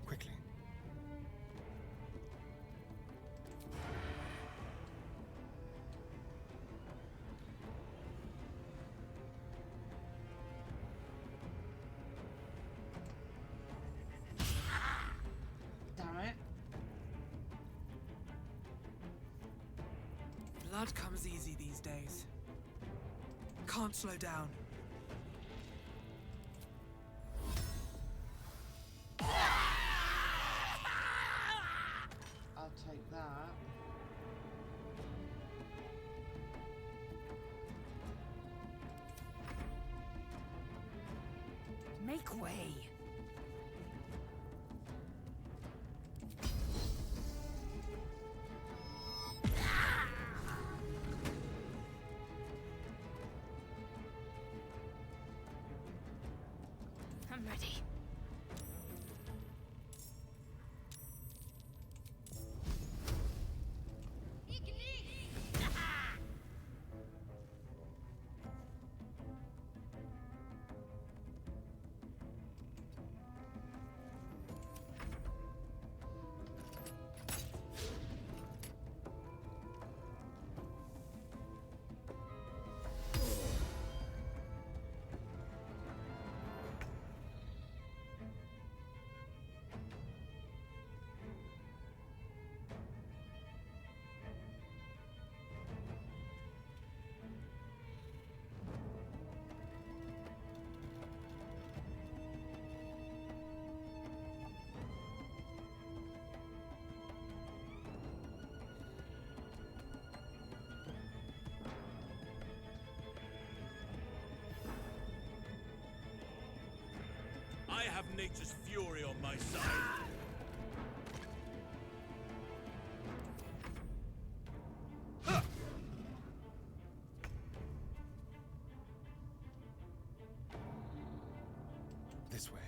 S6: Quickly.
S1: Damn it.
S4: Blood comes easy these days. Can't slow down.
S1: I'll take that.
S5: Make way.
S16: I'm ready.
S10: I have nature's fury on my side.
S6: This way.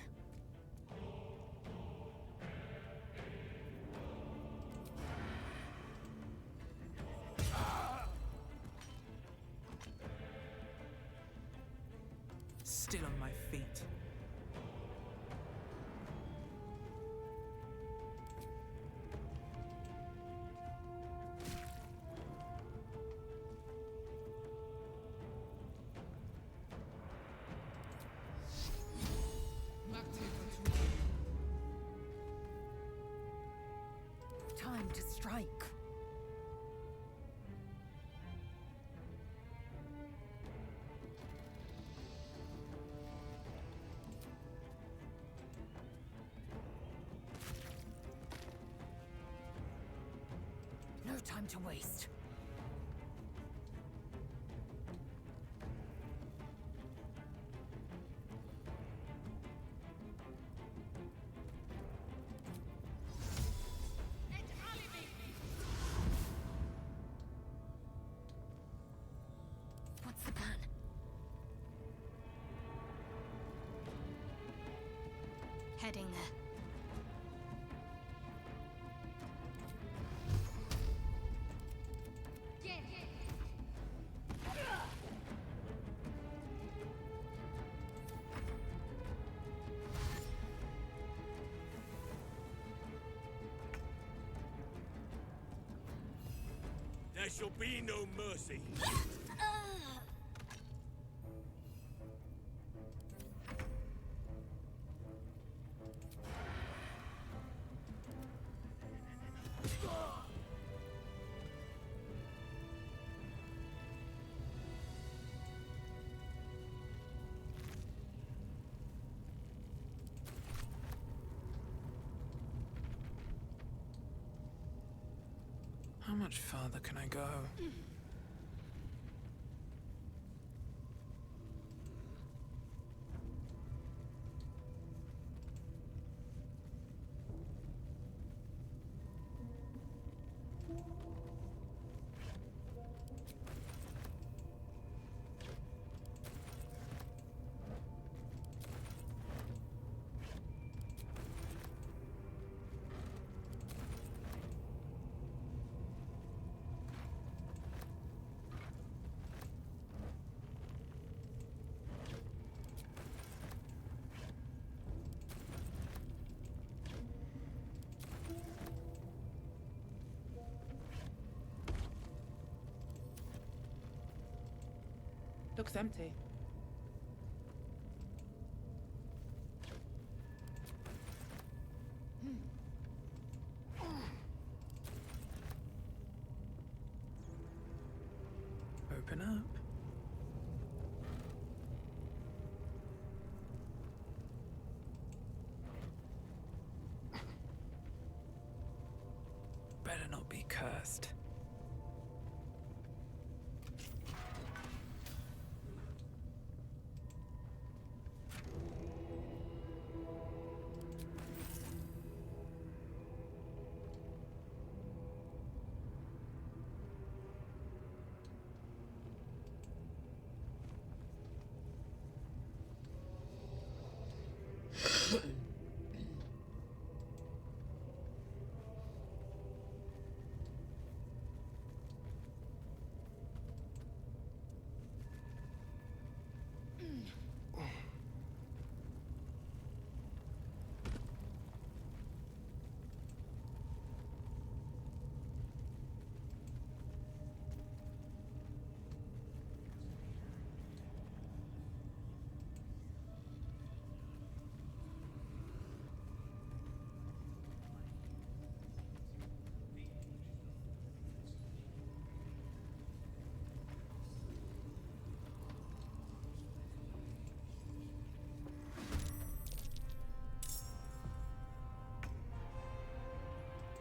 S4: Still on my feet.
S5: Time to strike. No time to waste.
S16: What's the plan? Heading there.
S13: There shall be no mercy.
S4: How much farther can I go?
S2: Looks empty.
S4: Open up. Better not be cursed.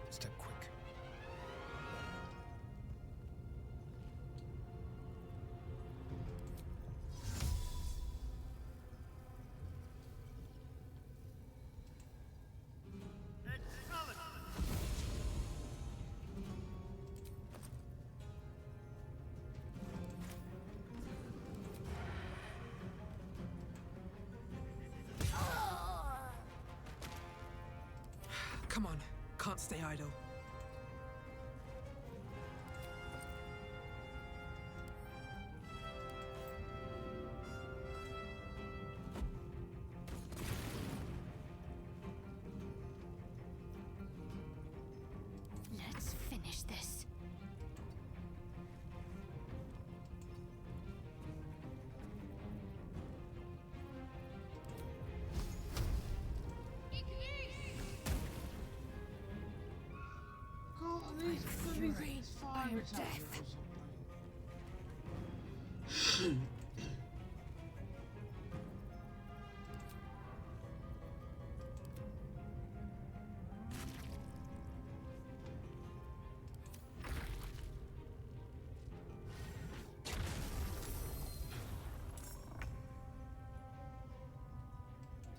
S4: Step quick. Come on, can't stay idle.
S3: Let's finish this.
S5: I am death.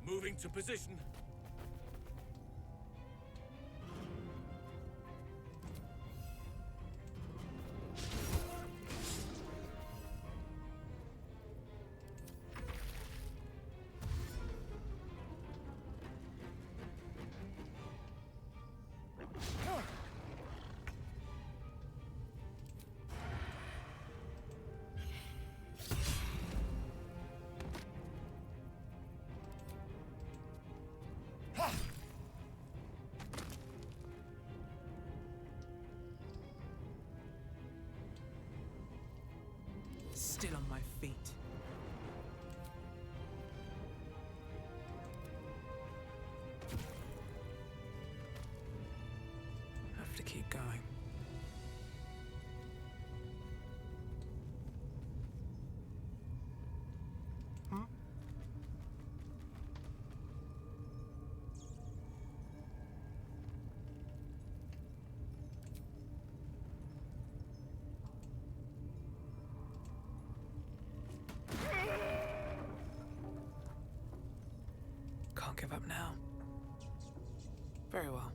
S13: Moving to position.
S4: still on my feet. Have to keep going. Can't give up now. Very well.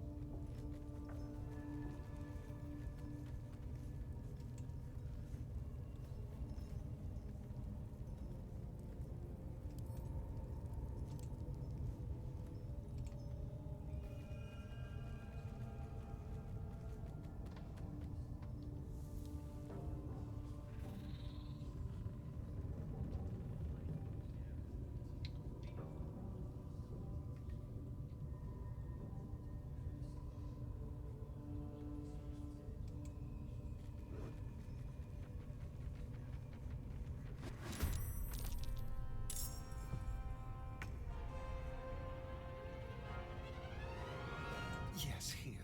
S6: Yes, here.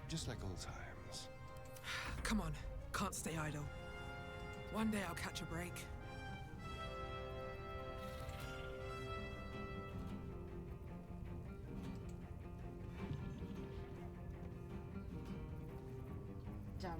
S19: Just like old times.
S4: Come on, can't stay idle. One day I'll catch a break.
S1: Damn it.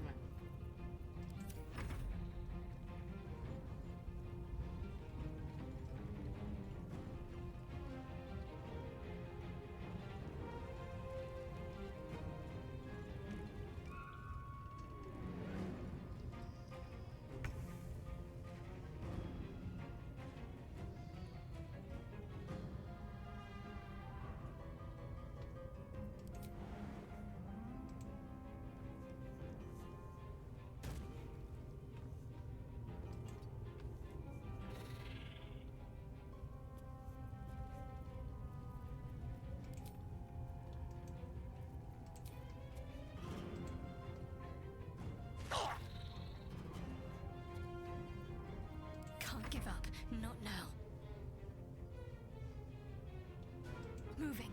S3: Can't give up. Not now. Moving.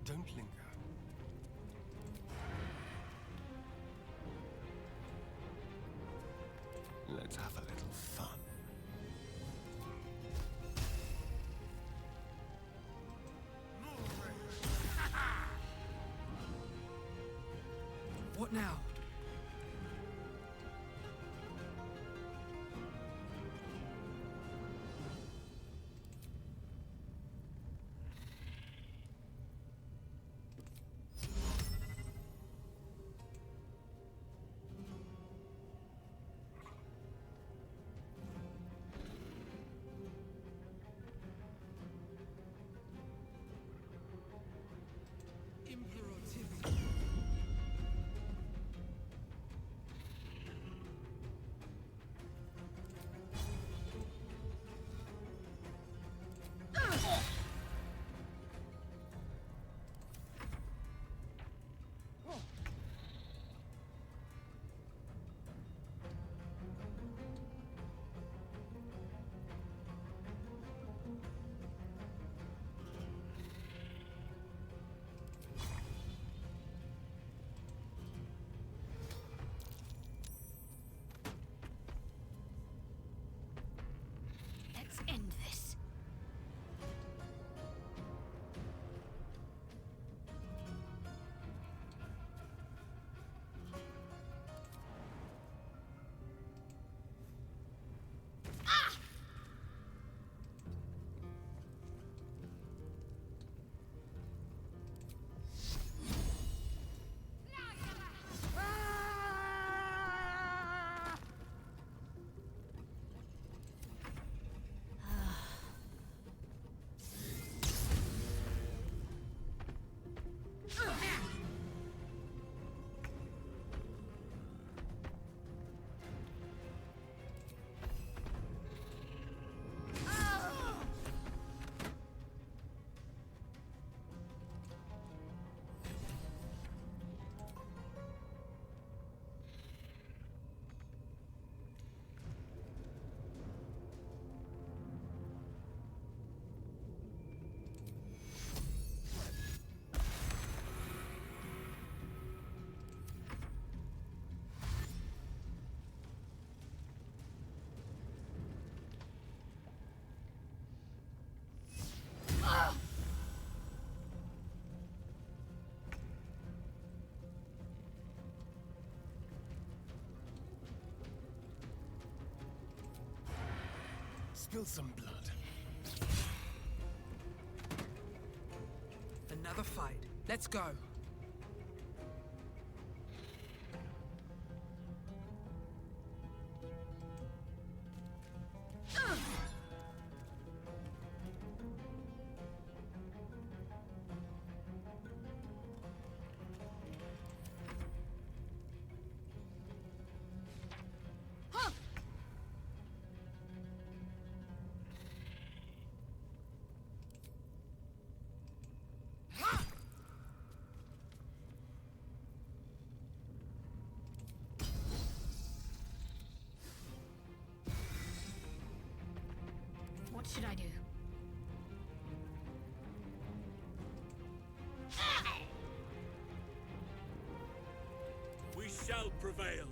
S6: Don't linger.
S19: Let's have a little fun.
S4: What now?
S18: Spill some blood.
S4: Another fight. Let's go.
S3: What should I do?
S10: We shall prevail.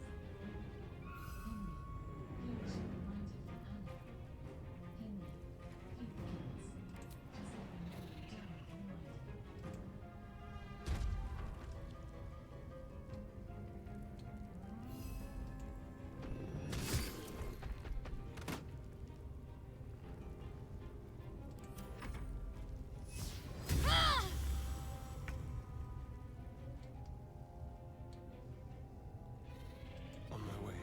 S19: On my way.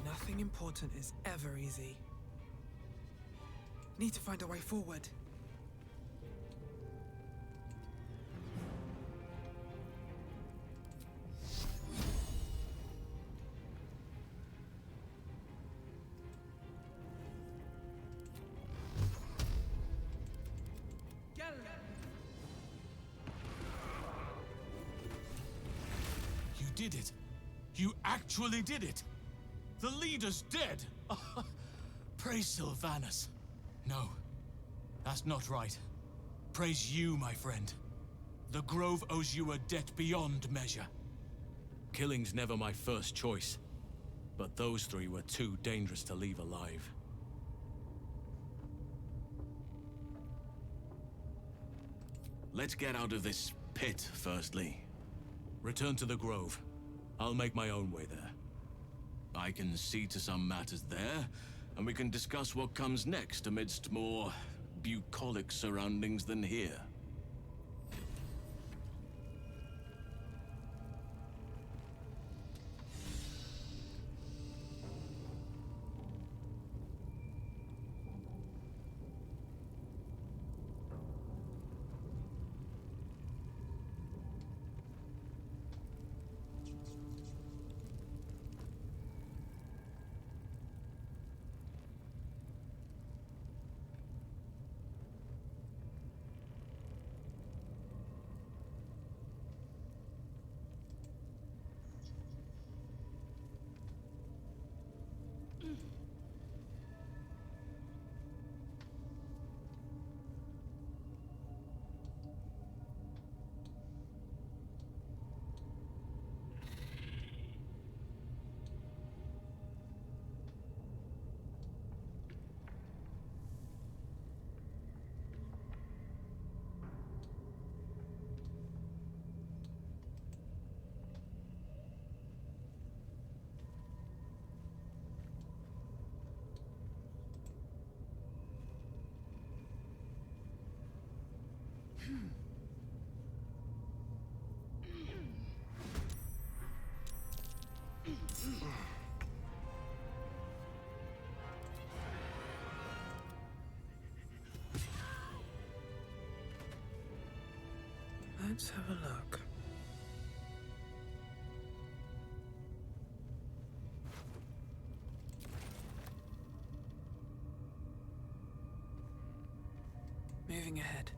S4: Nothing important is ever easy. Need to find a way forward.
S10: You did it. You actually did it. The leader's dead. Praise Sylvanus. No, that's not right. Praise you, my friend. The Grove owes you a debt beyond measure. Killing's never my first choice, but those three were too dangerous to leave alive. Let's get out of this pit, firstly. Return to the Grove. I'll make my own way there. I can see to some matters there, and we can discuss what comes next amidst more bucolic surroundings than here.
S4: Let's have a look. Moving ahead.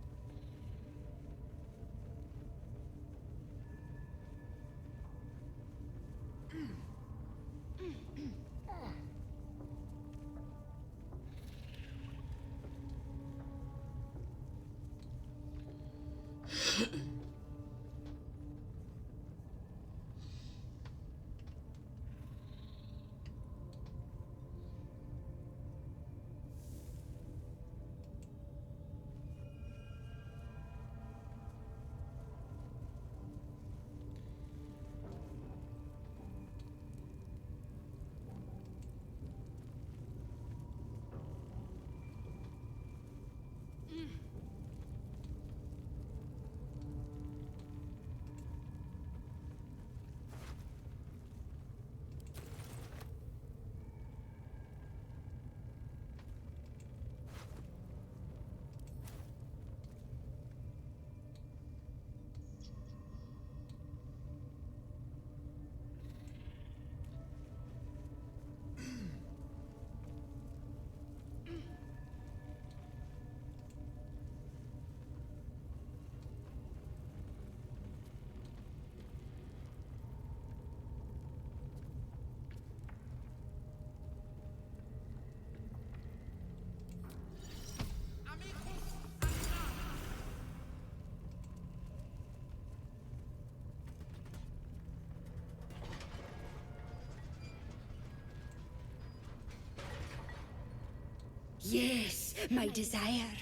S11: Yes, my desire.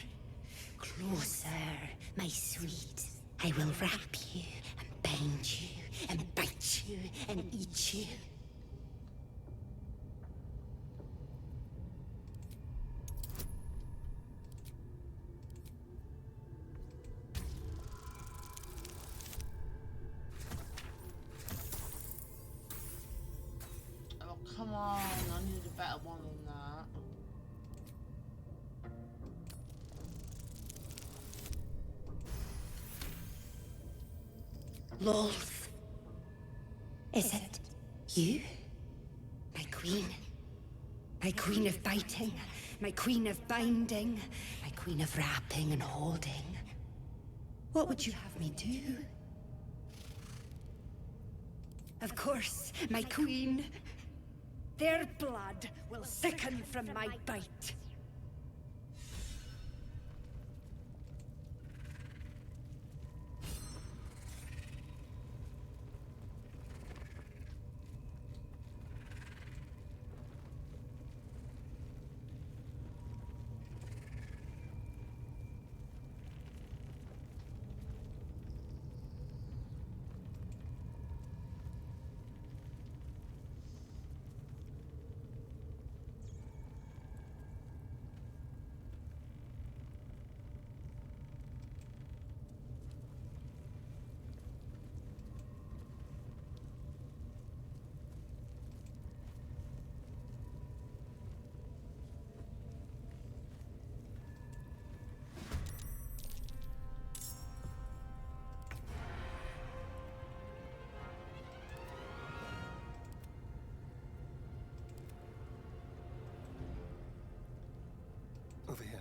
S11: Closer, my sweet. I will wrap you and bind you and bite you and eat you.
S1: Oh, come on. I need a better one than that.
S11: Lolth. Is it you? My queen. My queen of biting. My queen of binding. My queen of wrapping and holding. What would you have me do? Of course, my queen. Their blood will sicken from my bite.
S6: Over here.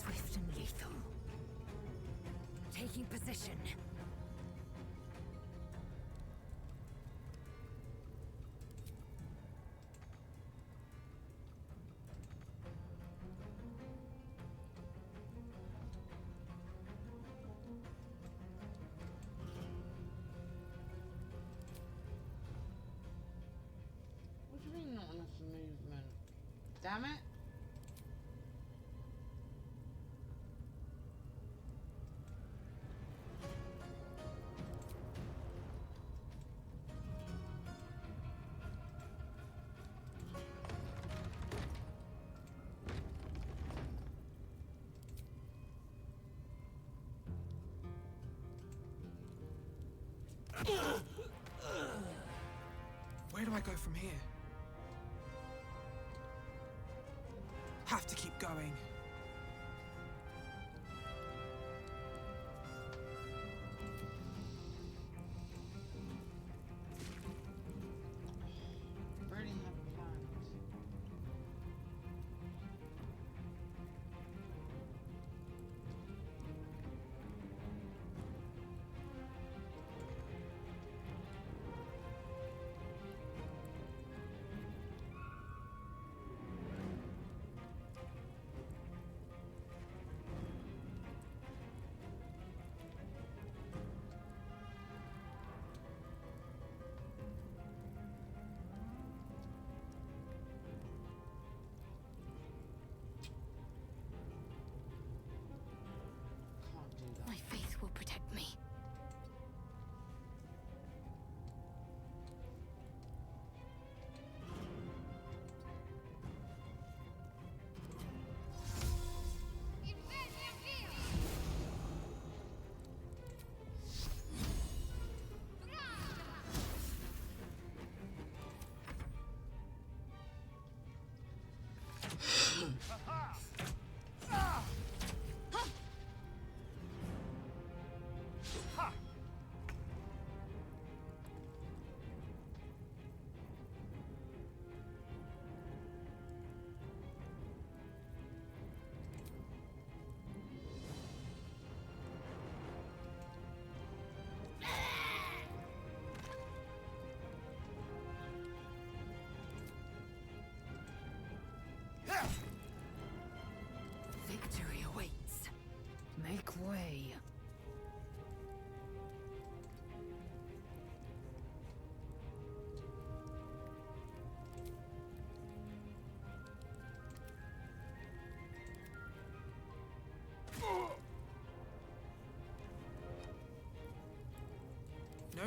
S11: Swift and lethal. Taking position.
S1: What do you mean not enough movement? Damn it.
S4: Where do I go from here? Have to keep going.
S1: Already have plans.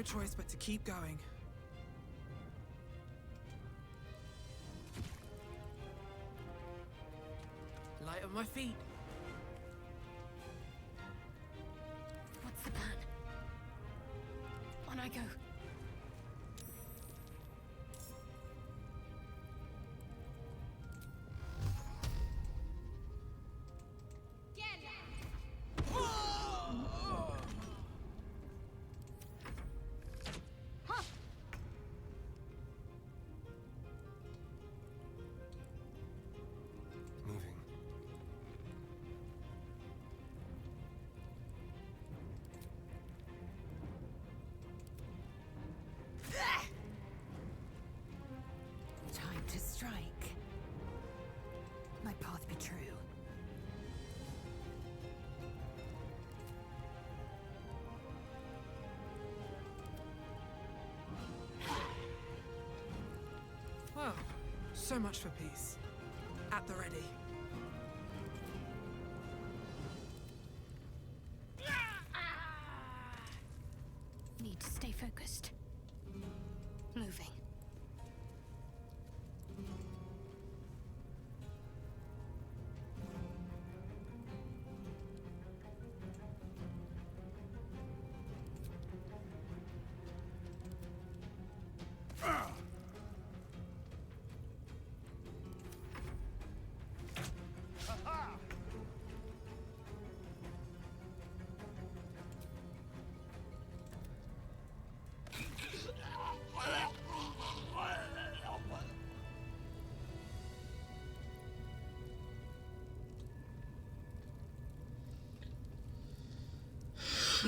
S4: No choice but to keep going. Light on my feet.
S16: What's the plan? On I go.
S6: Moving.
S11: Time to strike. My path be true.
S4: Well, so much for peace. At the ready.
S16: Need to stay focused. Moving.
S1: I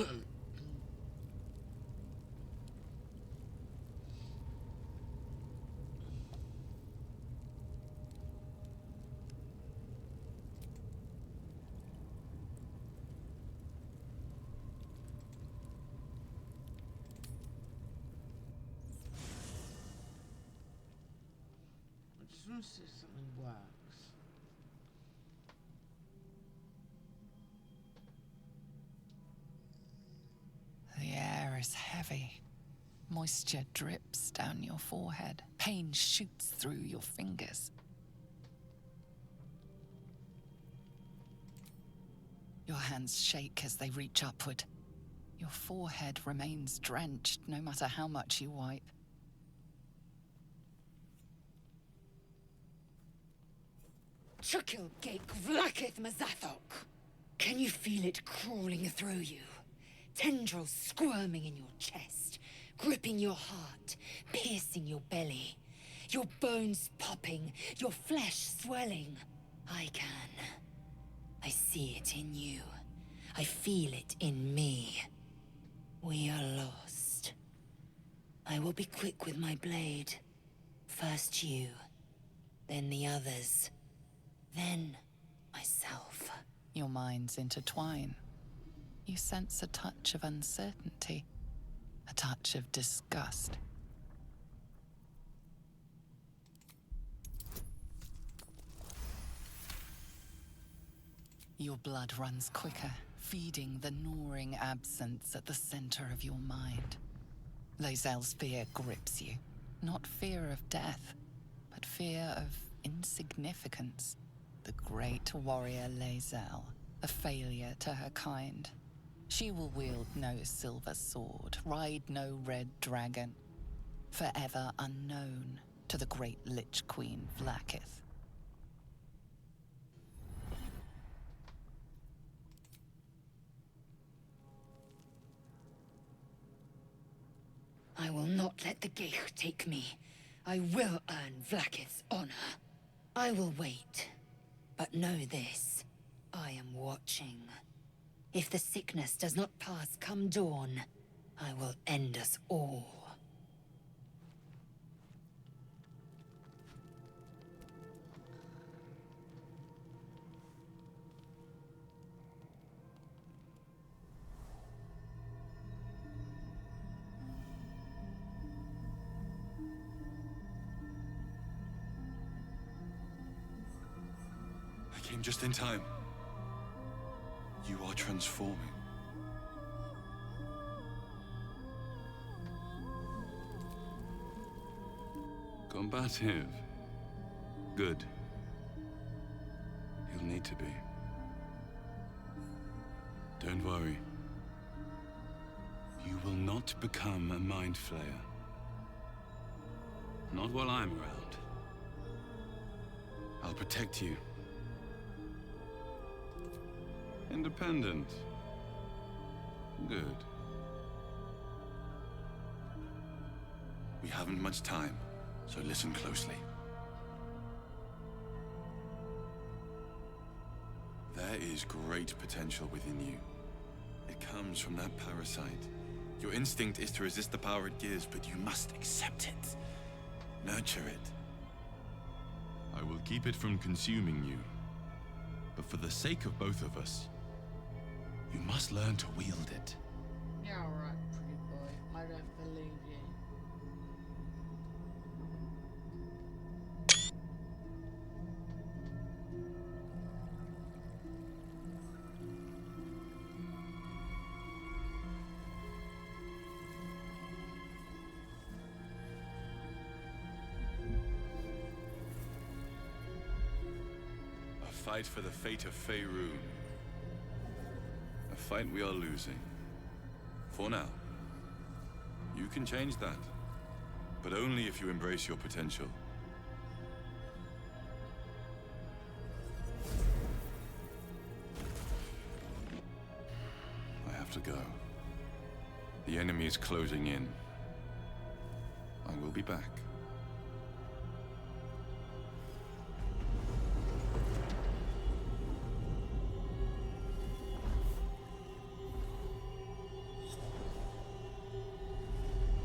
S1: just want to see if something works.
S7: The air is heavy. Moisture drips down your forehead. Pain shoots through your fingers. Your hands shake as they reach upward. Your forehead remains drenched no matter how much you wipe.
S11: Chukil Gake Vlakith Mazathok. Can you feel it crawling through you? Tendrils squirming in your chest, gripping your heart, piercing your belly. Your bones popping, your flesh swelling. I can. I see it in you. I feel it in me. We are lost. I will be quick with my blade. First you, then the others, then myself.
S7: Your minds intertwine. You sense a touch of uncertainty, a touch of disgust. Your blood runs quicker, feeding the gnawing absence at the center of your mind. Lae'zel's fear grips you. Not fear of death, but fear of insignificance. The great warrior Lae'zel, a failure to her kind. She will wield no silver sword, ride no red dragon. Forever unknown to the great Lich Queen Vlakith.
S11: I will not let the Geich take me. I will earn Vlakith's honor. I will wait. But know this, I am watching. If the sickness does not pass come dawn, I will end us all.
S19: I came just in time. You are transforming.
S2: Combative. Good. You'll need to be. Don't worry. You will not become a Mind Flayer. Not while I'm around. I'll protect you. Independent. Good. We haven't much time, so listen closely. There is great potential within you. It comes from that parasite. Your instinct is to resist the power it gives, but you must accept it. Nurture it. I will keep it from consuming you. But for the sake of both of us, you must learn to wield it.
S1: Yeah, alright, pretty boy. I don't believe you.
S2: A fight for the fate of Faerun. A fight we are losing. For now. You can change that. But only if you embrace your potential. I have to go. The enemy is closing in. I will be back.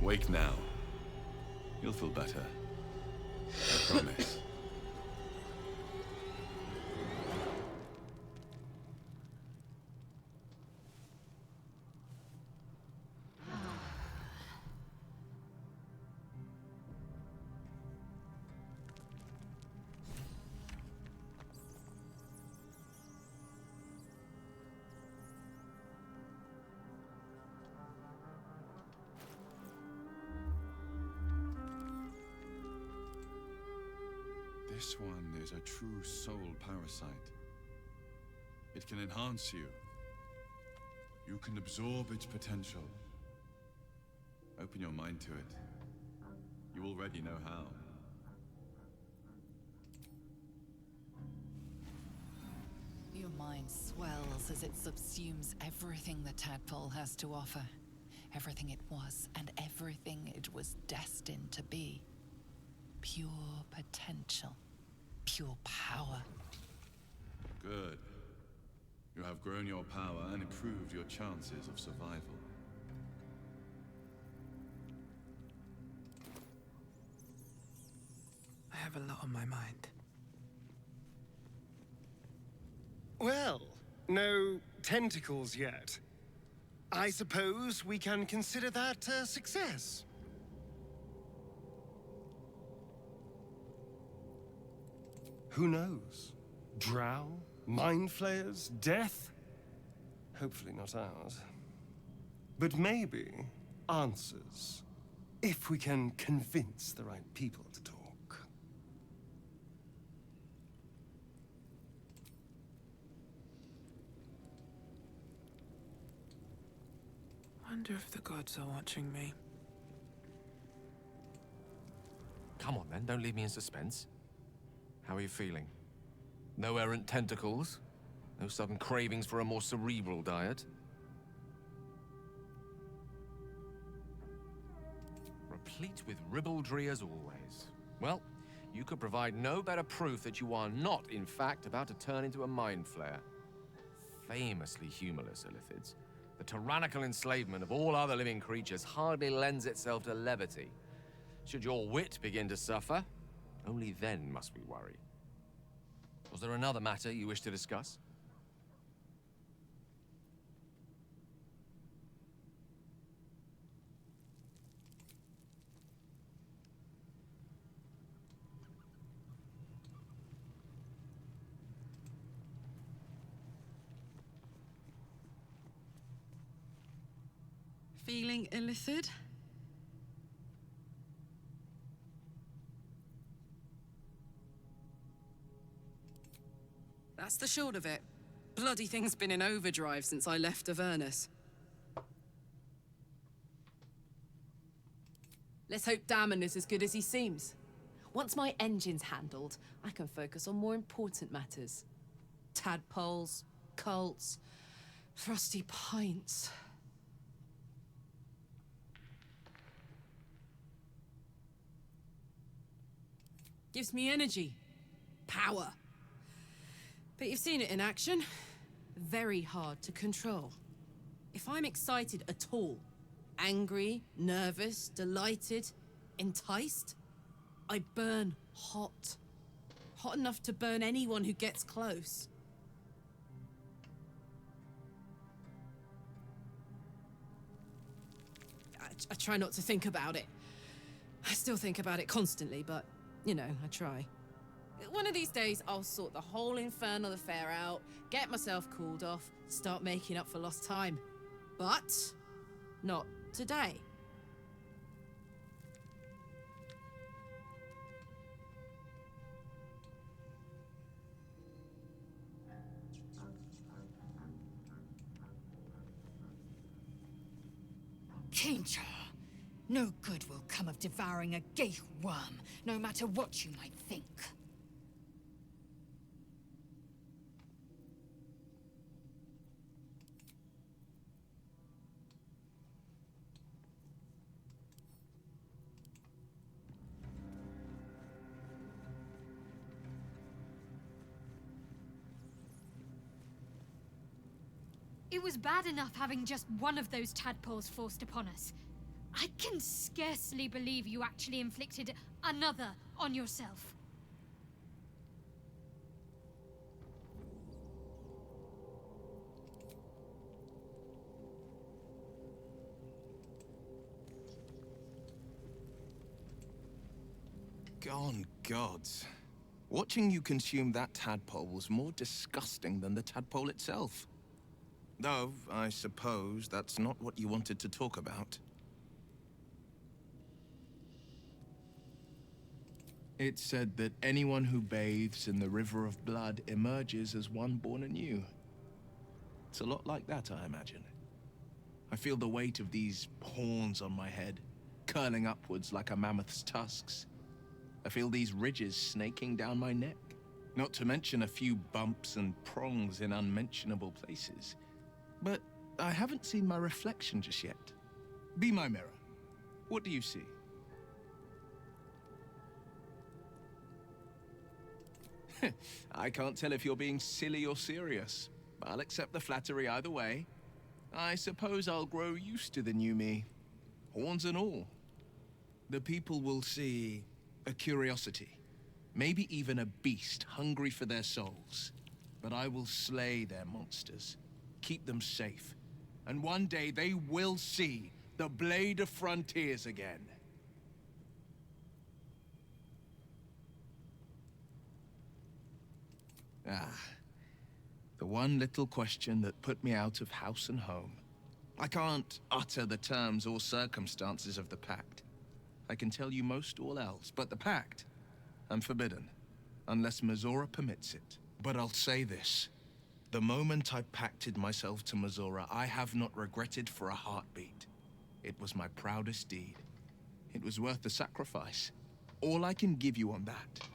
S2: Wake now. You'll feel better. I promise. This one is a true soul parasite. It can enhance you. You can absorb its potential. Open your mind to it. You already know how.
S7: Your mind swells as it subsumes everything the tadpole has to offer. Everything it was and everything it was destined to be. Pure potential. Pure power.
S2: Good. You have grown your power and improved your chances of survival.
S4: I have a lot on my mind.
S6: Well, no tentacles yet. I suppose we can consider that a success. Who knows? Drow? Mind flayers? Death? Hopefully not ours. But maybe answers. If we can convince the right people to talk.
S4: Wonder if the gods are watching me.
S9: Come on then, don't leave me in suspense. How are you feeling? No errant tentacles? No sudden cravings for a more cerebral diet? Replete with ribaldry as always. Well, you could provide no better proof that you are not, in fact, about to turn into a mind flayer. Famously humorless, Illithids. The tyrannical enslavement of all other living creatures hardly lends itself to levity. Should your wit begin to suffer, only then must we worry. Was there another matter you wish to discuss?
S5: Feeling illithid? That's the short of it. Bloody thing's been in overdrive since I left Avernus. Let's hope Damon is as good as he seems. Once my engine's handled, I can focus on more important matters. Tadpoles, cults, frosty pints. Gives me energy. Power. But you've seen it in action. Very hard to control. If I'm excited at all, angry, nervous, delighted, enticed, I burn hot. Hot enough to burn anyone who gets close. I try not to think about it. I still think about it constantly, but, you know, I try. One of these days, I'll sort the whole infernal affair out, get myself cooled off, start making up for lost time. But not today.
S11: Kincher, no good will come of devouring a geich worm, no matter what you might think.
S3: It was bad enough having just one of those tadpoles forced upon us. I can scarcely believe you actually inflicted another on yourself.
S9: Gone gods. Watching you consume that tadpole was more disgusting than the tadpole itself. Though, I suppose that's not what you wanted to talk about. It's said that anyone who bathes in the river of blood emerges as one born anew. It's a lot like that, I imagine. I feel the weight of these horns on my head, curling upwards like a mammoth's tusks. I feel these ridges snaking down my neck, not to mention a few bumps and prongs in unmentionable places. But I haven't seen my reflection just yet. Be my mirror. What do you see? I can't tell if you're being silly or serious. I'll accept the flattery either way. I suppose I'll grow used to the new me, horns and all. The people will see a curiosity, maybe even a beast hungry for their souls. But I will slay their monsters. Keep them safe. And one day they will see the Blade of Frontiers again. The one little question that put me out of house and home. I can't utter the terms or circumstances of the pact. I can tell you most all else, but the pact, I'm forbidden, unless Mizora permits it. But I'll say this. The moment I pacted myself to Mizora, I have not regretted for a heartbeat. It was my proudest deed. It was worth the sacrifice. All I can give you on that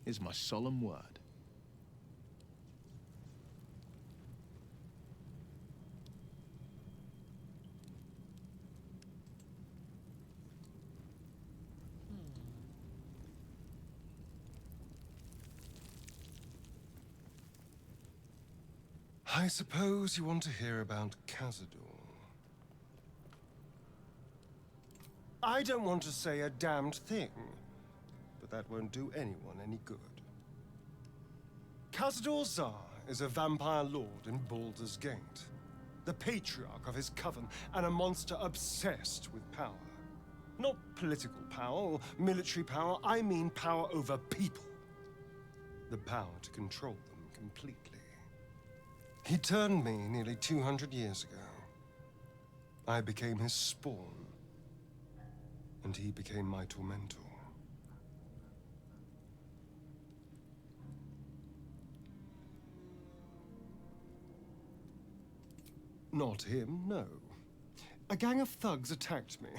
S9: is my solemn word.
S6: I suppose you want to hear about Cazador. I don't want to say a damned thing, but that won't do anyone any good. Cazador Zar is a vampire lord in Baldur's Gate, the patriarch of his coven, and a monster obsessed with power. Not political power or military power, I mean power over people. The power to control them completely. He turned me nearly 200 years ago. I became his spawn, and he became my tormentor. Not him, no. A gang of thugs attacked me,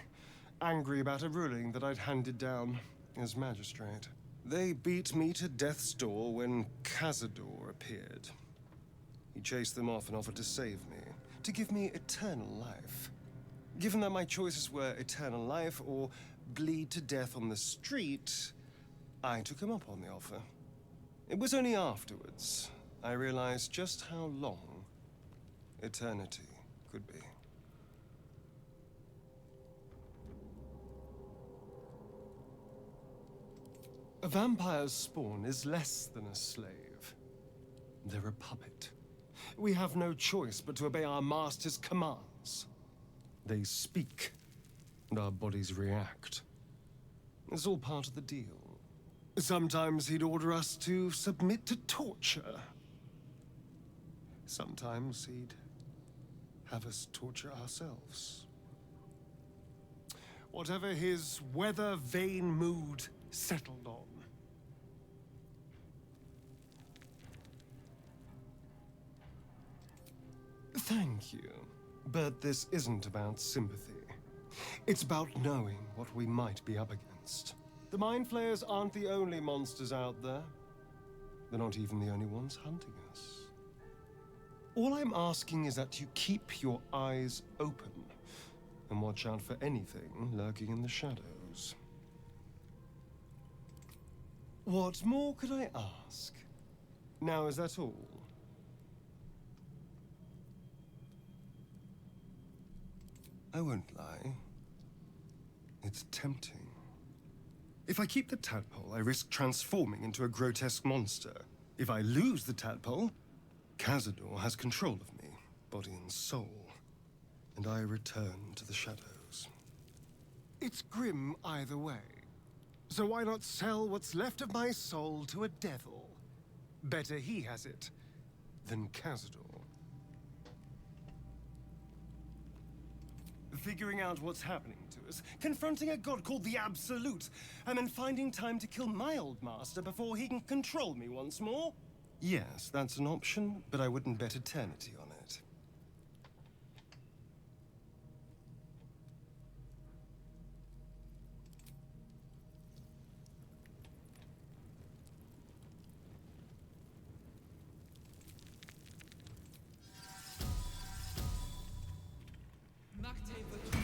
S6: angry about a ruling that I'd handed down as magistrate. They beat me to death's door when Cazador appeared. He chased them off and offered to save me, to give me eternal life. Given that my choices were eternal life or bleed to death on the street, I took him up on the offer. It was only afterwards I realized just how long eternity could be. A vampire's spawn is less than a slave. They're a puppet. We have no choice but to obey our master's commands. They speak, and our bodies react. It's all part of the deal. Sometimes he'd order us to submit to torture. Sometimes he'd have us torture ourselves. Whatever his weather-vane mood settled on. Thank you, but this isn't about sympathy. It's about knowing what we might be up against. The Mind Flayers aren't the only monsters out there. They're not even the only ones hunting us. All I'm asking is that you keep your eyes open and watch out for anything lurking in the shadows. What more could I ask? Now, is that all? I won't lie. It's tempting. If I keep the tadpole, I risk transforming into a grotesque monster. If I lose the tadpole, Cazador has control of me, body and soul, and I return to the shadows. It's grim either way. So why not sell what's left of my soul to a devil? Better he has it than Cazador. Figuring out what's happening to us, confronting a god called the Absolute, and then finding time to kill my old master before he can control me once more? Yes, that's an option, but I wouldn't bet eternity on it.
S1: Coffee, please.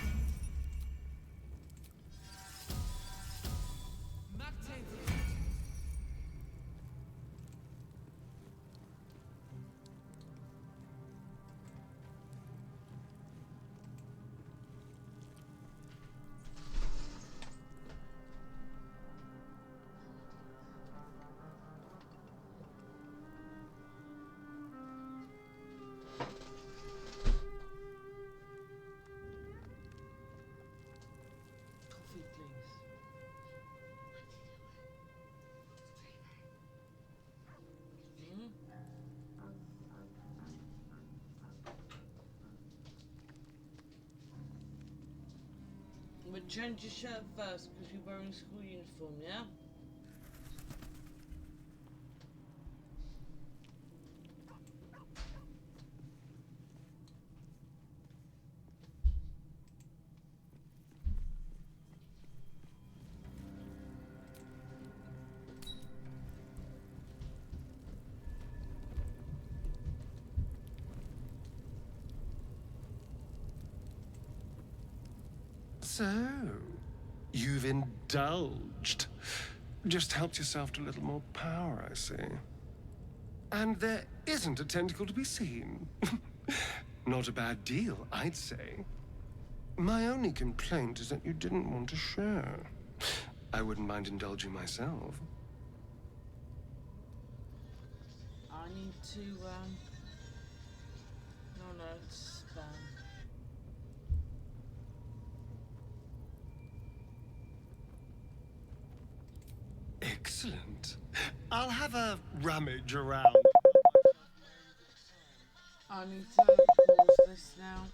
S1: But change your shirt first because you're wearing school uniform, yeah?
S6: So, you've indulged. Just helped yourself to a little more power, I see. And there isn't a tentacle to be seen. Not a bad deal, I'd say. My only complaint is that you didn't want to share. I wouldn't mind indulging myself.
S1: I need to, no, it's spam.
S6: Excellent. I'll have a rummage around.
S1: I need to pause this now.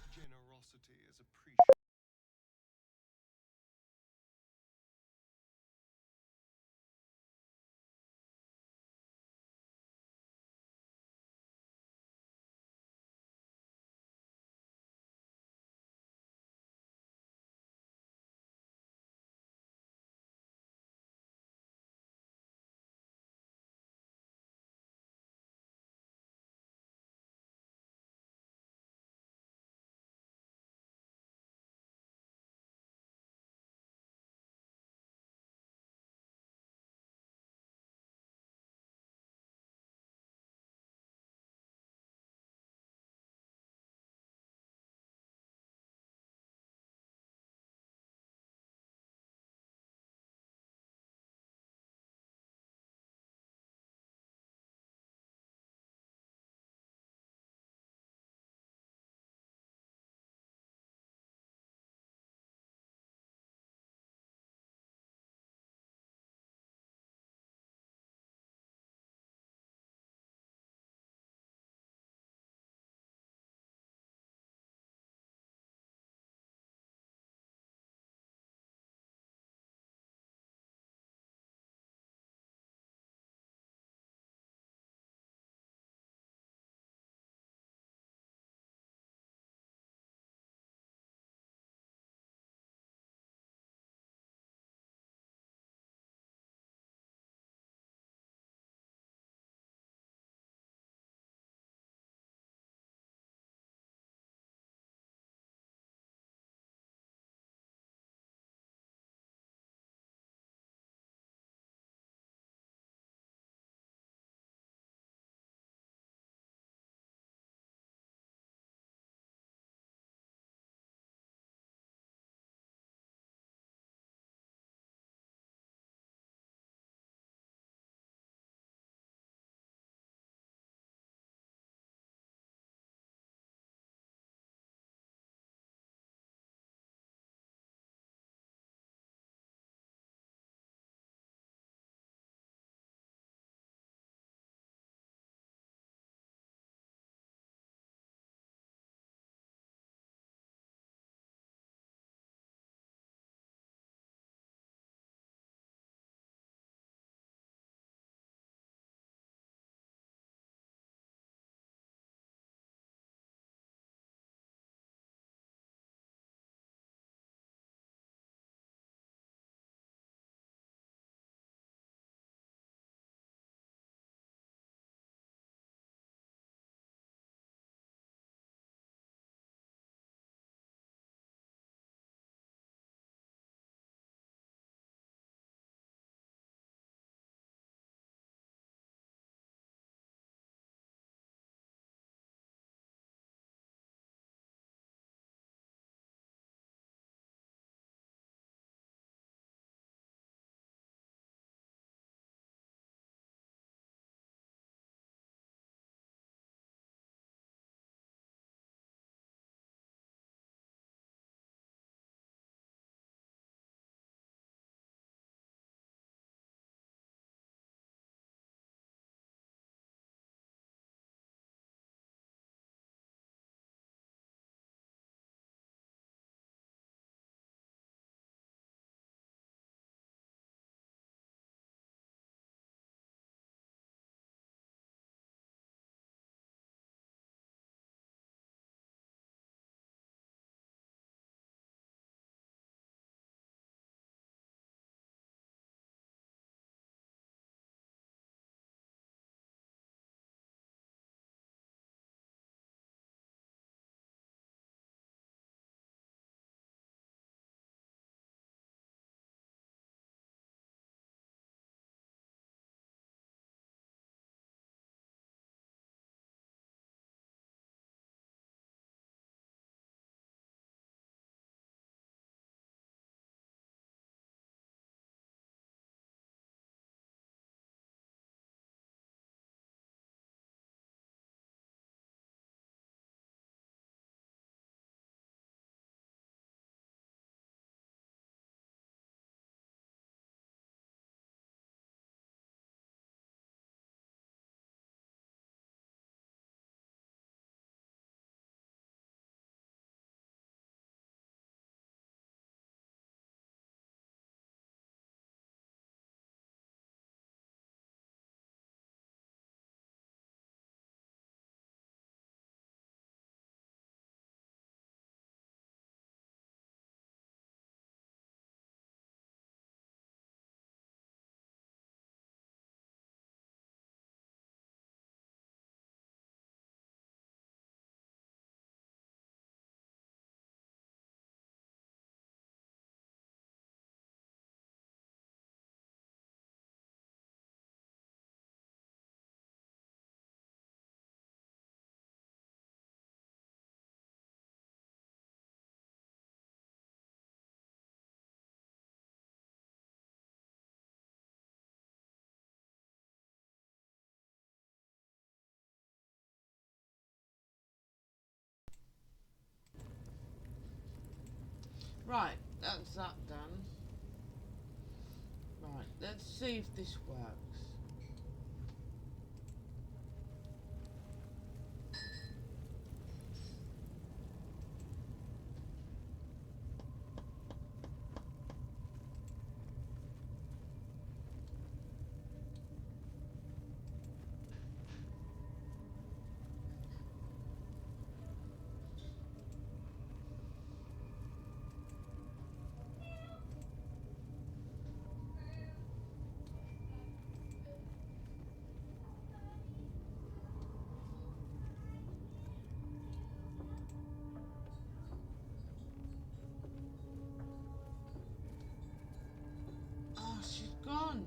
S1: Right, that's that done. Right, let's see if this works. Oh, she's gone.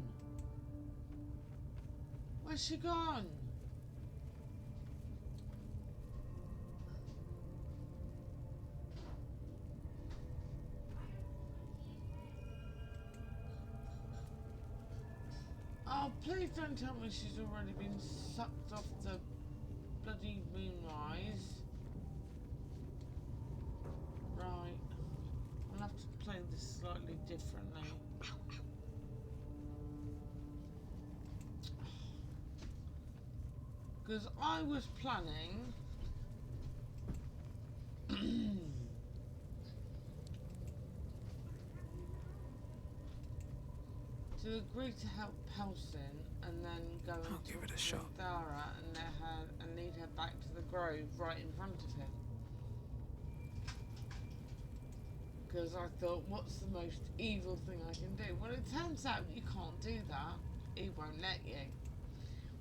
S1: Where's she gone? Oh, please don't tell me she's already been sucked off the bloody moonrise. Right. I'll have to play this slightly differently. Because I was planning to agree to help Pelsin and then go and
S4: give it a
S1: talk
S4: shot.
S1: to Thara and lead her back to the grove right in front of him. Because I thought, what's the most evil thing I can do? Well, it turns out you can't do that. He won't let you.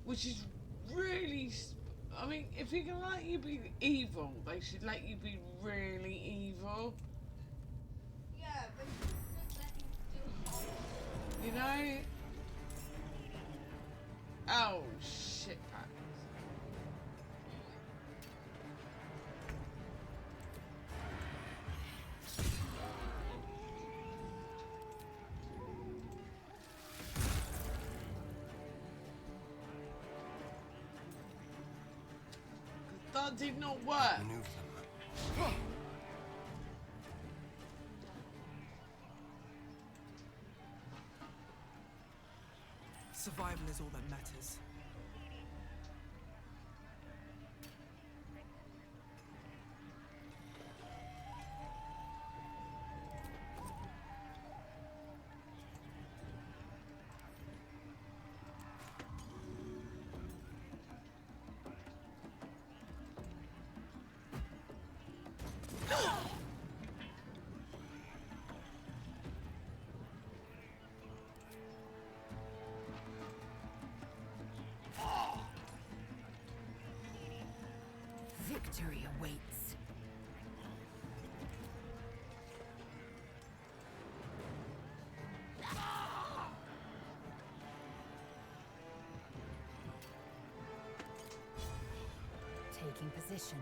S1: Which is really... I mean, if he can let you be evil, they should let you be really evil.
S8: Yeah, but just let me do
S1: You know? Oh, shit, that That did not work.
S4: Survival is all that matters.
S11: Victory awaits. Taking position.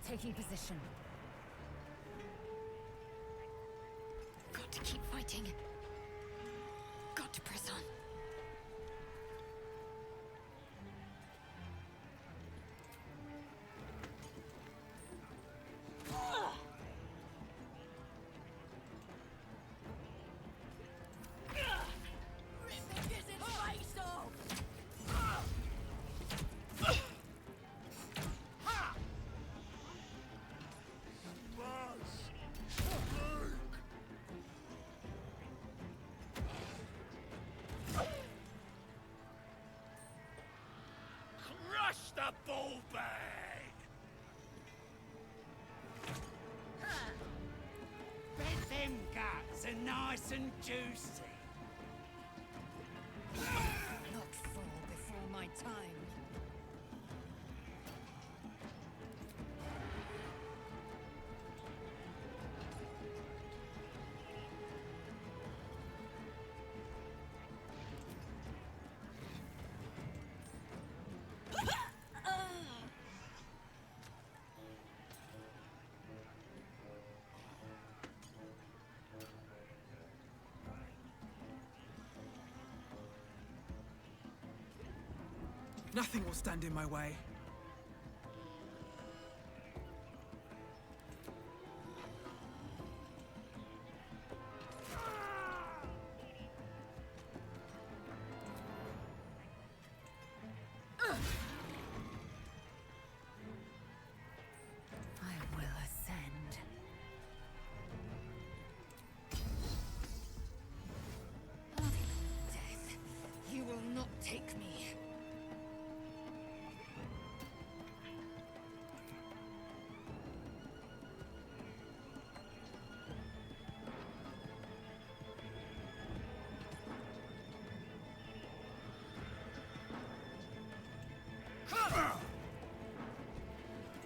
S11: Taking position.
S16: Got to keep fighting. Got to press on.
S8: Rip the gizzard's face off!
S14: Crush the ball bag! Bet them guts are nice and juicy.
S11: Not fall before my time.
S4: Nothing will stand in my way.
S11: I will ascend. Death, you will not take me.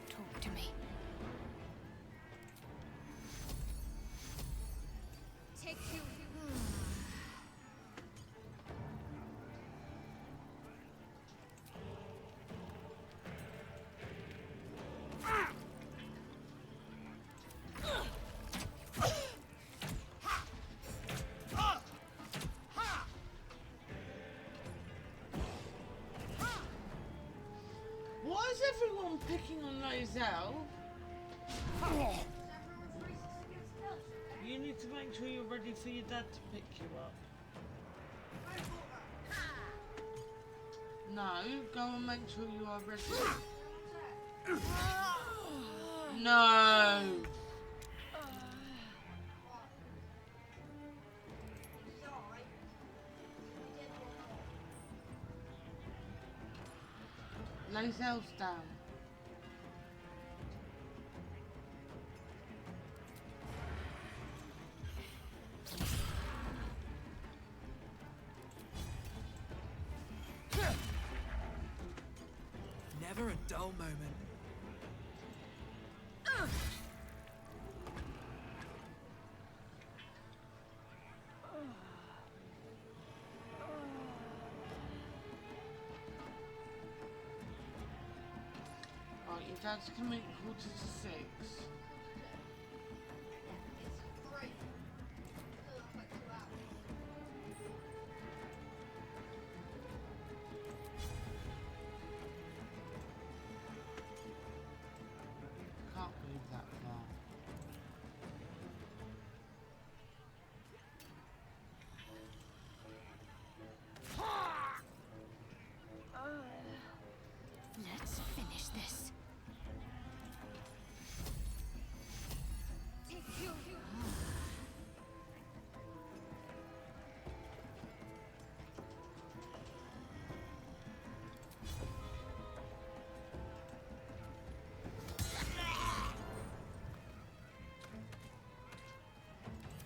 S16: Talk to me.
S3: Take you.
S1: Why is everyone picking on Lae'zel? You need to make sure you're ready for your dad to pick you up. No, go and make sure you are ready. No! Lae'zel's down.
S4: Never a dull moment.
S1: Right, your dad's coming at 5:45. Can't move that far.
S16: Let's finish this.
S3: Take you.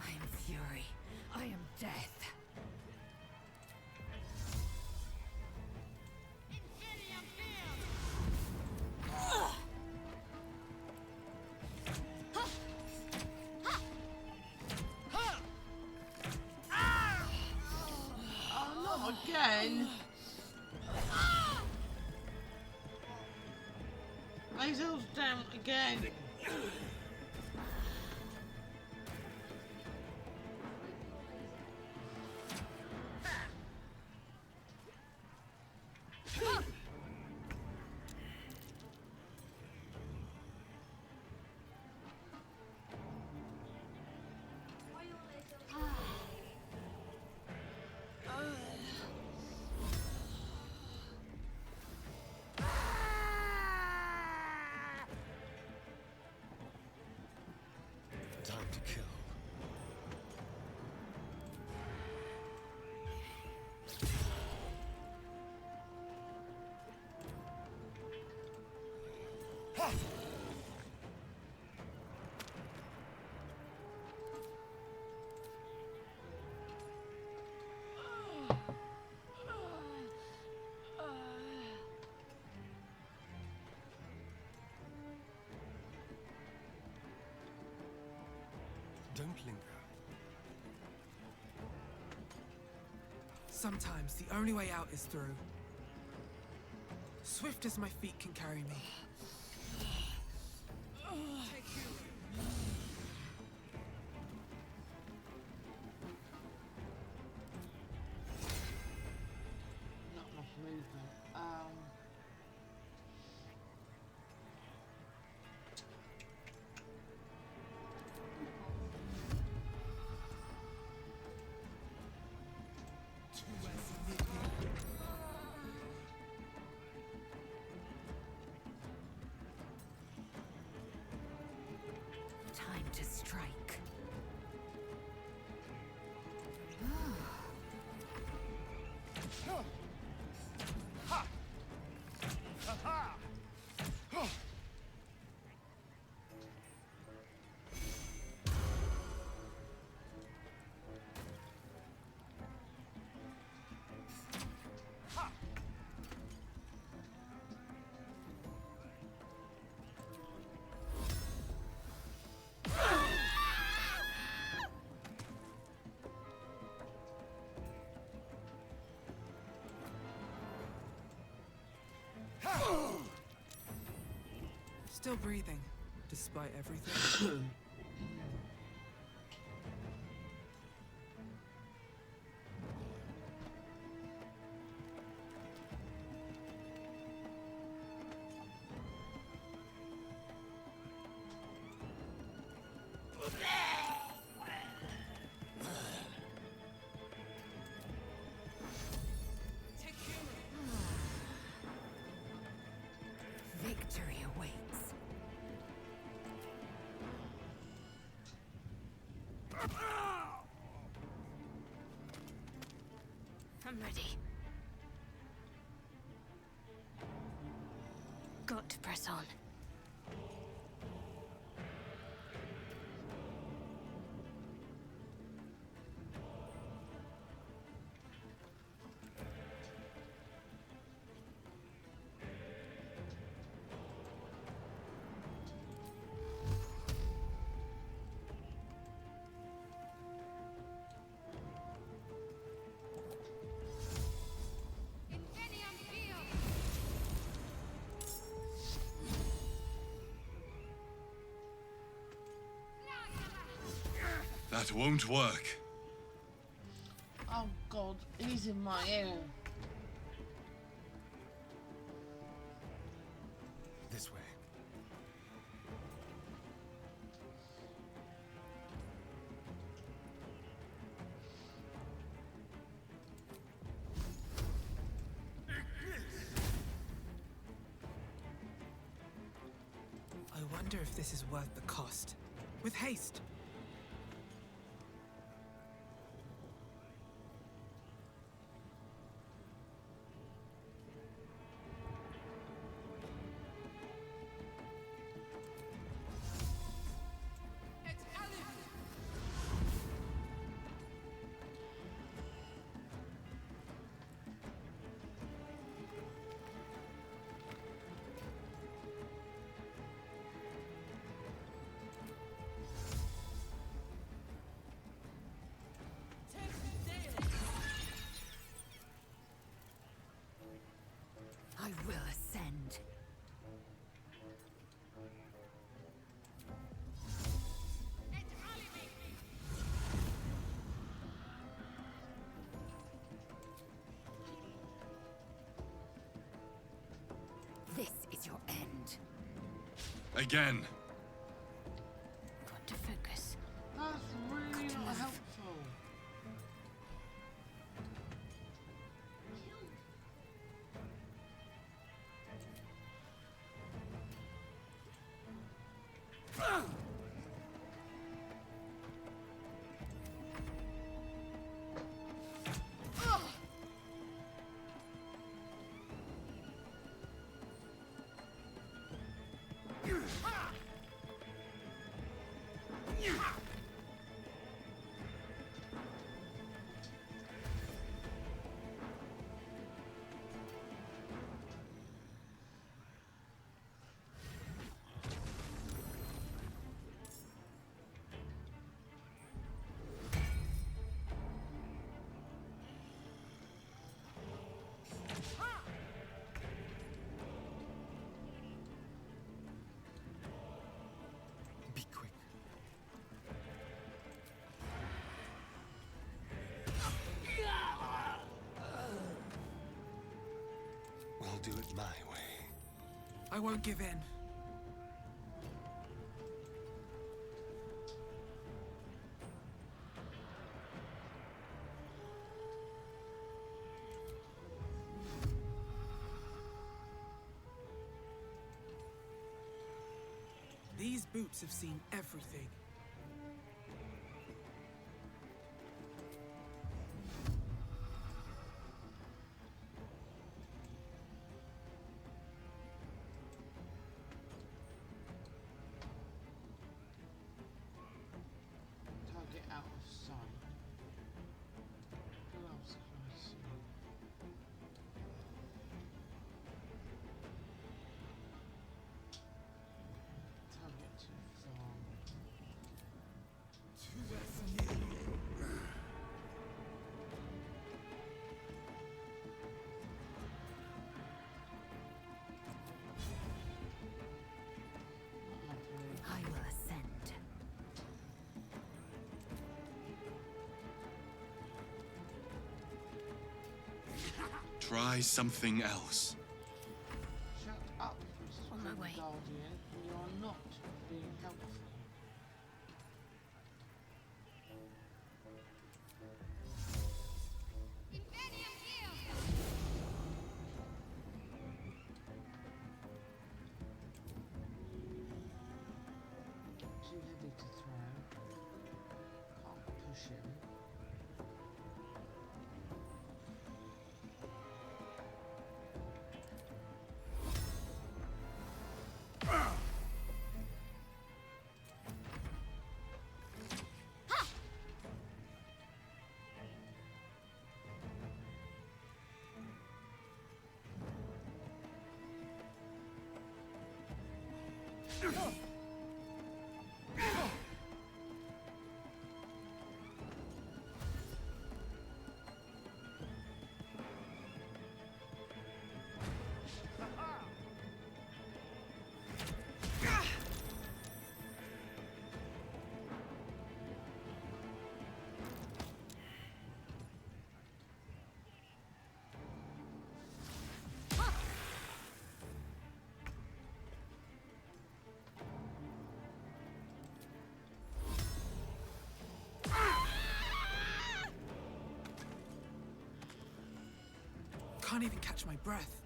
S11: I am fury. I am death.
S1: Oh, not again! Lae'zel's down again!
S18: Time to kill. Don't linger.
S4: Sometimes the only way out is through. Swift as my feet can carry me.
S1: Not enough movement.
S4: Still breathing, despite everything.
S5: Victory awaits.
S16: I'm ready. Got to press on.
S2: That won't work.
S1: Oh God, he's in my ear.
S6: This way.
S4: I wonder if this is worth the cost. With haste.
S5: I will ascend. This is your end.
S2: Again.
S16: Got to focus.
S1: That's really
S16: Got to
S1: not
S16: move.
S1: helpful.
S6: Be quick. We'll do it my way.
S4: I won't give in. These boots have seen everything.
S1: Target out of sight. Who else can I see? Target too far.
S2: Try something else.
S1: Shut up,
S16: On my way.
S1: Guardian. You are not being helpful. Too heavy to throw. Can't push him.
S4: Can't even catch my breath.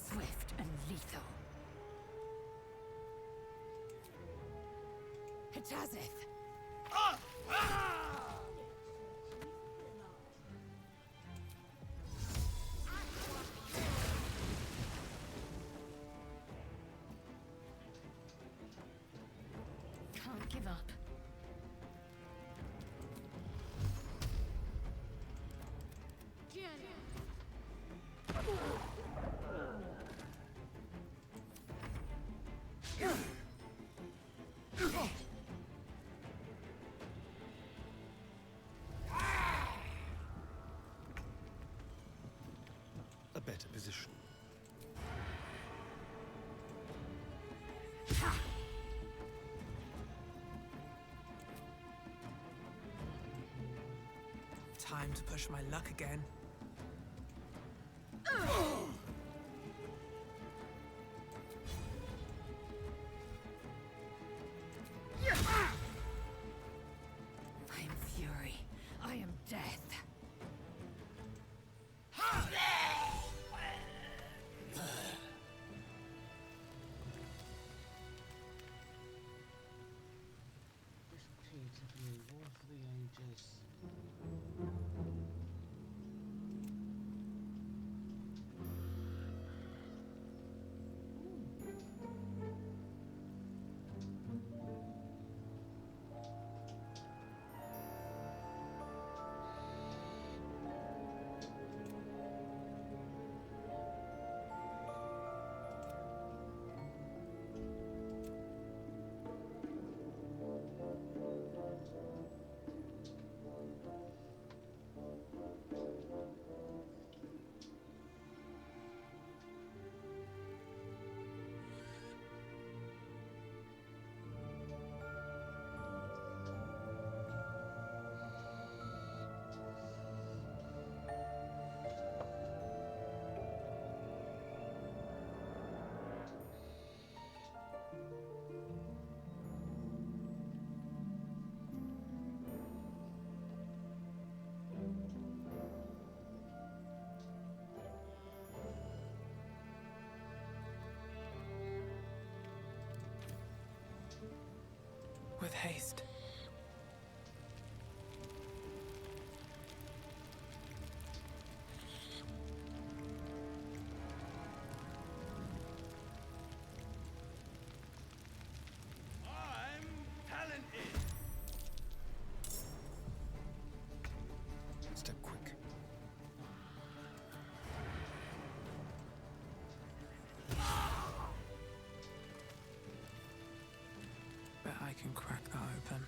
S11: Swift and lethal. Hitazith!
S16: Can't give up.
S6: A better position.
S4: Time to push my luck again.
S11: I am fury. I am death.
S1: War for the ages.
S4: With haste.
S13: I'm talented.
S6: Step quick.
S4: Bet I can crack that open.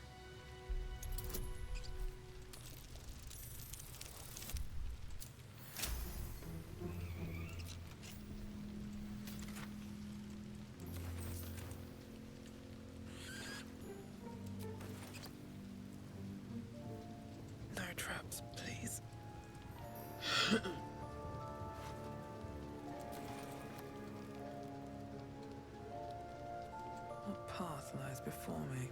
S4: What path lies before me?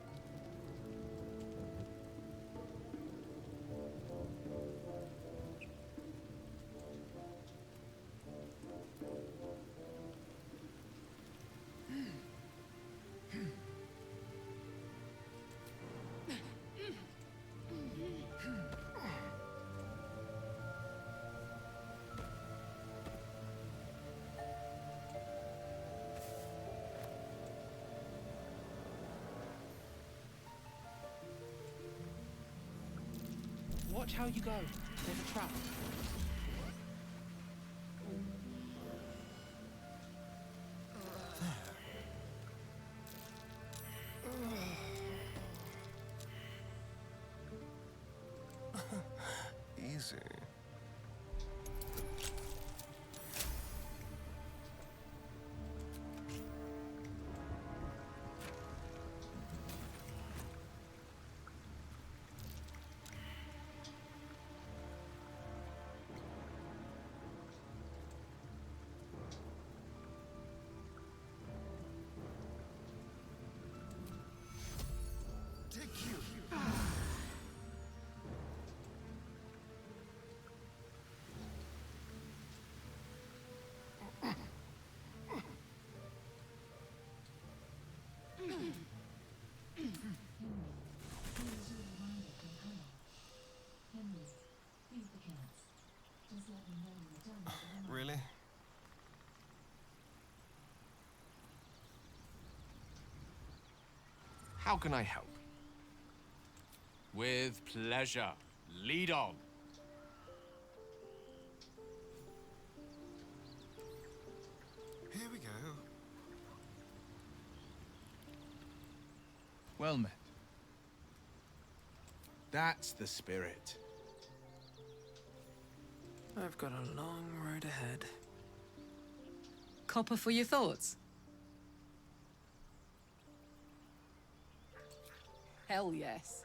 S15: Watch how you go. There's a trap.
S19: Easy. Really?
S9: How can I help?
S17: With pleasure. Lead on.
S19: Here we go.
S17: Well met. That's the spirit.
S4: I've got a long road ahead.
S5: Copper for your thoughts? Hell yes.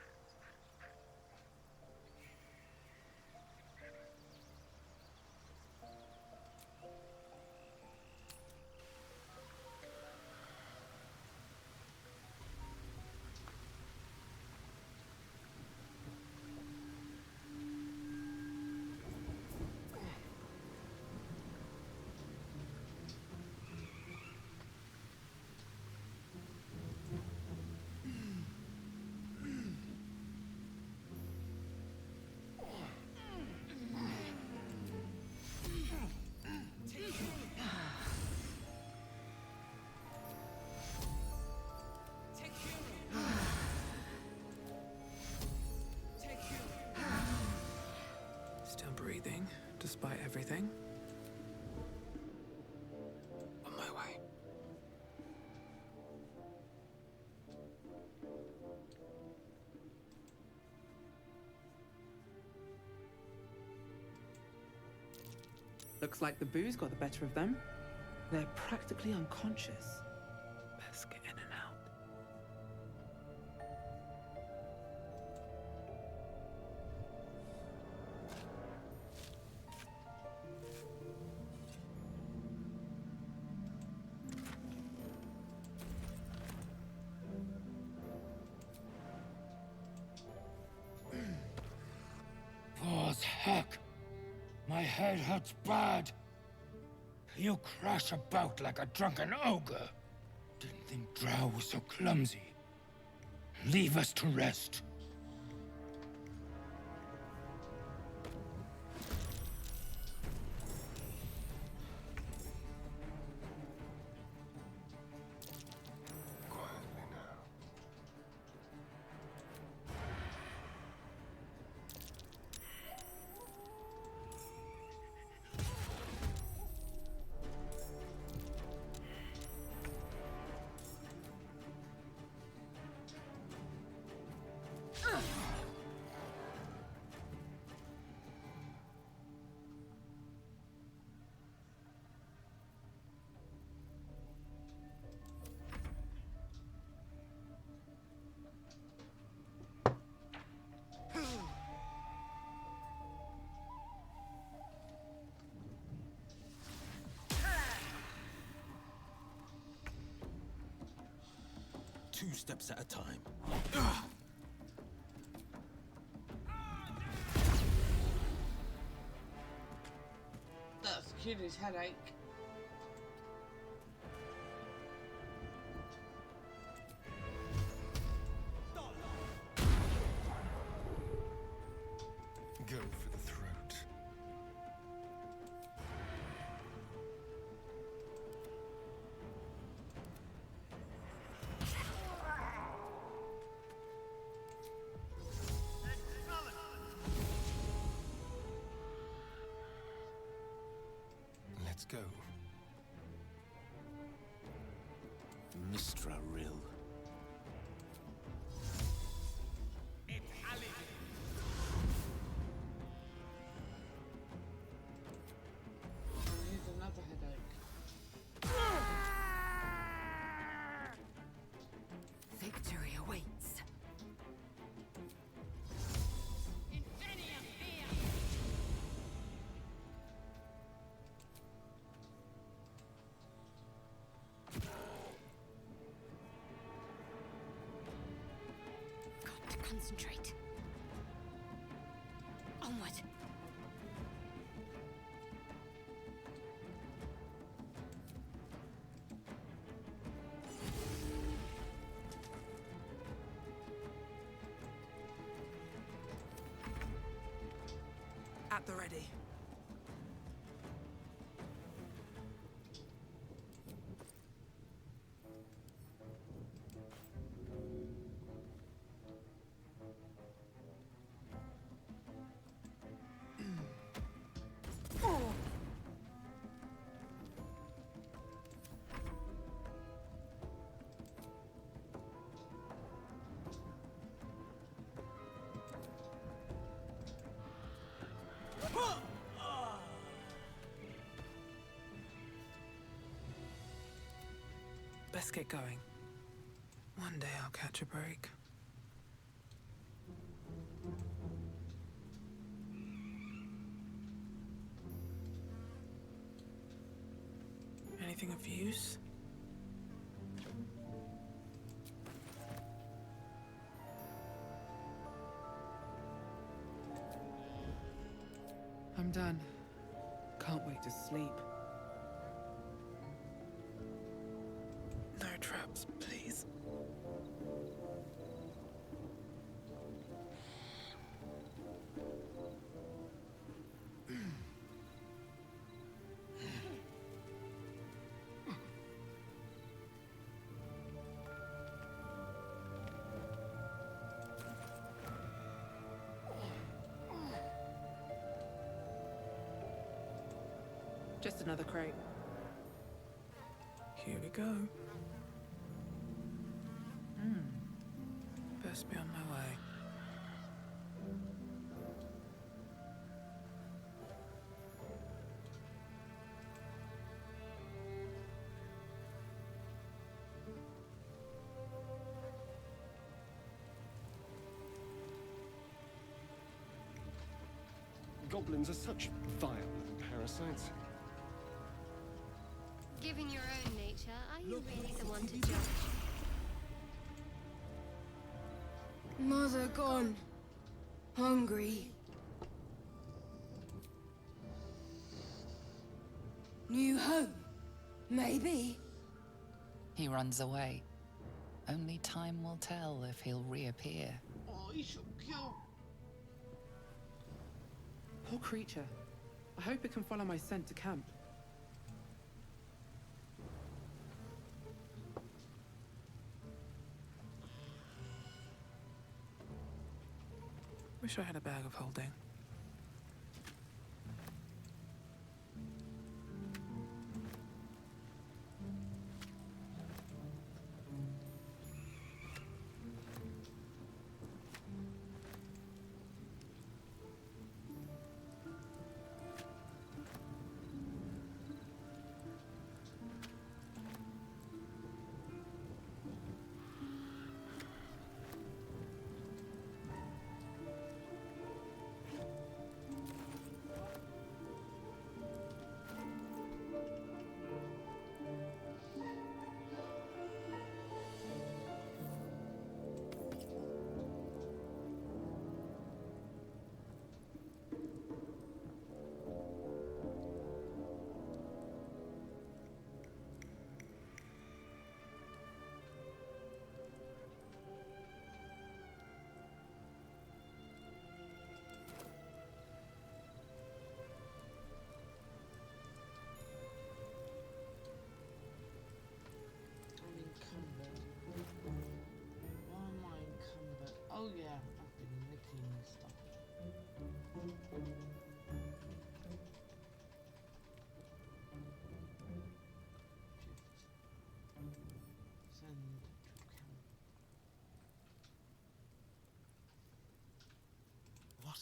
S4: Still breathing, despite everything. On my way.
S15: Looks like the booze got the better of them. They're practically unconscious.
S4: Best get in and out.
S14: As heck! My head hurts bad. You crash about like a drunken ogre. Didn't think Drow was so clumsy. Leave us to rest.
S19: Quietly now.
S13: 2 steps at a time.
S1: That's cured his headache.
S18: Go for the throat. Let's go.
S13: Mistra Rill.
S1: Here's another headache.
S5: Victory awaits.
S16: Got to concentrate. Onward.
S15: At the ready. Best get going. One day I'll catch a break. Anything of use? I'm done. Can't wait to sleep. No traps, please. Just another crate. Here we go. Best be on my way.
S6: Goblins are such vile little parasites.
S16: Given your own nature, are you really the one to judge?
S21: Mother gone. Hungry. New home? Maybe.
S7: He runs away. Only time will tell if he'll reappear.
S1: Oh, you should kill.
S15: Poor creature. I hope it can follow my scent to camp. Wish I had a bag of holding.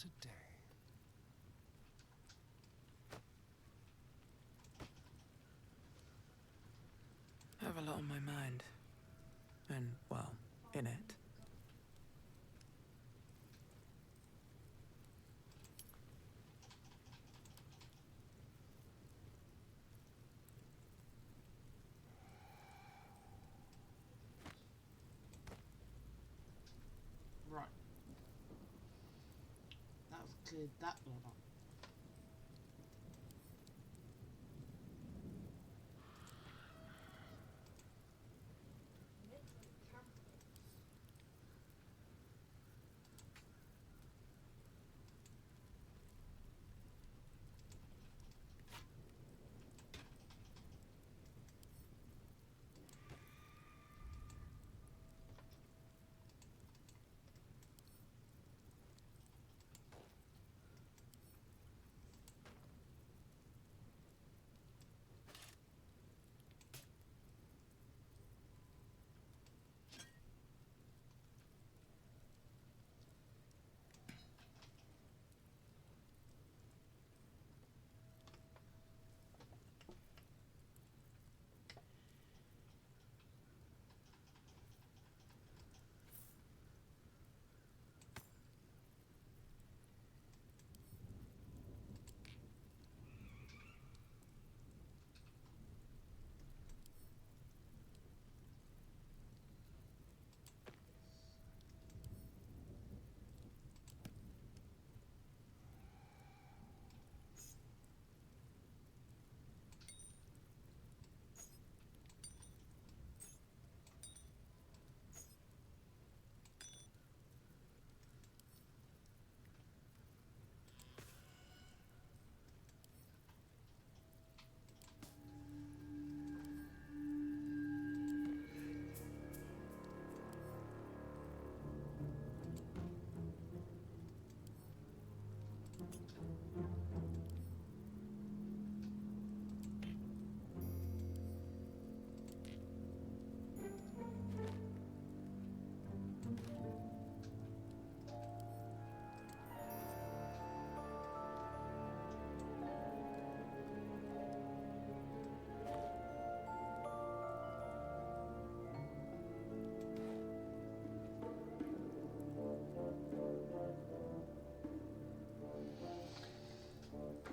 S6: What a day.
S15: I have a lot on my mind. And, well, in it.
S1: Right. That's cleared that one up.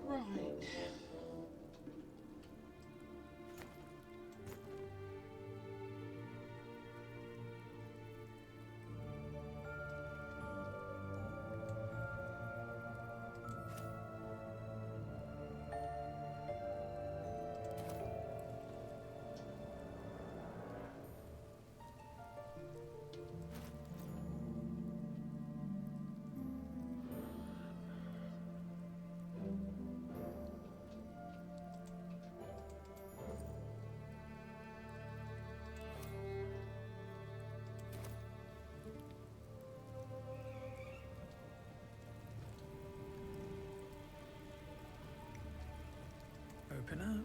S1: Right.
S15: Open up.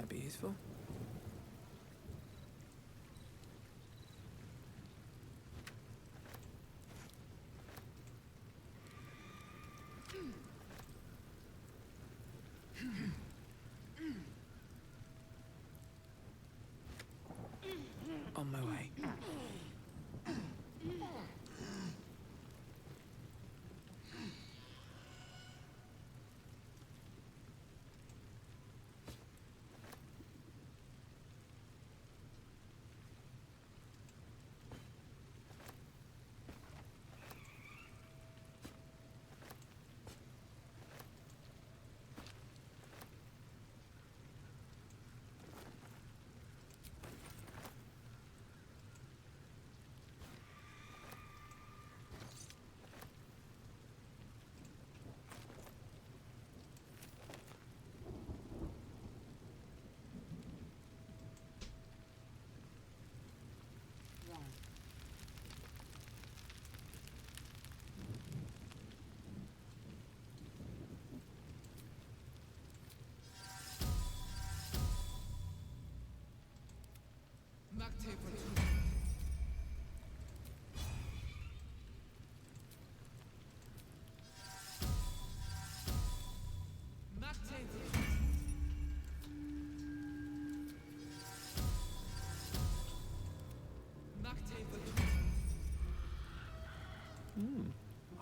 S15: Might be useful. On my way.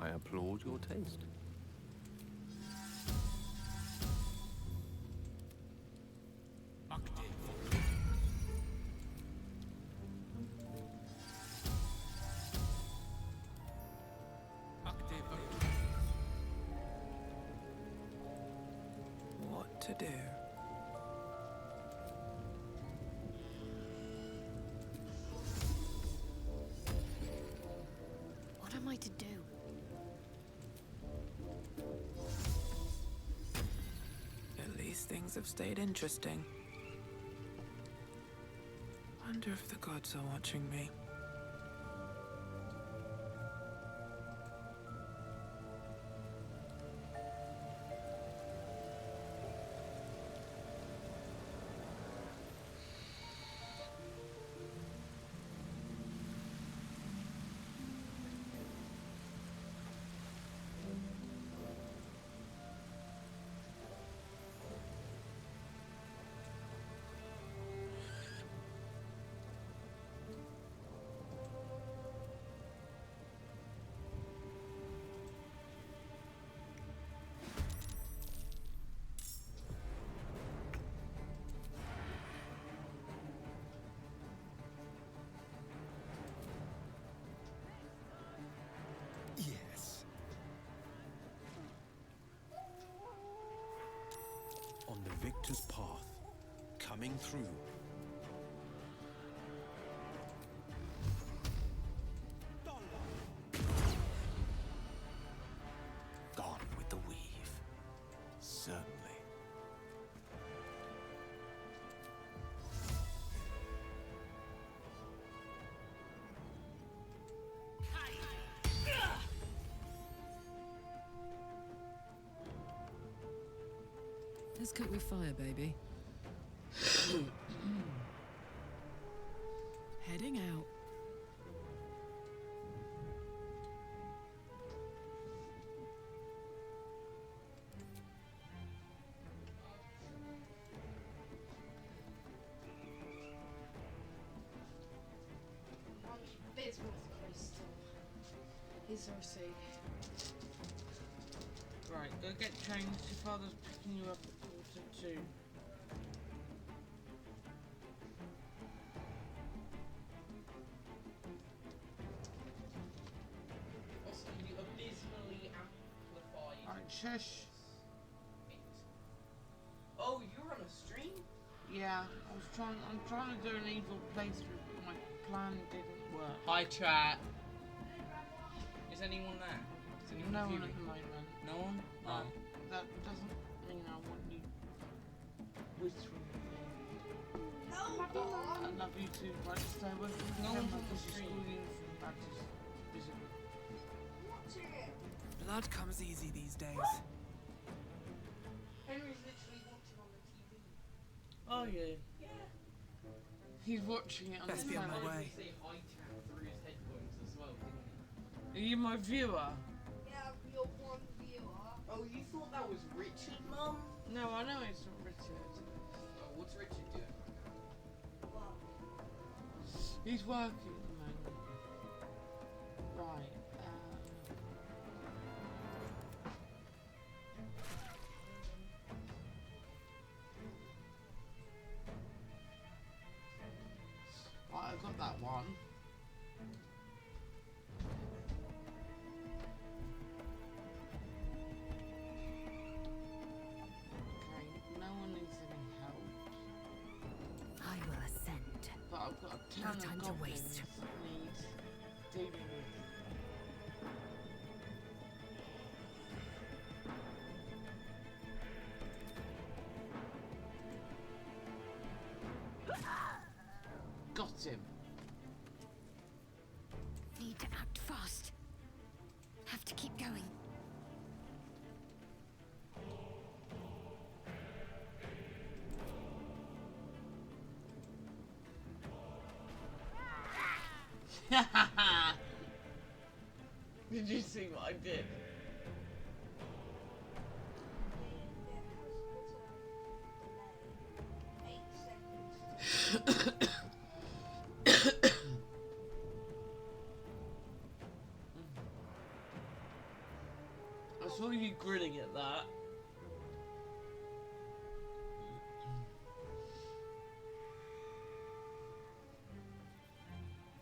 S9: I applaud your taste.
S15: What to do?
S16: What am I to do?
S15: At least things have stayed interesting. Wonder if the gods are watching me.
S18: Yes.
S17: On the victor's path, coming through. Gone with the weave. Certainly.
S5: Let's cook with fire, baby. Heading out.
S1: There's one crystal. Here's our seat. Right, go get changed. Your father's picking you up at 2:45. Also, you abysmally amplified. Alright, shush.
S12: Oh, you're on a stream?
S1: Yeah, I'm trying to do an evil playthrough, but my plan didn't work.
S12: Hi, chat. Is anyone there? Is anyone
S1: No one
S12: viewing?
S1: at the moment.
S12: No one?
S1: No. That doesn't mean I want you whispering. I love you too, but stay away from the
S12: No
S1: camera
S12: one's on the
S1: because you're
S12: stream.
S1: screwing from practice. Visible.
S15: Blood comes easy these days.
S12: Henry's literally watching on the TV.
S1: Are you?
S12: Yeah.
S1: He's watching it on
S4: Best
S1: his
S4: be on my
S1: phone.
S4: way.
S12: Say hi chat through his headphones as well, didn't
S1: Are you my viewer?
S8: Yeah, you're one viewer.
S12: he? Oh, you thought that was Richard, Mum?
S1: No, I know it's not Richard.
S12: Oh, what's Richard doing right now?
S1: He's working at the moment. Right. Right, I got that one. Okay, no one needs any help.
S11: I will ascend.
S1: But I've got a ton
S11: No
S1: of
S11: time to
S1: goblins
S11: waste.
S1: that need dealing with. Got him.
S3: Need to act fast. Have to keep going.
S1: Did you see what I did? I saw you grinning at that.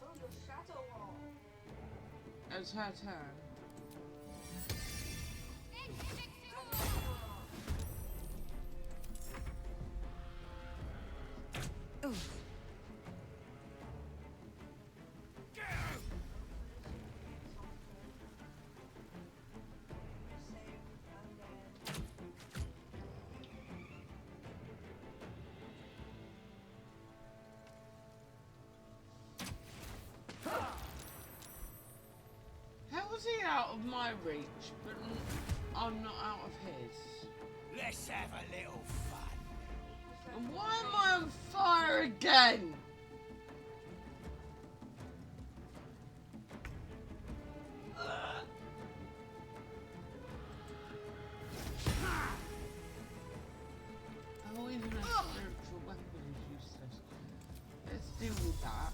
S8: Oh, the shadow wall.
S1: It's her turn. How was he out of my reach, but I'm not out of his?
S14: Let's have a little fun.
S1: And why am I on fire again? Oh, even a spiritual weapon is useless. Let's deal with that.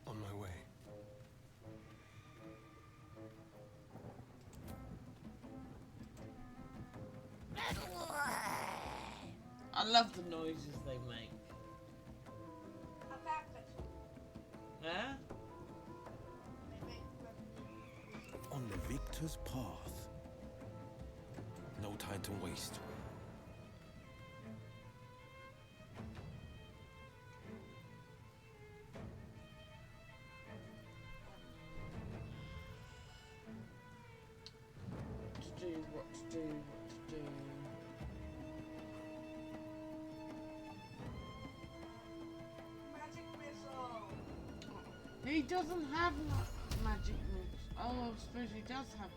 S6: On my way.
S1: I love the noises they make. Yeah?
S17: On the victor's path. No time to waste.
S1: What to do, what to do, what to do.
S8: Magic missile.
S1: He doesn't have magic moves. Oh, I suppose he does have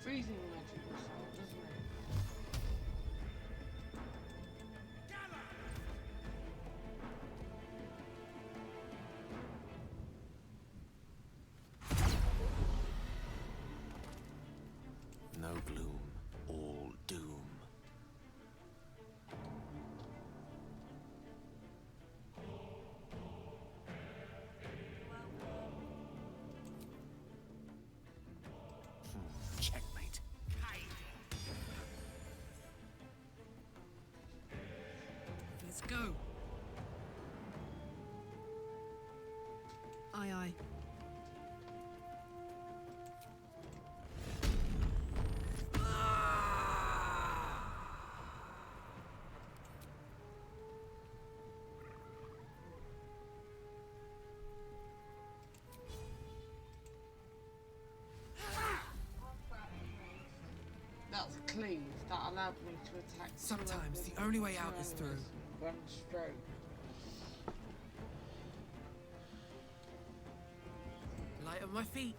S1: freezing magic missile, doesn't he?
S17: No gloom, all doom.
S14: Checkmate.
S5: Let's go. Aye, aye.
S1: That's cleave. That allowed me to attack.
S4: Sometimes the only way out is through.
S1: One stroke.
S4: Light on my feet.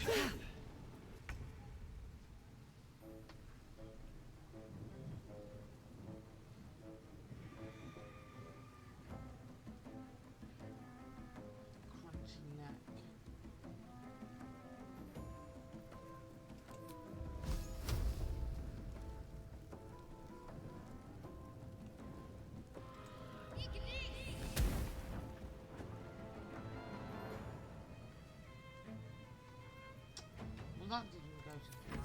S1: Crunchy neck. Well, that didn't go to plan.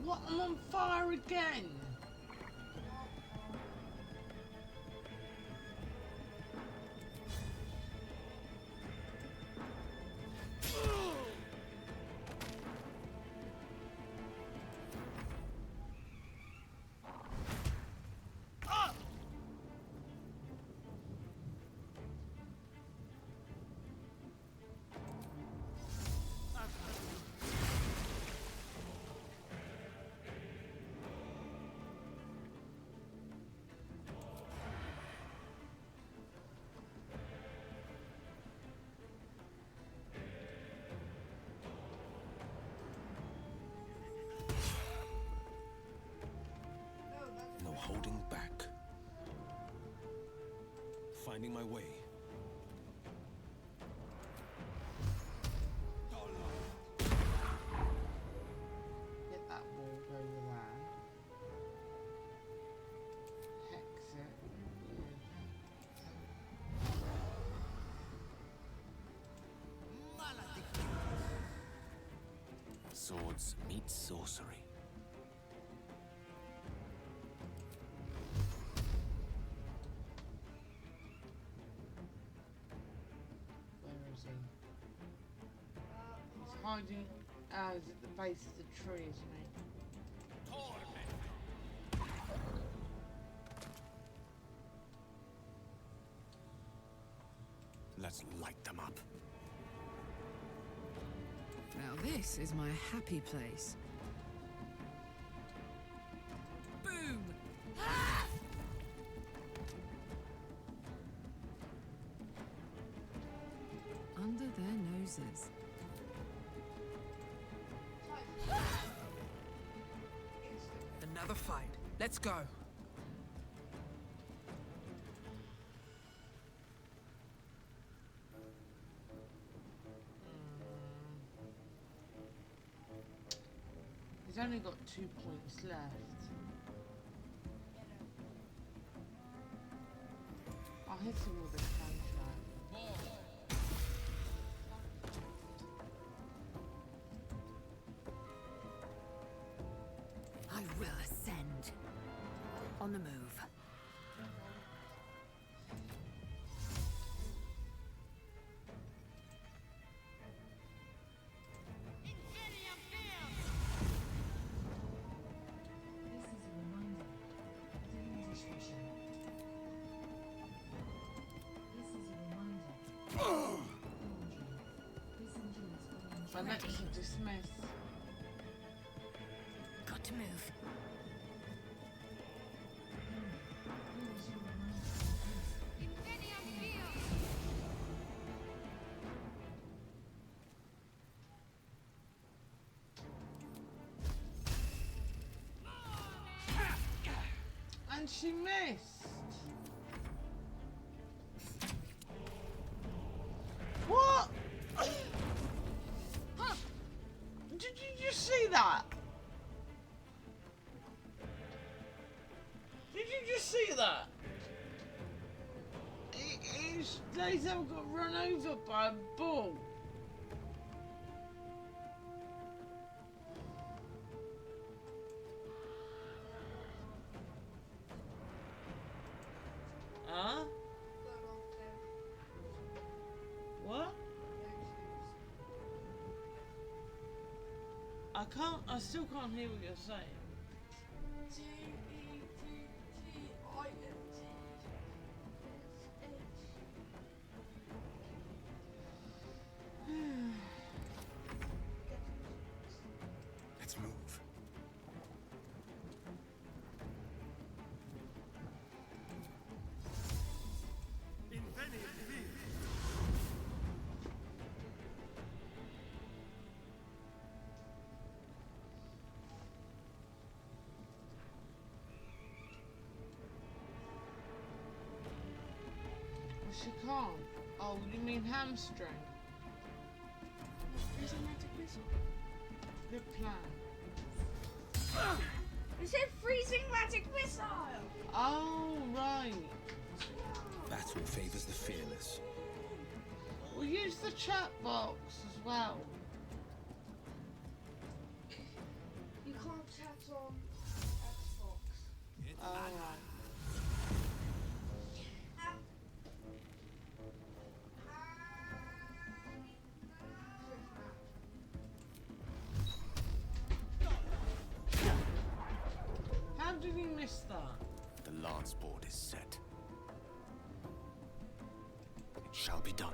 S1: What? I'm on fire again!
S17: No holding back. Finding my way.
S1: Get that wall over there. Hex it.
S17: Swords meet sorcery.
S1: Where is he? He's hiding. He's at the base of the tree, isn't he?
S17: Let's light them up.
S5: Now this is my happy place. Boom! Under their noses.
S15: Another fight. Let's go.
S1: He's only got 2 points left. I'll hit him with a cantrip.
S11: I will ascend. On the move.
S1: My next is dismissed.
S16: Got to move.
S1: And she missed. What? Did you just see that? Did you just see that? Lae'zel got run over by a bull. Huh? What? I still can't hear what you're saying. she can't. Oh, you mean hamstring?
S21: Freezing magic missile.
S1: Good plan.
S21: It said freezing magic missile!
S1: Oh, right.
S17: Battle favors the fearless.
S1: We'll use the chat box as well.
S21: You can't chat on Xbox.
S1: Alright. How did we miss that?
S9: The lance board is set. It shall be done.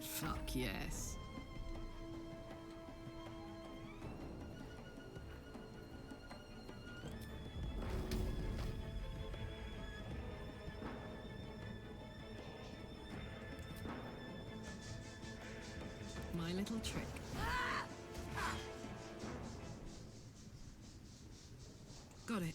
S5: Fuck yes. My little trick. Got it.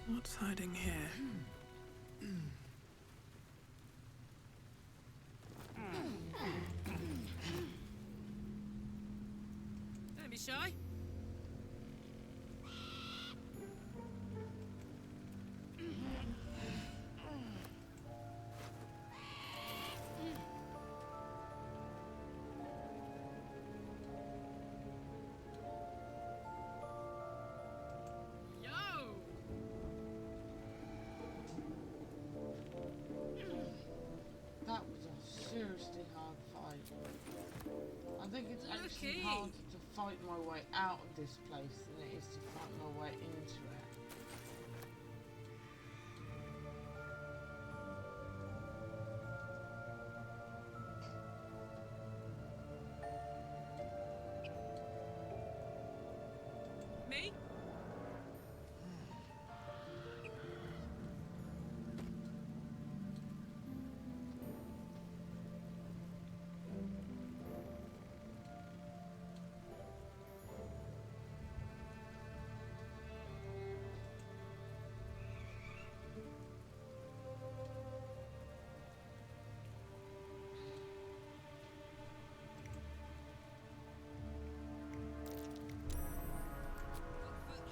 S4: What's hiding here?
S5: Don't be shy.
S1: That was a seriously hard fight. I think it's actually harder to fight my way out of this place than it is to fight my way into it.
S5: Me?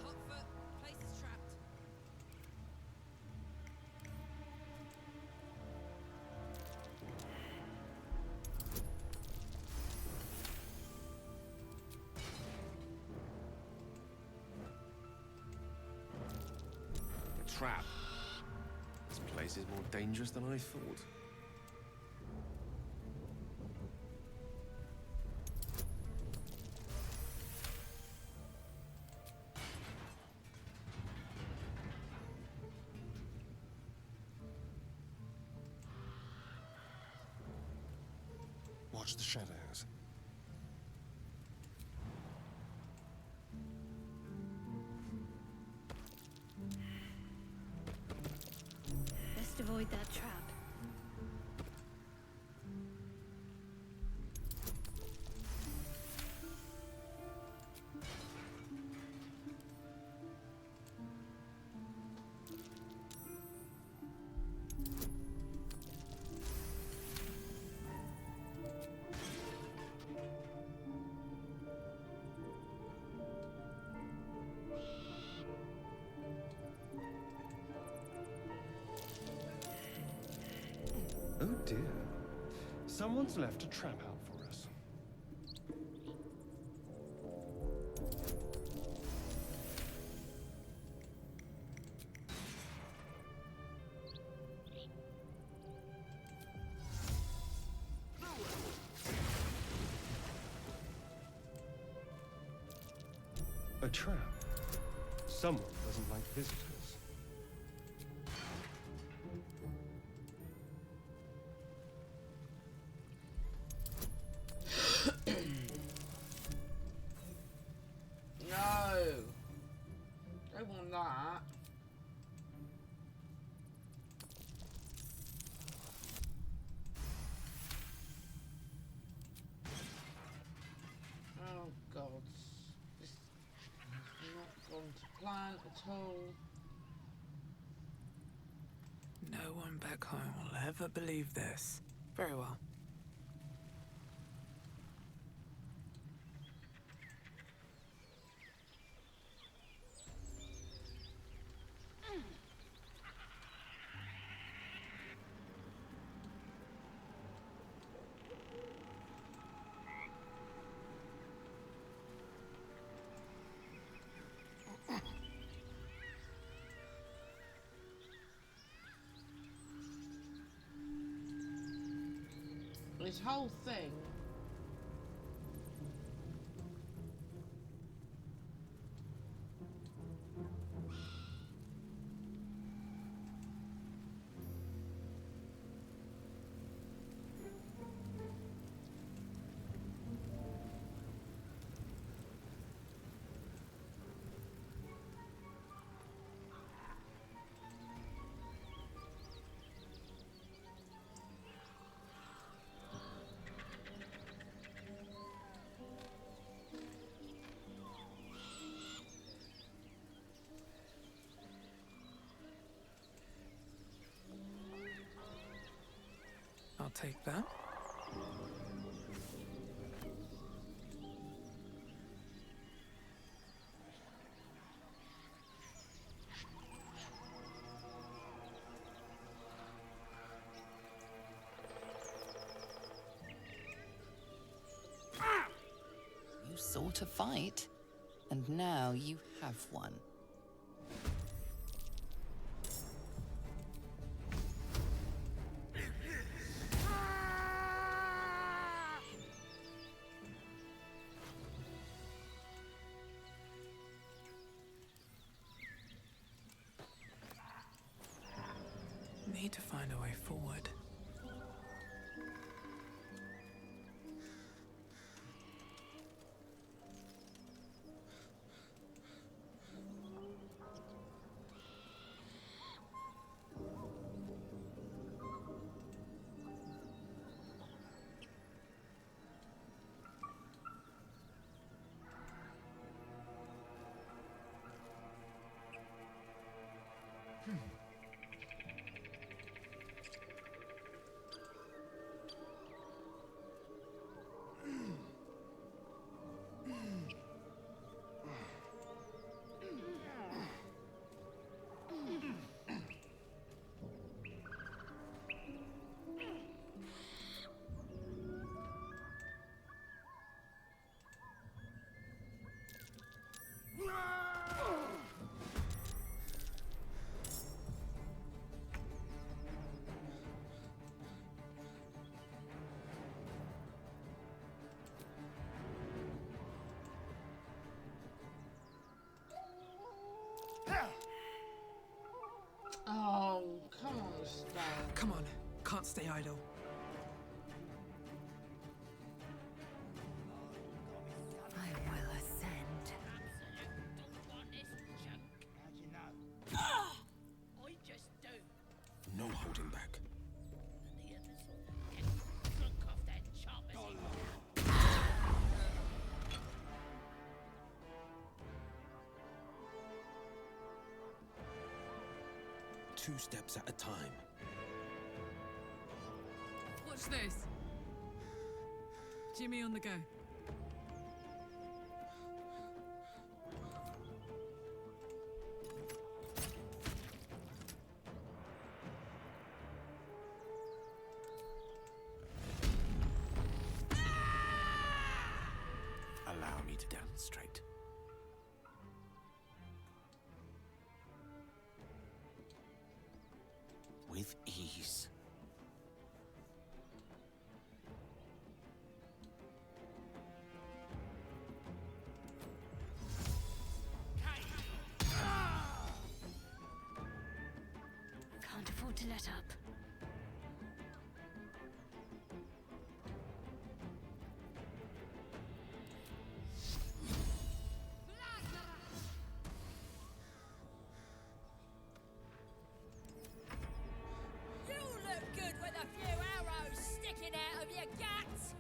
S5: Hot foot. Place is trapped.
S9: A trap. This place is more dangerous than I thought.
S17: Watch the shadows.
S16: Best avoid that trap.
S6: Oh dear. Someone's left a trap out for us. A trap. Someone doesn't like visitors.
S1: plan at all.
S4: No one back home will ever believe this. Very well.
S1: This whole thing.
S4: I'll take that.
S7: You sought a fight, and now you have one.
S4: Need to find a way forward.
S1: Oh, come on, Stan.
S4: Come on, can't stay idle.
S11: I will ascend.
S8: I just do.
S18: No holding back.
S8: The others will get drunk off that chop as
S18: Two steps at a time.
S5: Watch this. Jimmy on the go.
S18: Allow me to demonstrate. With ease.
S16: Can't afford to let up.
S11: You look good with a few arrows sticking out of your guts.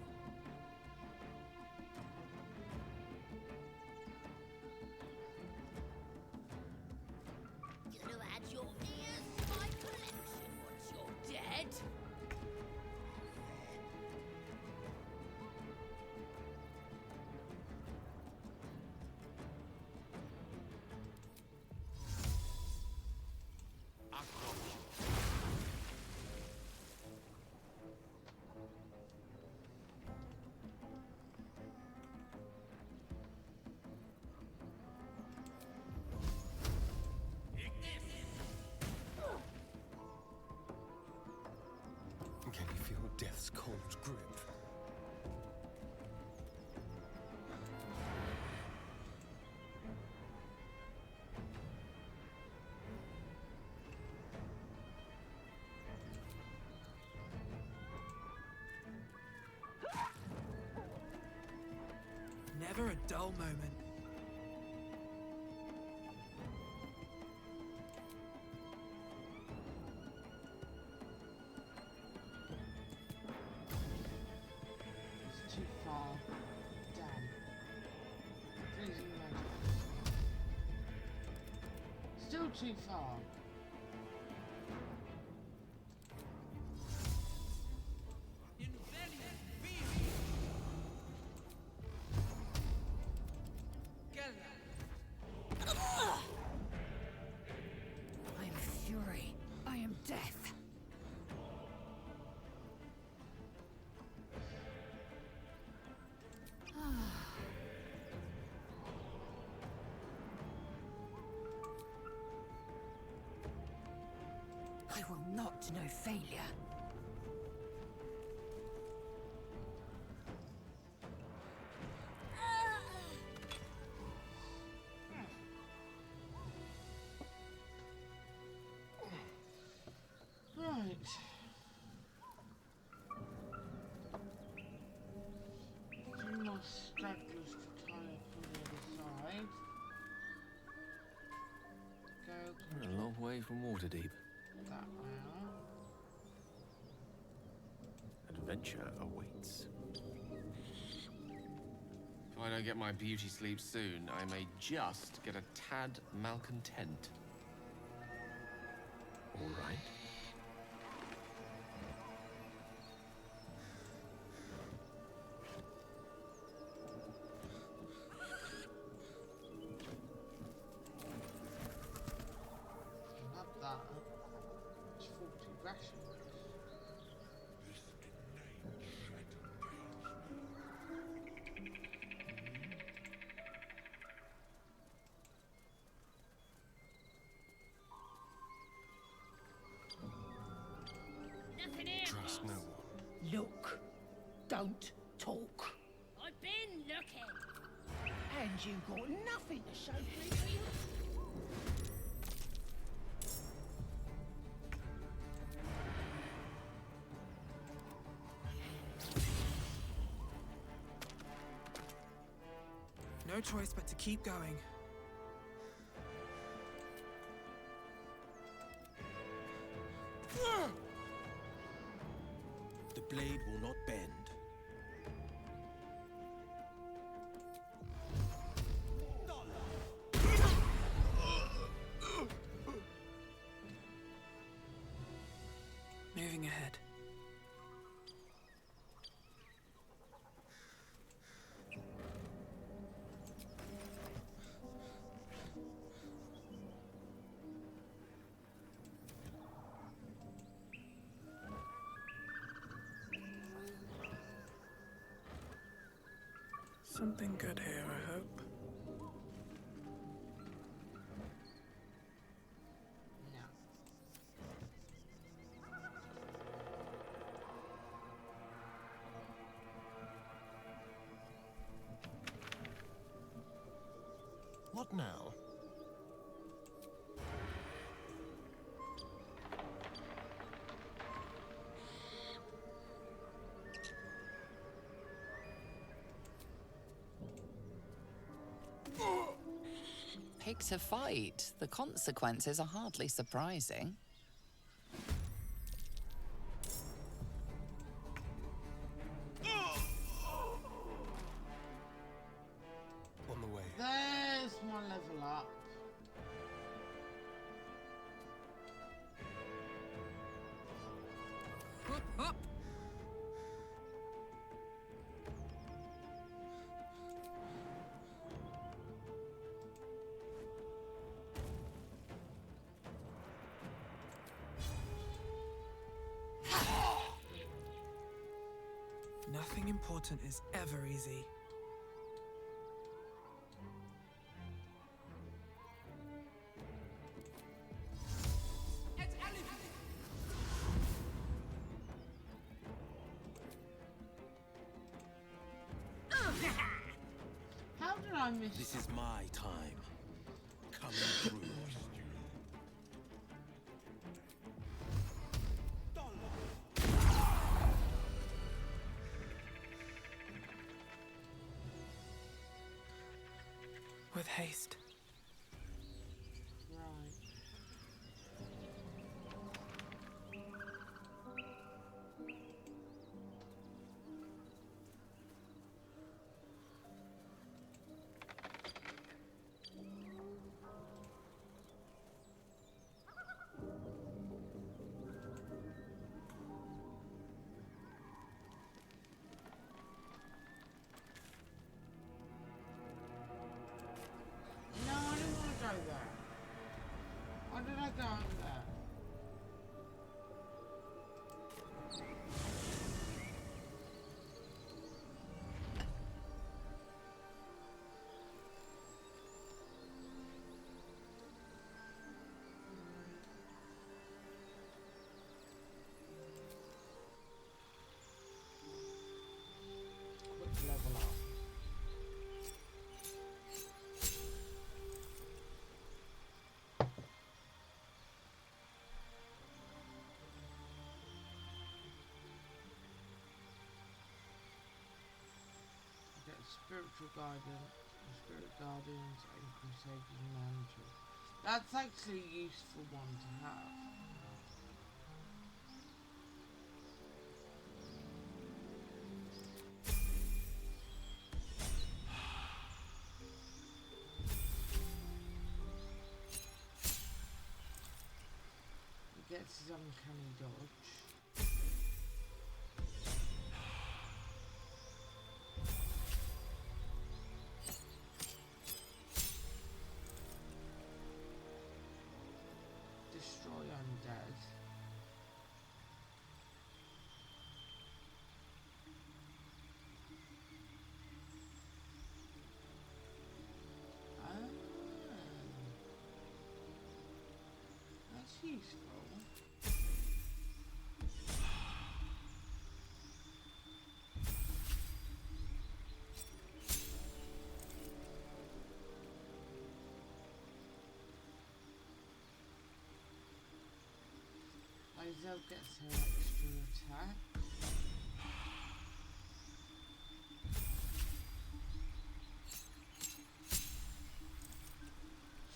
S18: death's cold grip.
S4: Never a dull moment.
S1: It's too far. Damn. Freezing magic. Still too far.
S11: I am fury. I am death. I will not know failure.
S1: Right. A few more stragglers to tie up on the other side. Go
S9: We're a long way from Waterdeep.
S1: that round.
S9: Adventure awaits. If I don't get my beauty sleep soon, I may just get a tad malcontent. All right.
S1: Love that. It's 40 rations.
S8: Nothing here,
S18: Trust no
S8: boss.
S18: one.
S11: Look. Don't talk.
S8: I've been looking.
S11: And you got nothing to show for it, do you?
S4: No choice but to keep going.
S17: The blade will not bend.
S4: Moving ahead. Something good here, I hope.
S1: No.
S18: What now?
S7: Pick to fight. The consequences are hardly surprising.
S18: On the way.
S1: There's my level up.
S5: Up.
S4: Nothing important is ever easy.
S1: I miss?
S17: This is my time. Coming through.
S4: With haste.
S1: Right. No, I didn't want to go there. Why did I go over there? Quick level up. Get spiritual guidance, spirit guardians, and crusading mantle. That's actually a useful one to have. He gets his uncanny dodge. Destroy undead. Ah, that's useful. Isel gets her extra attack.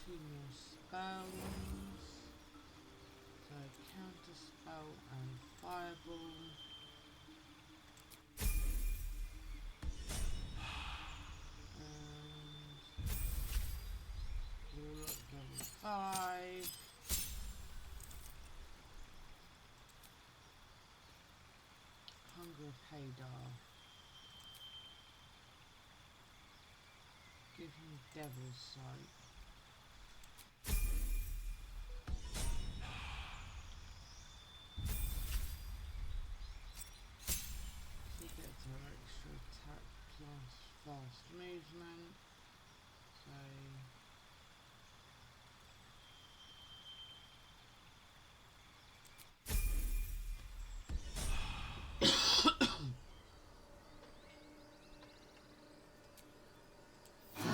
S1: Two more spells. So counter spell and fireball. And we'll look level 5. Hunger of Hadar. Give him Devil's Sight. She gets her extra attack plus fast movement. So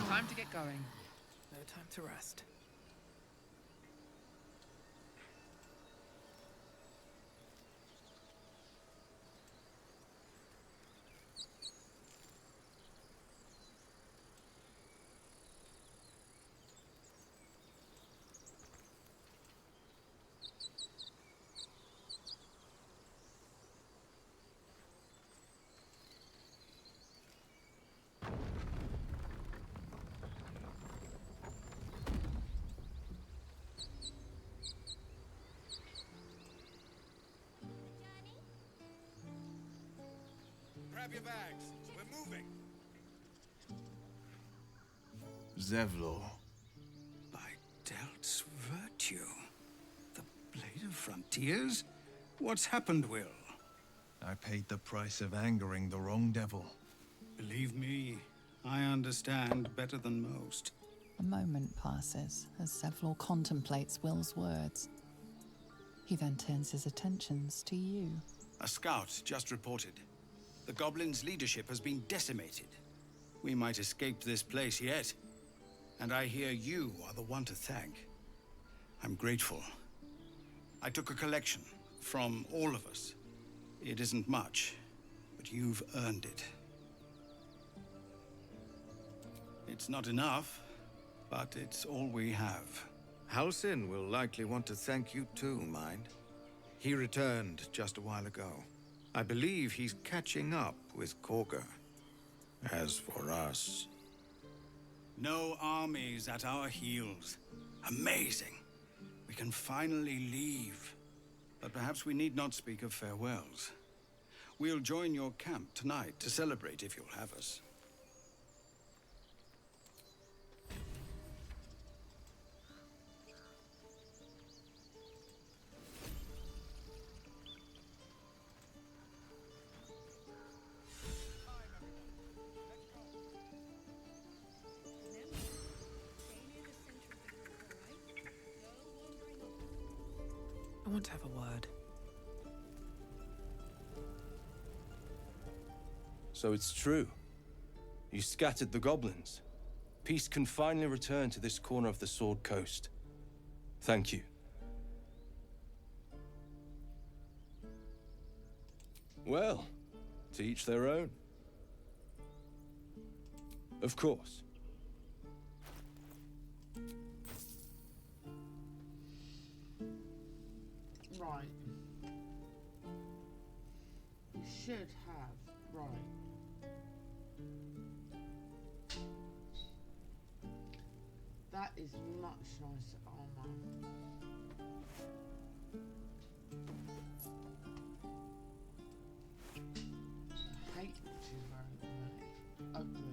S15: Time to get going. No time to rest.
S14: Grab your bags. We're moving.
S17: Zevlor.
S14: By Delt's virtue. The Blade of Frontiers? What's happened, Will?
S17: I paid the price of angering the wrong devil.
S14: Believe me, I understand better than most.
S7: A moment passes as Zevlor contemplates Will's words. He then turns his attentions to you.
S14: A scout just reported. The goblins' leadership has been decimated.
S20: We might escape this place yet. And I hear you are the one to thank. I'm grateful. I took a collection from all of us. It isn't much, but you've earned it. It's not enough, but it's all we have.
S22: Halsin will likely want to thank you too, mind. He returned just a while ago. I believe he's catching up with Korga. As for us...
S20: No armies at our heels. Amazing. We can finally leave. But perhaps we need not speak of farewells. We'll join your camp tonight to celebrate if you'll have us.
S4: I want to have a word.
S23: So it's true. You scattered the goblins. Peace can finally return to this corner of the Sword Coast. Thank you. Well, to each their own. Of course.
S1: Right. You should have, right. That is much nicer armor. I hate what she's wearing. Ugly.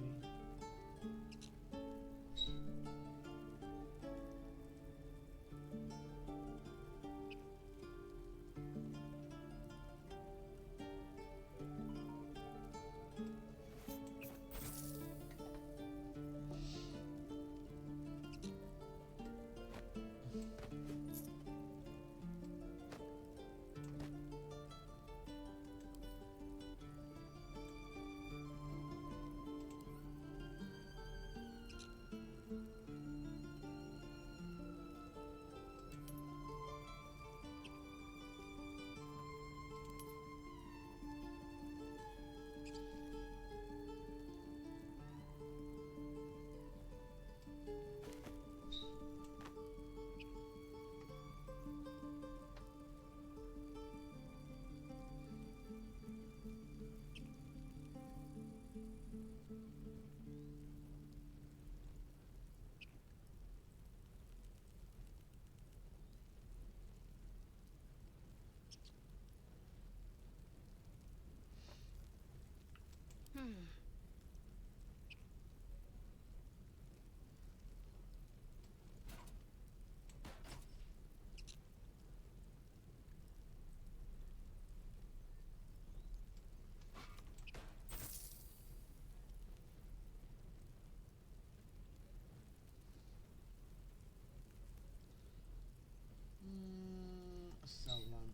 S1: Sell them.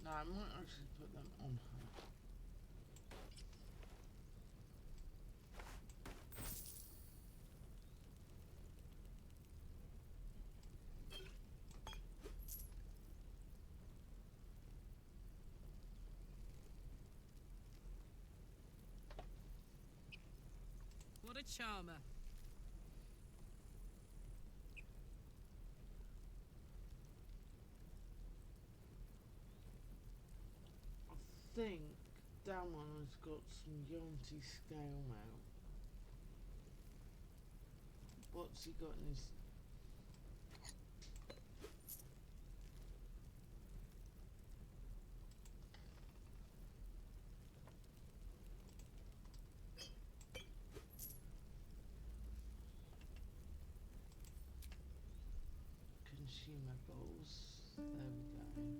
S1: No, I might actually put them on her.
S5: What a charmer.
S1: I think Damon has got some Yonti scale now. What's he got in his... Consumables. There we go.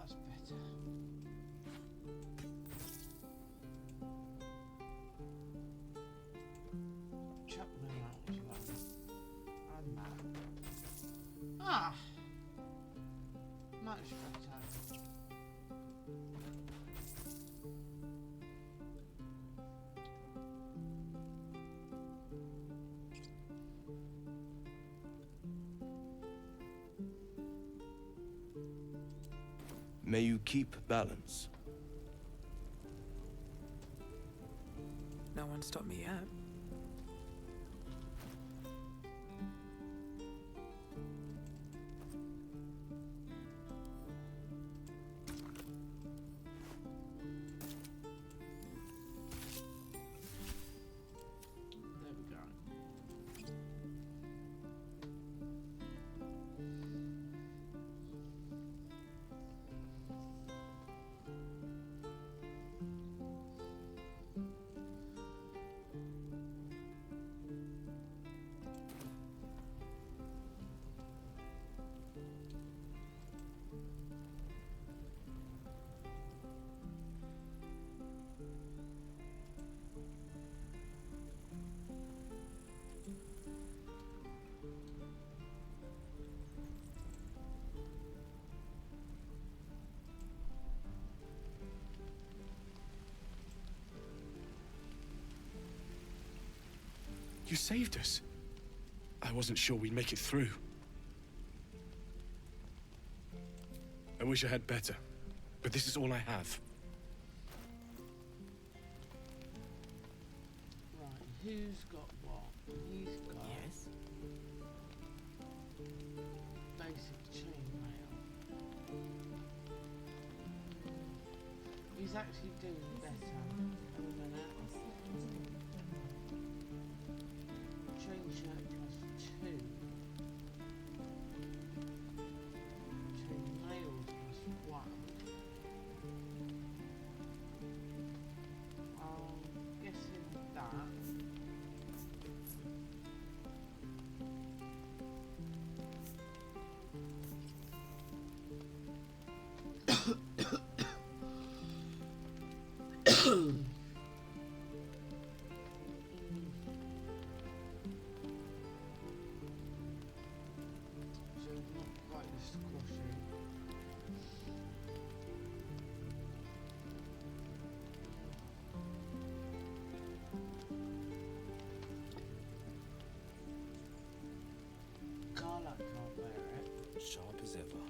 S1: that's better. Chuck them out as well. And that. Ah! Much better.
S23: May you keep balance.
S15: No one stopped me yet.
S1: There we go.
S13: You saved us. I wasn't sure we'd make it through. I wish I had better, but this is all I have.
S1: Right, who's got what? He's got basic chainmail. He's actually doing better. Hold a minute. Chain shirt plus 2. Chain nails plus 1. I'm guessing that.
S23: Sharp as ever.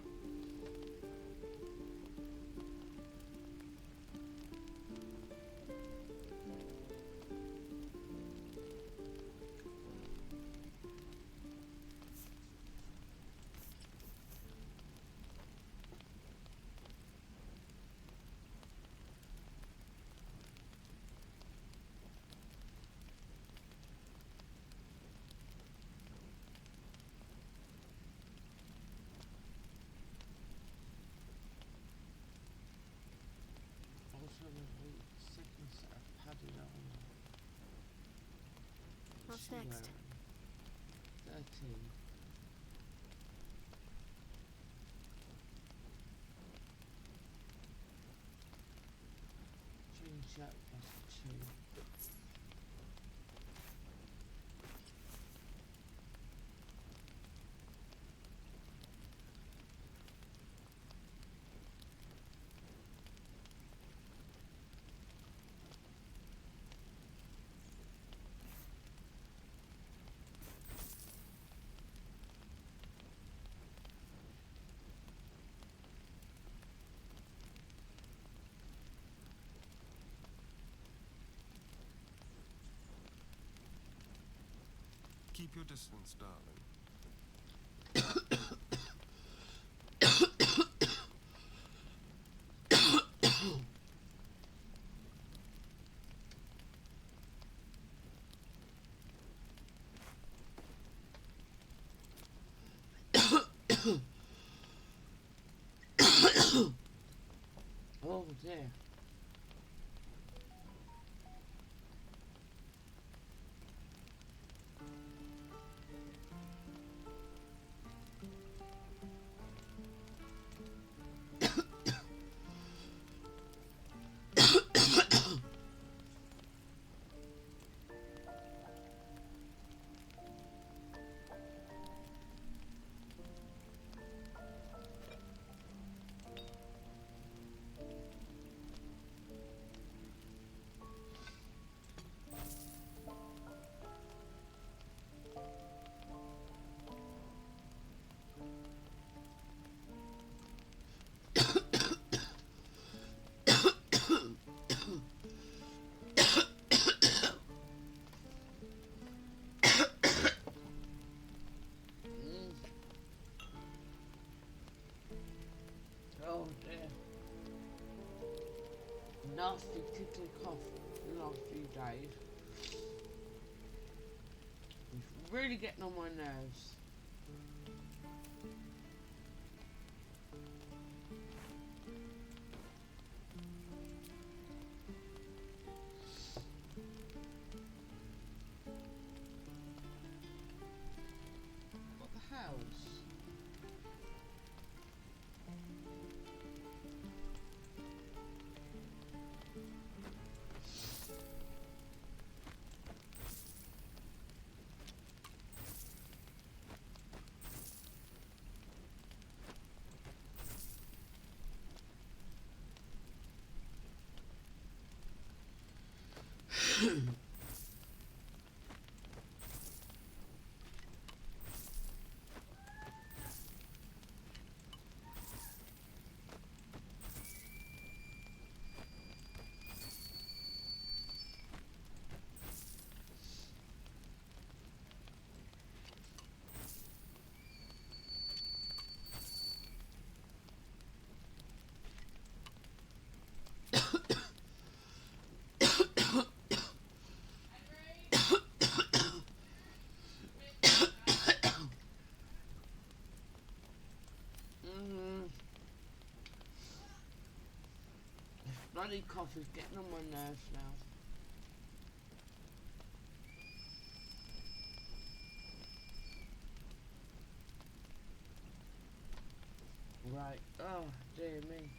S1: Also, the second set of padded armor.
S16: What's next?
S1: 13. Chain shirt plus 2.
S6: Keep your distance, darling.
S1: Oh dear. nasty tickly cough the last few days. It's really getting on my nerves. What the hell? Bloody cough is getting on my nerves now. Right, oh dear me.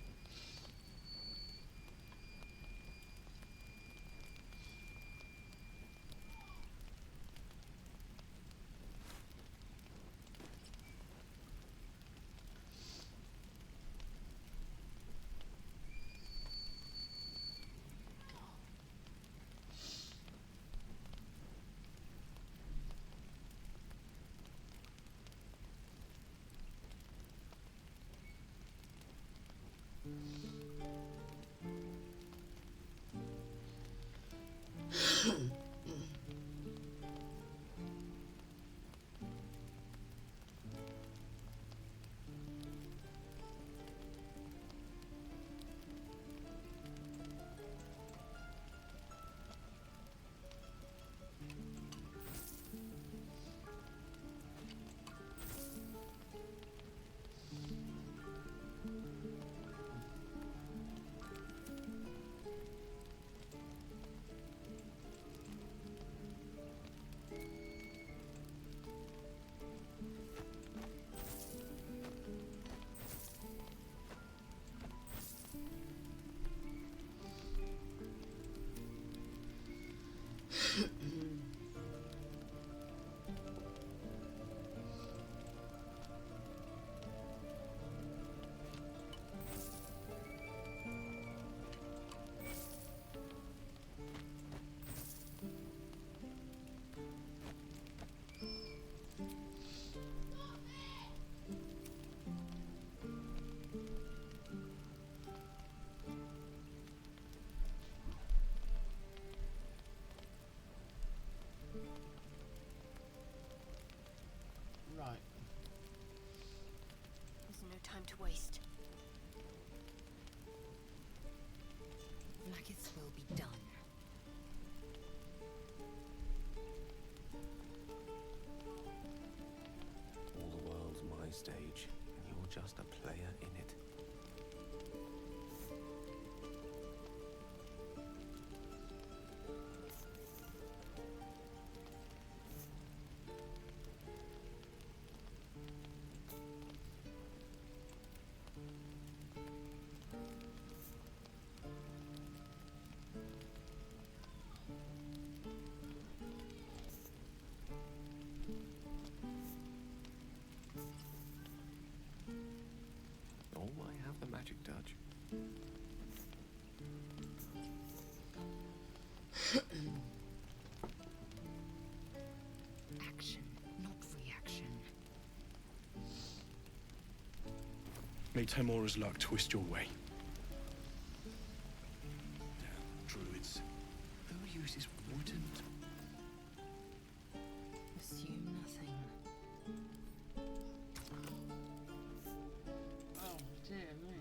S1: Right.
S16: There's no time to waste.
S11: Blacketh's will be done.
S9: All the world's my stage, and you're just a player in it. Oh, I have the magic touch.
S11: Action, not reaction.
S17: May Timora's luck twist your way. Druids.
S9: Who uses wooden?
S5: Assume nothing.
S1: Oh dear me.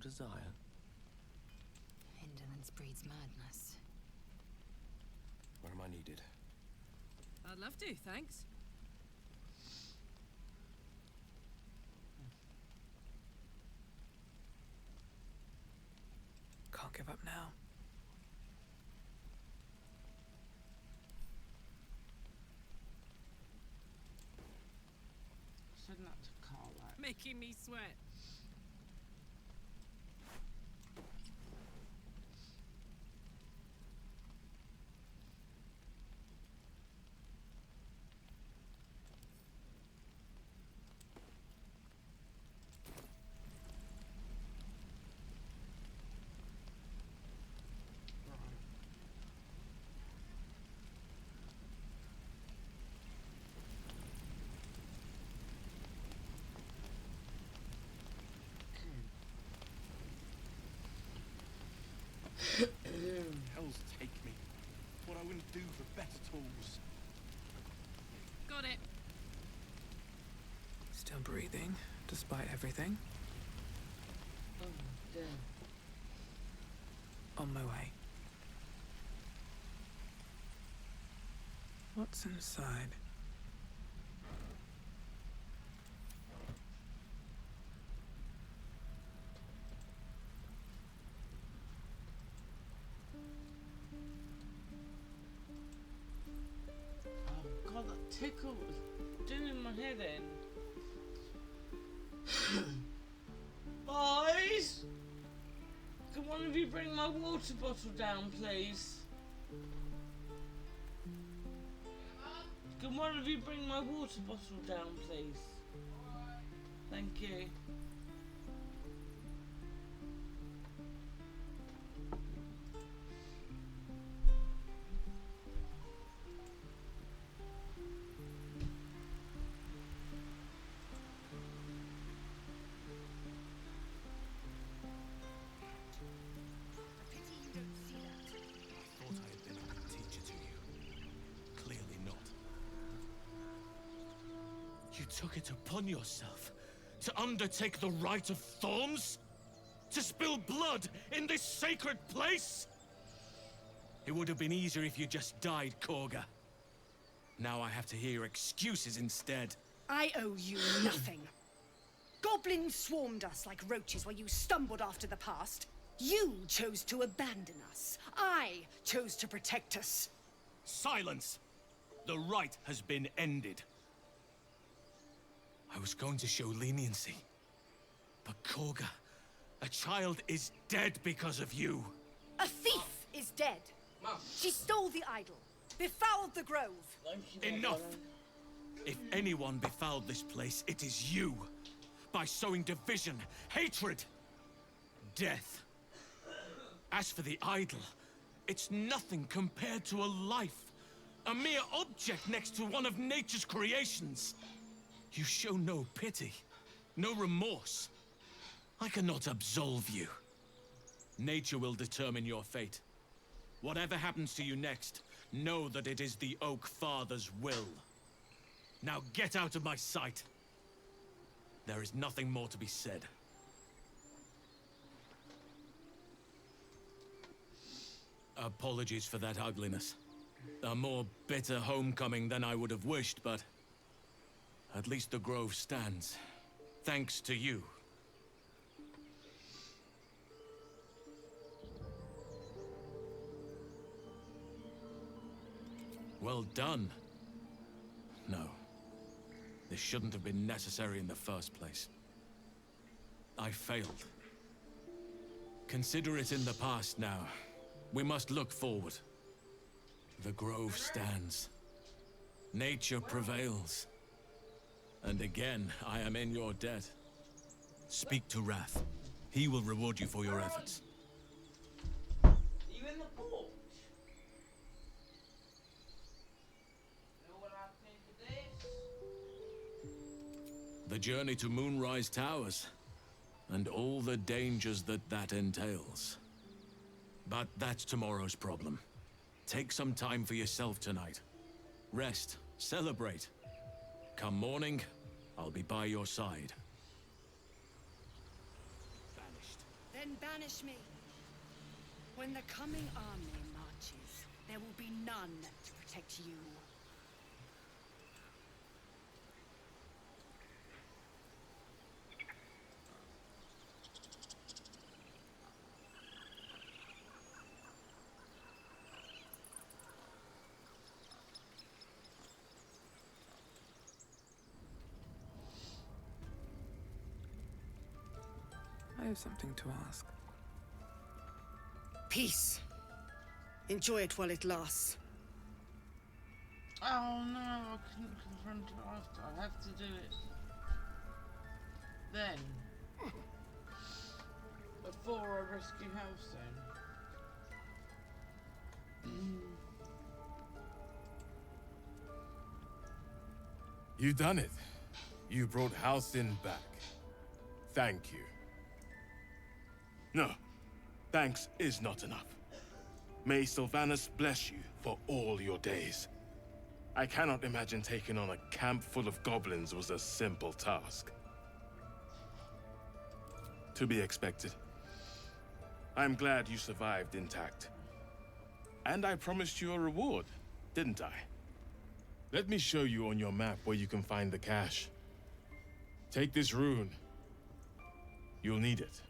S23: desire?
S16: Indolence breeds madness.
S23: Where am I needed?
S5: I'd love to, thanks.
S4: Can't give up now.
S1: Send that to Carla.
S5: Making me sweat.
S23: Hells take me. What I wouldn't do for better tools.
S5: Got it.
S4: Still breathing, despite everything.
S1: Oh, dear.
S4: On my way. What's inside?
S1: Oh god, that tickle was doing my head in. Boys! Can one of you bring my water bottle down, please? Can one of you bring my water bottle down, please? Thank you.
S23: I thought I had been a good teacher to you. Clearly not. You took it upon yourself to undertake the rite of thorns? To spill blood in this sacred place? It would have been easier if you just died, Korga. Now I have to hear excuses instead.
S2: I owe you nothing. Goblins swarmed us like roaches while you stumbled after the past. You chose to abandon us. I chose to protect us.
S23: Silence! The rite has been ended. I was going to show leniency. But Korga, a child is dead because of you.
S2: A thief is dead. She stole the idol, befouled the grove.
S23: Enough! If anyone befouled this place, it is you. By sowing division, hatred, death. As for the idol, it's nothing compared to a life. A mere object next to one of nature's creations. You show no pity, no remorse. I cannot absolve you. Nature will determine your fate. Whatever happens to you next, know that it is the Oak Father's will. Now get out of my sight. There is nothing more to be said. Apologies for that ugliness. A more bitter homecoming than I would have wished, but at least the grove stands. Thanks to you. Well done. No. This shouldn't have been necessary in the first place. I failed. Consider it in the past now. We must look forward. The grove stands. Nature prevails. And again, I am in your debt. Speak to Wrath. He will reward you for your efforts.
S1: Are you in the porch? You know what happened to this?
S23: The journey to Moonrise Towers, and all the dangers that entails. But that's tomorrow's problem. Take some time for yourself tonight. Rest, celebrate. Come morning, I'll be by your side.
S2: There Then banish me. When the coming army marches, there will be none to protect you.
S4: I have something to ask.
S2: Peace. Enjoy it while it lasts.
S1: Oh no, I couldn't confront it after. I have to do it then. Before I rescue Healthstone.
S10: You done it. You brought Halcyon back. Thank you. No, thanks is not enough. May Sylvanas bless you for all your days. I cannot imagine taking on a camp full of goblins was a simple task. To be expected. I'm glad you survived intact. And I promised you a reward, didn't I? Let me show you on your map where you can find the cache. Take this rune. You'll need it.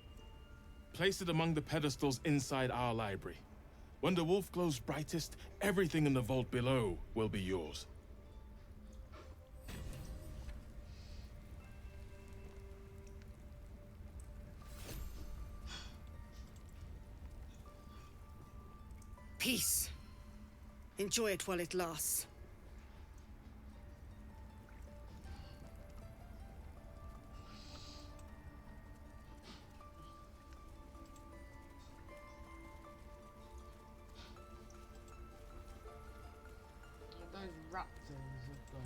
S10: Place it among the pedestals inside our library. When the wolf glows brightest, everything in the vault below will be yours.
S2: Peace. Enjoy it while it lasts.
S1: Those rat things have gone.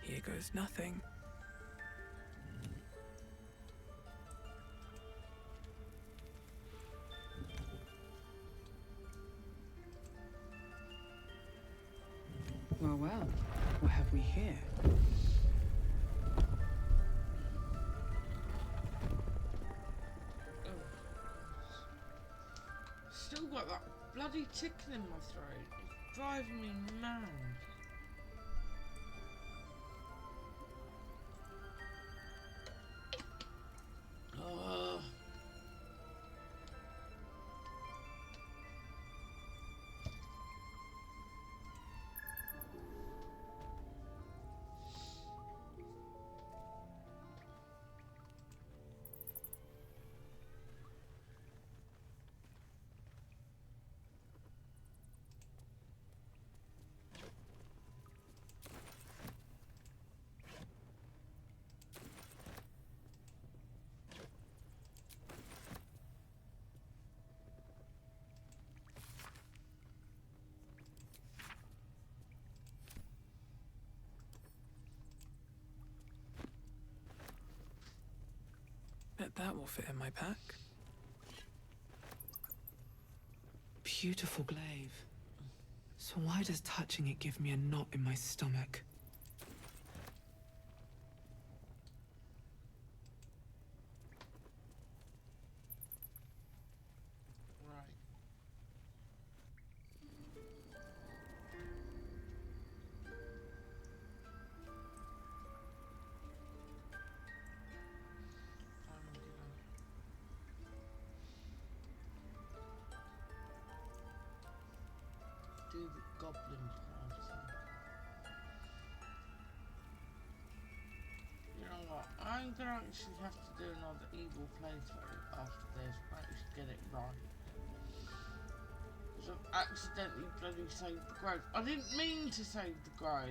S4: Here goes nothing. Well, well. What have we here?
S1: Still got that bloody tickle in my throat. It's driving me mad. Ugh.
S4: Bet that will fit in my pack. Beautiful glaive. So why does touching it give me a knot in my stomach?
S1: Do the goblin party. You know what? I'm gonna actually have to do another evil playthrough after this. I actually get it right. Because I've accidentally bloody saved the grove. I didn't mean to save the grove.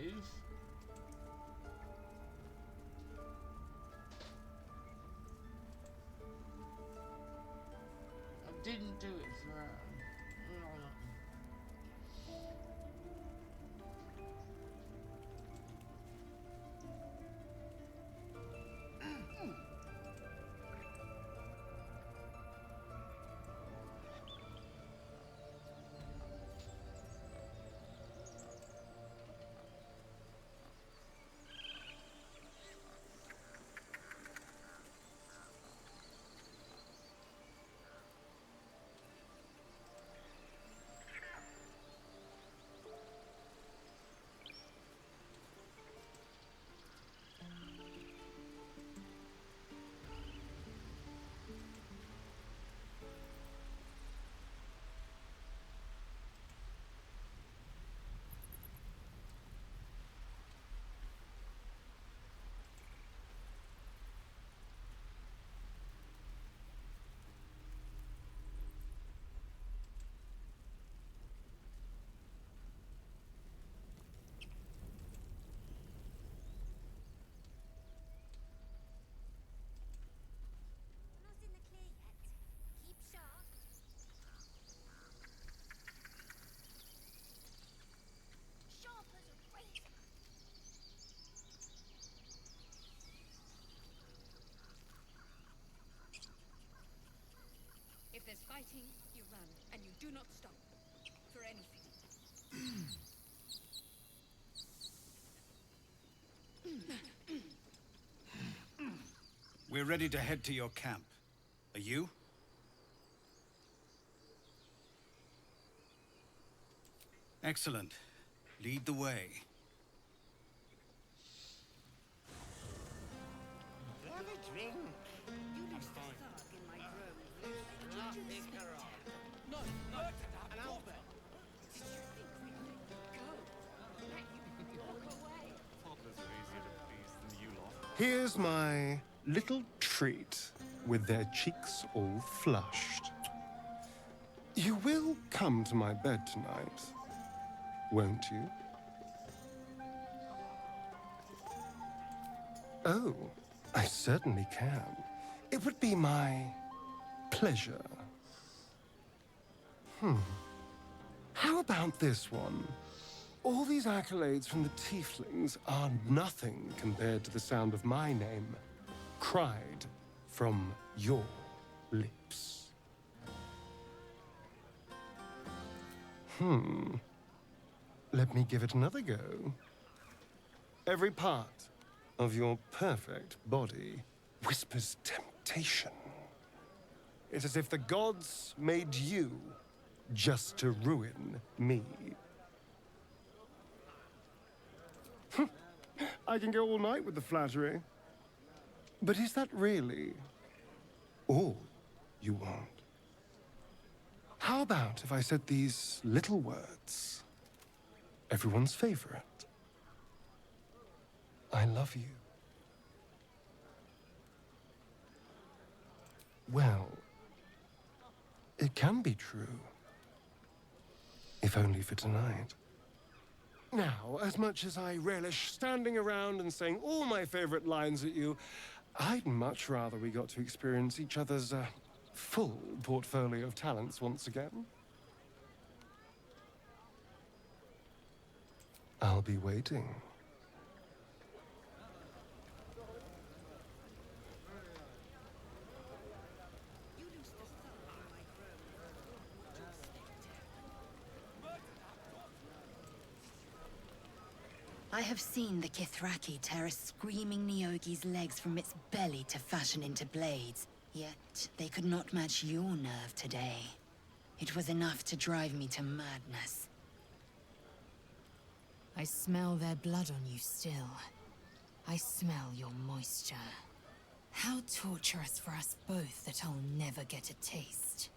S1: I didn't do it for her.
S2: If there's fighting, you run, and you do not stop. For anything.
S20: We're ready to head to your camp. Are you? Excellent. Lead the way.
S6: Have a drink.
S2: You lose the thug in my grove.
S6: No, no, an Albert.
S2: Did you think we let you go? Let you walk away?
S9: Faulkners are easier to please than you lot.
S6: Here's my little treat with their cheeks all flushed. You will come to my bed tonight, won't you? Oh, I certainly can. It would be my pleasure. How about this one? All these accolades from the tieflings are nothing compared to the sound of my name, cried from your lips. Let me give it another go. Every part of your perfect body whispers temptation. It's as if the gods made you just to ruin me. I can go all night with the flattery. But is that really all you want? How about if I said these little words? Everyone's favorite. I love you. Well, it can be true. If only for tonight. Now, as much as I relish standing around and saying all my favorite lines at you, I'd much rather we got to experience each other's full portfolio of talents once again. I'll be waiting.
S11: I have seen the Kithraki tear a screaming Neogi's legs from its belly to fashion into blades. Yet they could not match your nerve today. It was enough to drive me to madness.
S5: I smell their blood on you still. I smell your moisture. How torturous for us both that I'll never get a taste.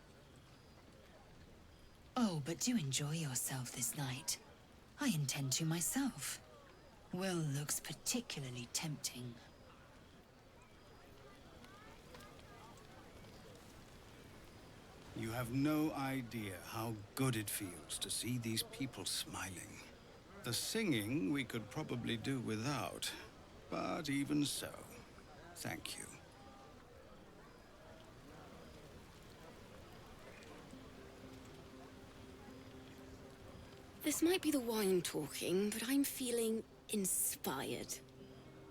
S11: Oh, but do enjoy yourself this night. I intend to myself. Will looks particularly tempting.
S20: You have no idea how good it feels to see these people smiling. The singing we could probably do without, but even so, thank you.
S3: This might be the wine talking, but I'm feeling inspired.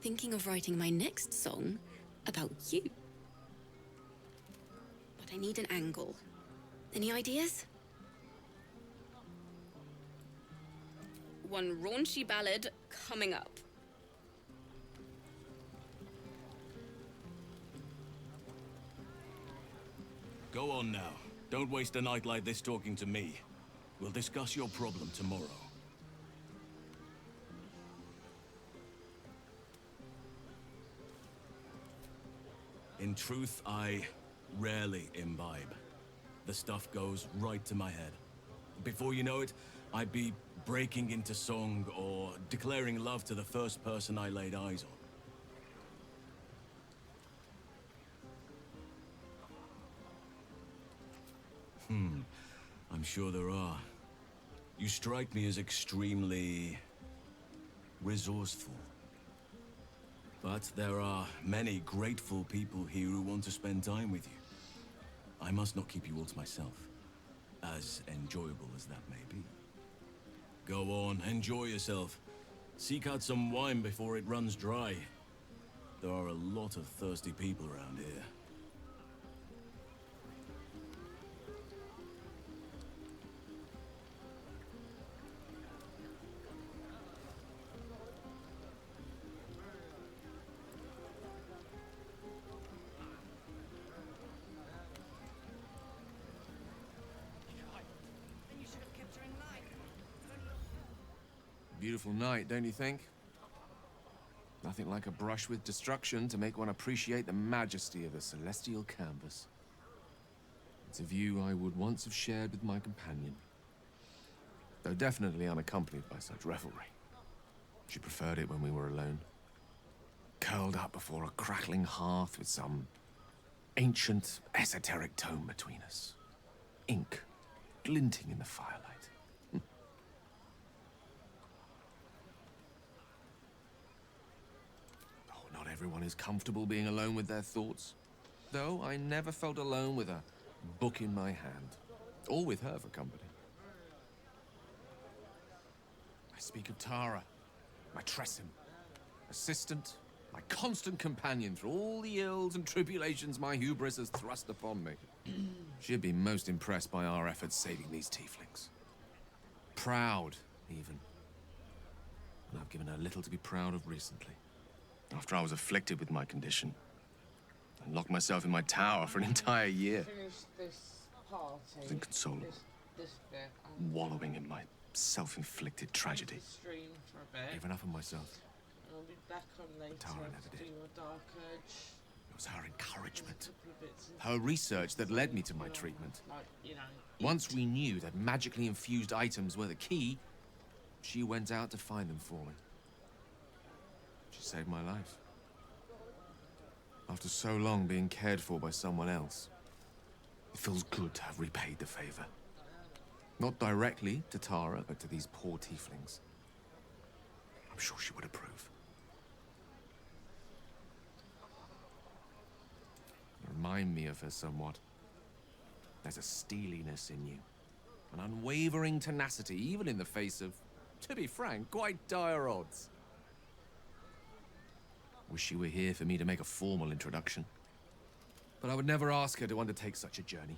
S3: Thinking of writing my next song about you. But I need an angle. Any ideas? One raunchy ballad coming up.
S23: Go on now. Don't waste a night like this talking to me. We'll discuss your problem tomorrow. In truth, I rarely imbibe. The stuff goes right to my head. Before you know it, I'd be breaking into song or declaring love to the first person I laid eyes on. I'm sure there are. You strike me as extremely resourceful. But there are many grateful people here who want to spend time with you. I must not keep you all to myself, as enjoyable as that may be. Go on, enjoy yourself. Seek out some wine before it runs dry. There are a lot of thirsty people around here.
S9: Beautiful night, don't you think? Nothing like a brush with destruction to make one appreciate the majesty of a celestial canvas. It's a view I would once have shared with my companion, though definitely unaccompanied by such revelry. She preferred it when we were alone, curled up before a crackling hearth with some ancient, esoteric tome between us. Ink glinting in the firelight. Not everyone is comfortable being alone with their thoughts. Though I never felt alone with a book in my hand, or with her for company. I speak of Tara, my Tressim, assistant, my constant companion through all the ills and tribulations my hubris has thrust upon me. She'd be most impressed by our efforts saving these tieflings. Proud, even. And I've given her little to be proud of recently. After I was afflicted with my condition, I locked myself in my tower for an entire year.
S1: Finish this party.
S9: I was inconsolable,
S1: This bit.
S9: wallowing in my self-inflicted tragedy.
S1: Stream for a bit.
S9: Given up on myself.
S1: And I'll be back on later
S9: Tara never
S1: to
S9: did.
S1: do your Dark Urge.
S9: It was her encouragement,
S1: Couple of bits and
S9: her research that led me to my treatment.
S1: like, you know.
S9: Once we knew that magically infused items were the key, she went out to find them for me. She saved my life. After so long being cared for by someone else, it feels good to have repaid the favor. Not directly to Tara, but to these poor tieflings. I'm sure she would approve. You remind me of her somewhat. There's a steeliness in you, an unwavering tenacity, even in the face of, to be frank, quite dire odds. Wish she were here for me to make a formal introduction. But I would never ask her to undertake such a journey.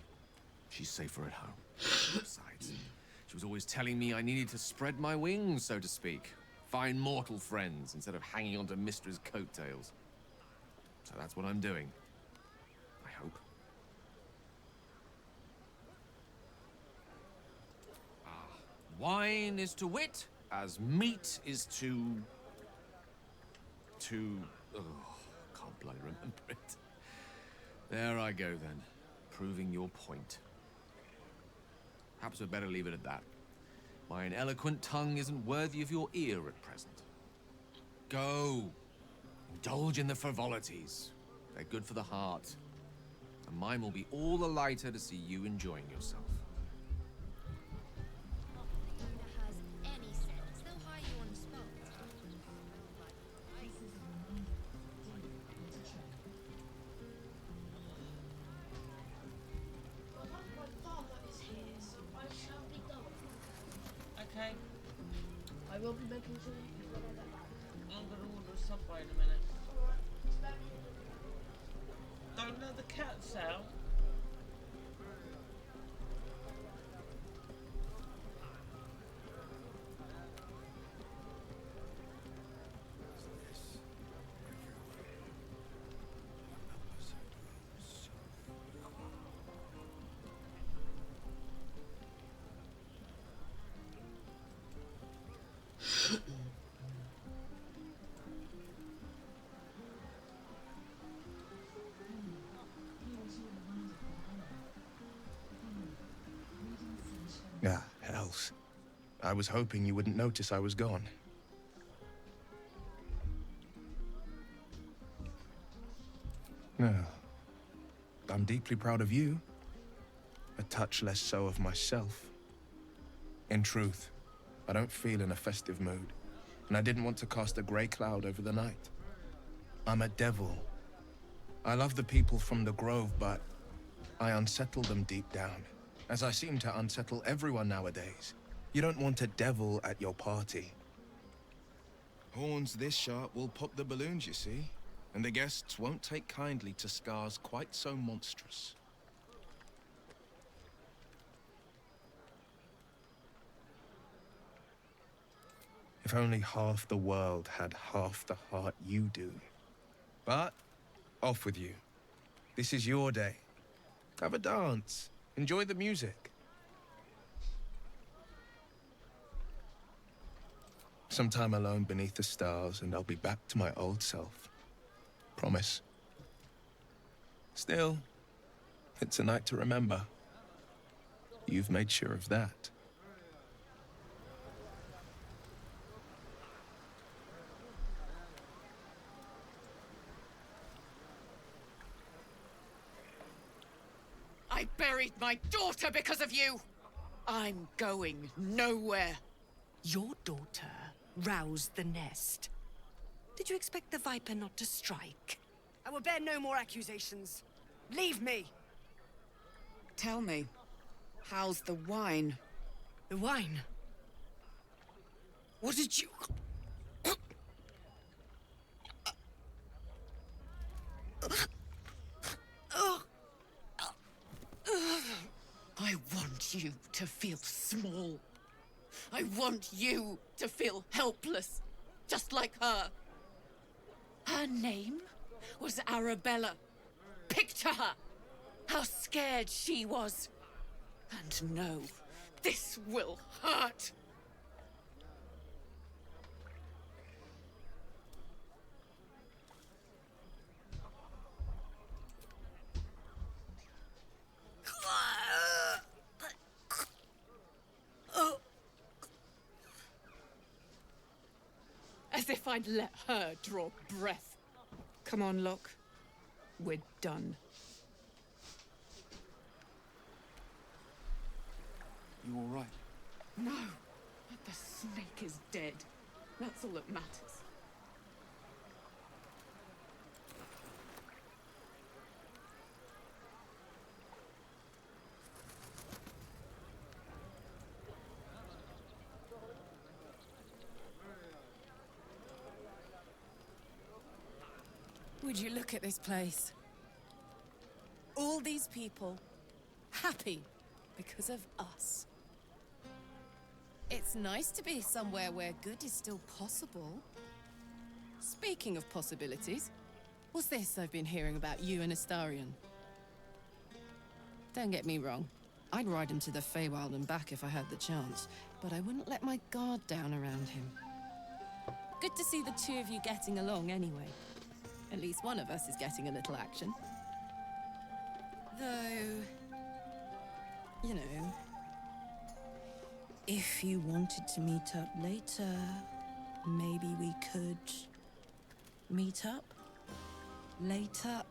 S9: She's safer at home. Besides, she was always telling me I needed to spread my wings, so to speak. Find mortal friends instead of hanging onto Mistra's coattails. So that's what I'm doing. I hope. Wine is to wit, as meat is to... Oh, can't bloody remember it. There I go then, proving your point. Perhaps we'd better leave it at that. My ineloquent tongue isn't worthy of your ear at present. Go. Indulge in the frivolities. They're good for the heart. And mine will be all the lighter to see you enjoying yourself.
S8: Has any sense, they'll hire you on the spot.
S1: Okay.
S12: I will be making sure you can get that back.
S1: I'm gonna order a Subway in a minute. Don't let the cats out.
S18: Ah, hells. I was hoping you wouldn't notice I was gone. No. I'm deeply proud of you. A touch less so of myself. In truth, I don't feel in a festive mood, and I didn't want to cast a grey cloud over the night. I'm a devil. I love the people from the Grove, but I unsettle them deep down, as I seem to unsettle everyone nowadays. You don't want a devil at your party. Horns this sharp will pop the balloons, you see, and the guests won't take kindly to scars quite so monstrous. If only half the world had half the heart you do. But, off with you. This is your day. Have a dance. Enjoy the music. Some time alone beneath the stars, and I'll be back to my old self. Promise. Still, it's a night to remember. You've made sure of that.
S5: I buried my daughter because of you! I'm going nowhere.
S2: Your daughter roused the nest. Did you expect the Viper not to strike? I will bear no more accusations. Leave me!
S5: Tell me, how's the wine?
S2: The wine? What did you...
S5: I want you to feel small. I want you to feel helpless, just like her. Her name was Arabella. Picture her, how scared she was. And no, this will hurt. As if I'd let her draw breath. Come on, Locke. We're done.
S4: You all right?
S5: No, but the snake is dead. That's all that matters. Would you look at this place? All these people happy because of us. It's nice to be somewhere where good is still possible. Speaking of possibilities, what's this I've been hearing about you and Astarion? Don't get me wrong. I'd ride him to the Feywild and back if I had the chance, but I wouldn't let my guard down around him. Good to see the two of you getting along anyway. At least one of us is getting a little action. Though, you know, if you wanted to meet up later, maybe we could meet up later.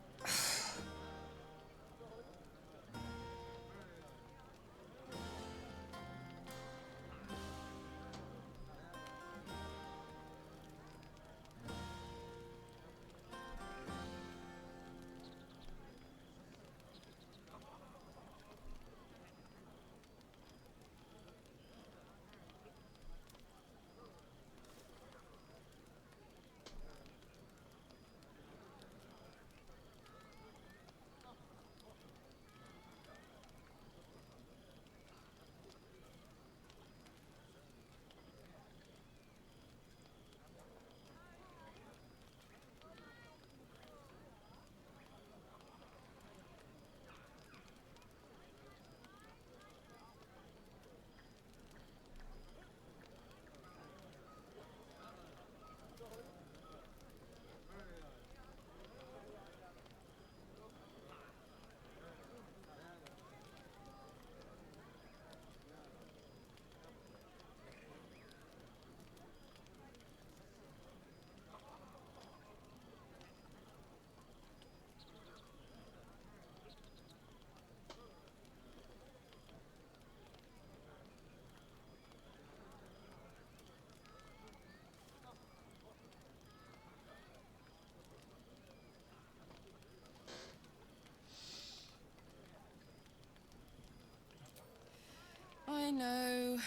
S5: I know.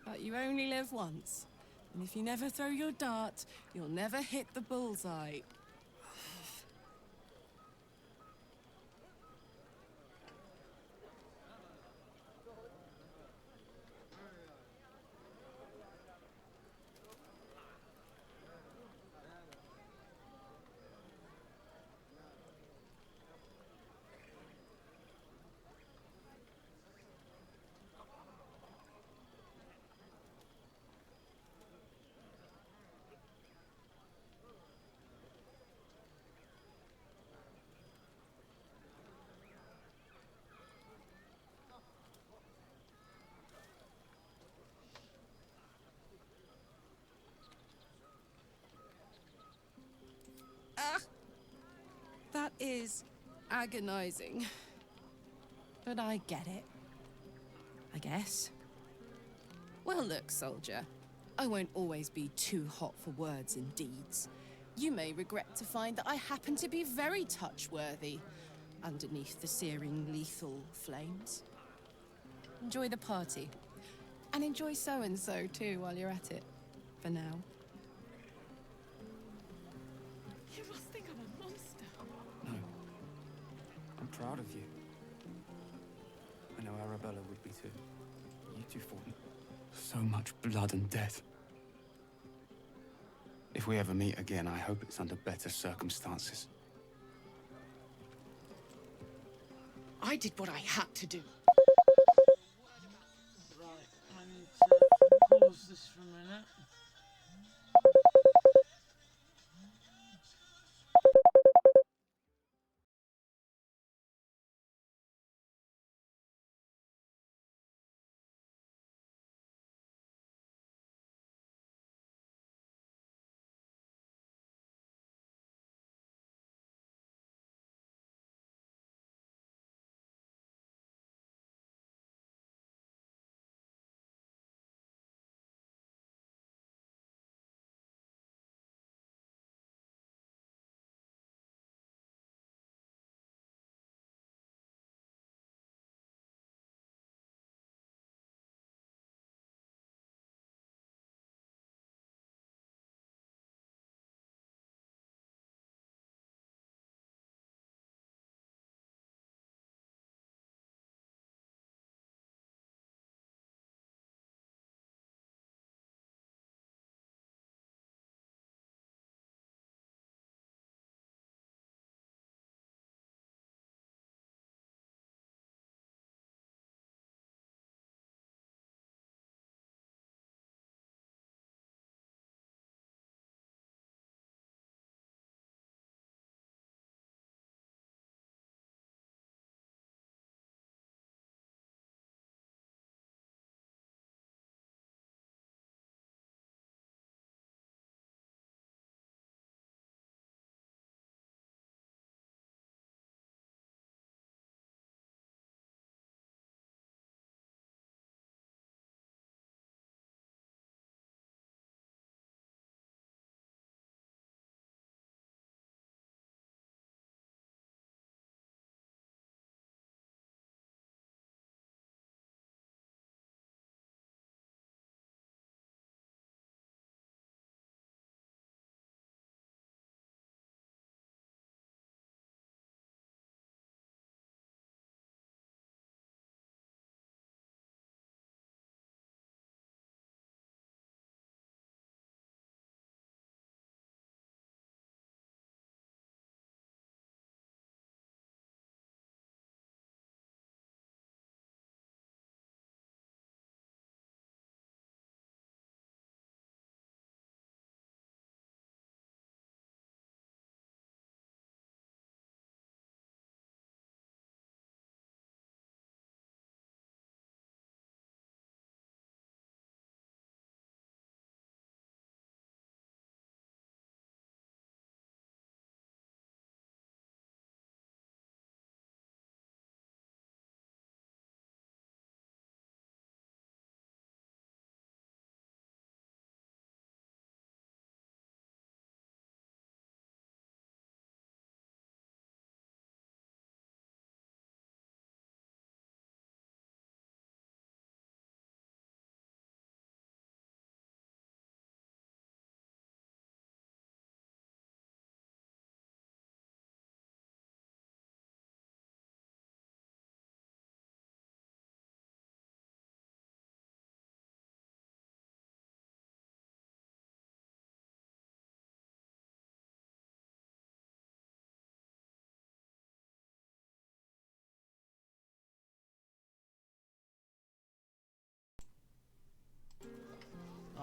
S5: But you only live once. And if you never throw your dart, you'll never hit the bullseye. That is agonizing. But I get it. I guess. Well, look, soldier. I won't always be too hot for words and deeds. You may regret to find that I happen to be very touch-worthy underneath the searing lethal flames. Enjoy the party. And enjoy so-and-so too while you're at it. For now.
S12: You must think I'm a monster.
S7: No. I'm proud of you. I know Arabella would be too. You two fought so much blood and death. If we ever meet again, I hope it's under better circumstances.
S12: I did what I had to do.
S1: Right, I need to pause this for a minute.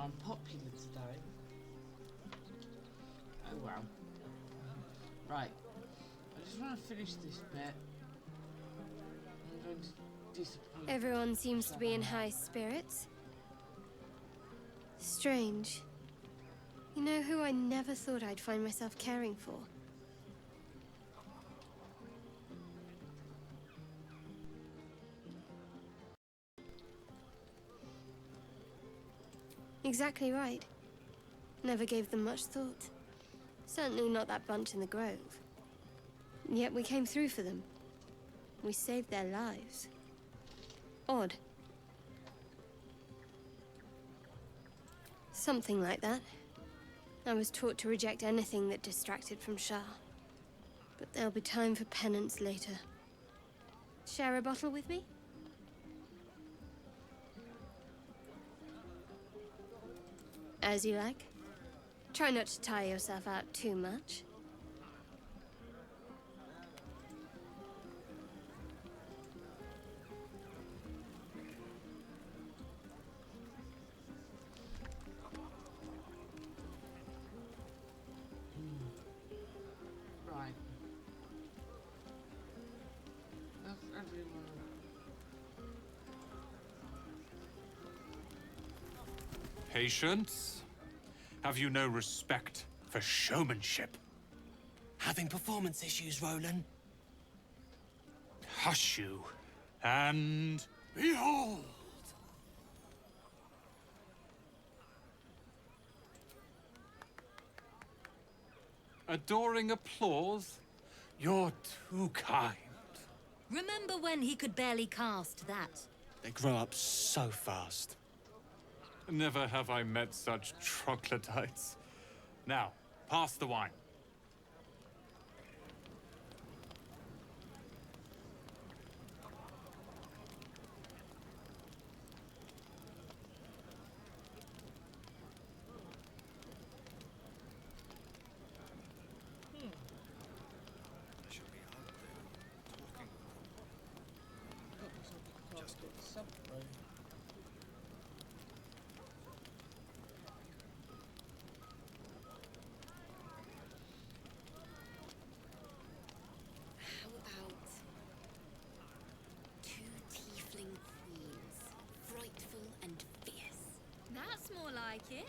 S1: unpopular today. Oh well. Right. I just want to finish this bit. I'm going to disappoint.
S16: Everyone seems to be in high spirits. Strange. You know who I never thought I'd find myself caring for? Exactly right. Never gave them much thought. Certainly not that bunch in the grove. Yet we came through for them. We saved their lives. Odd. Something like that. I was taught to reject anything that distracted from Shah. But there'll be time for penance later. Share a bottle with me? As you like. Try not to tire yourself out too much.
S1: Right. That's everyone.
S14: Patience? Have you no respect for showmanship?
S19: Having performance issues, Roland?
S14: Hush you, and behold! Adoring applause? You're too kind.
S11: Remember when he could barely cast that?
S19: They grow up so fast.
S14: Never have I met such troglodytes. Now, pass the wine.
S3: How about two tiefling queens, frightful and fierce?
S21: That's more like it.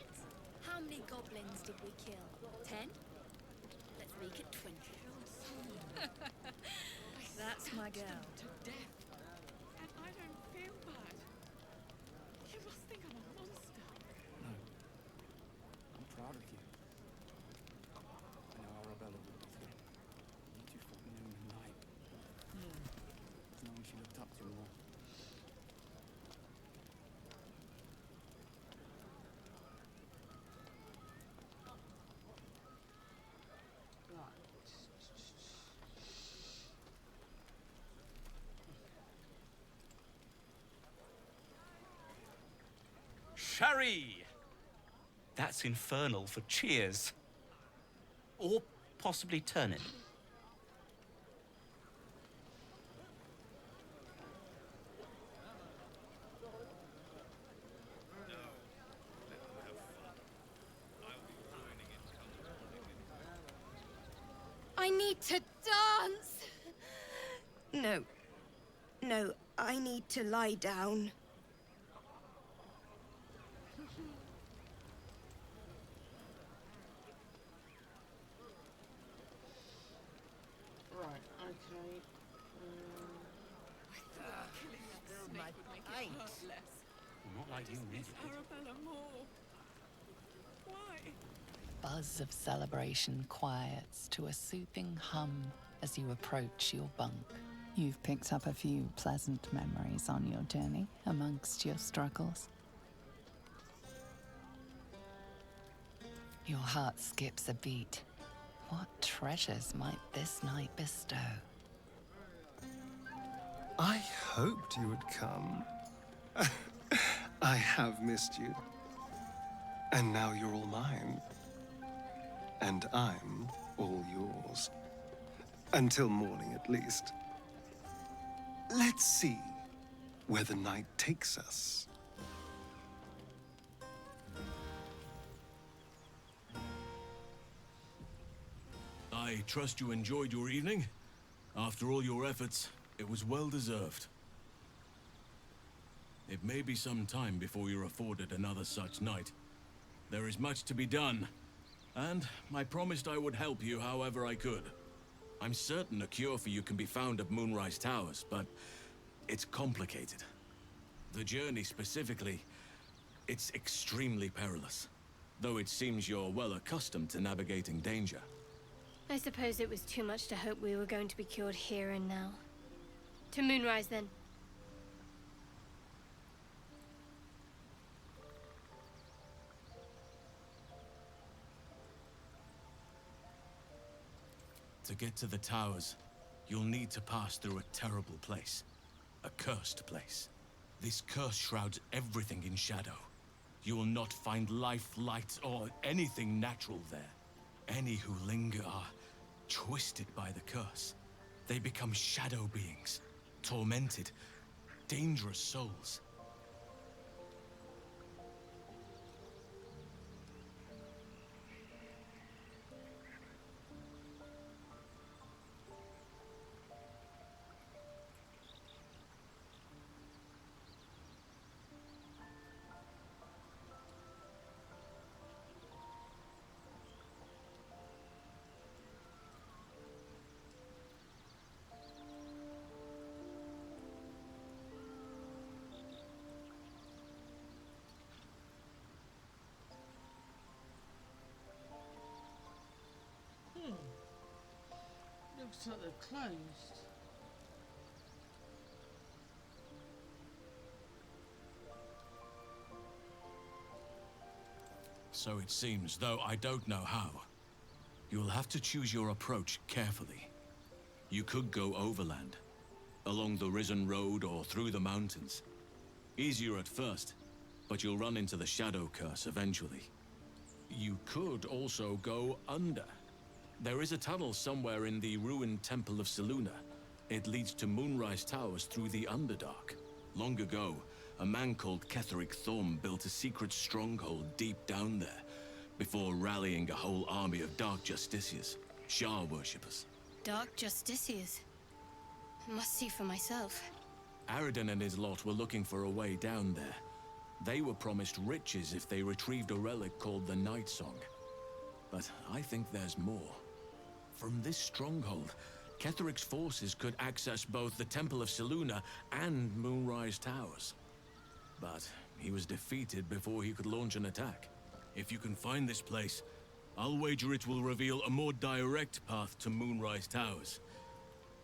S21: How many goblins did we kill? 10?
S3: Let's make it 20.
S21: That's my girl.
S15: To death. And I don't feel bad. You must think I'm a monster.
S7: No. I'm proud of you. I know Arabella would be too. You two fought noon and night. No one she looked up to more.
S24: Sherry! That's infernal for cheers. Or possibly turnip.
S2: I need to dance! No. No, I need to lie down.
S1: Right, okay.
S24: Not like you needed it.
S15: Arabella more. Why?
S25: Buzz of celebration quiets to a soothing hum as you approach your bunk. You've picked up a few pleasant memories on your journey amongst your struggles. Your heart skips a beat. What treasures might this night bestow?
S6: I hoped you would come. I have missed you. And now you're all mine. And I'm all yours. Until morning, at least. Let's see where the night takes us.
S10: I trust you enjoyed your evening. After all your efforts, it was well deserved. It may be some time before you're afforded another such night. There is much to be done, and I promised I would help you however I could. I'm certain a cure for you can be found at Moonrise Towers, but it's complicated. The journey specifically, it's extremely perilous, though it seems you're well accustomed to navigating danger.
S16: I suppose it was too much to hope we were going to be cured here and now. To Moonrise, then.
S10: To get to the towers, you'll need to pass through a terrible place. A cursed place. This curse shrouds everything in shadow. You will not find life, light, or anything natural there. Any who linger are twisted by the curse. They become shadow beings, tormented, dangerous souls.
S1: Looks like they're closed.
S10: So it seems, though I don't know how. You'll have to choose your approach carefully. You could go overland, along the Risen Road or through the mountains. Easier at first, but you'll run into the Shadow Curse eventually. You could also go under. There is a tunnel somewhere in the ruined Temple of Selûne. It leads to Moonrise Towers through the Underdark. Long ago, a man called Ketheric Thorm built a secret stronghold deep down there, before rallying a whole army of Dark Justiciars, Shah worshippers.
S16: Dark Justiciars. Must see for myself.
S10: Aradin and his lot were looking for a way down there. They were promised riches if they retrieved a relic called the Night Song. But I think there's more. From this stronghold, Ketheric's forces could access both the Temple of Selûne and Moonrise Towers. But he was defeated before he could launch an attack. If you can find this place, I'll wager it will reveal a more direct path to Moonrise Towers.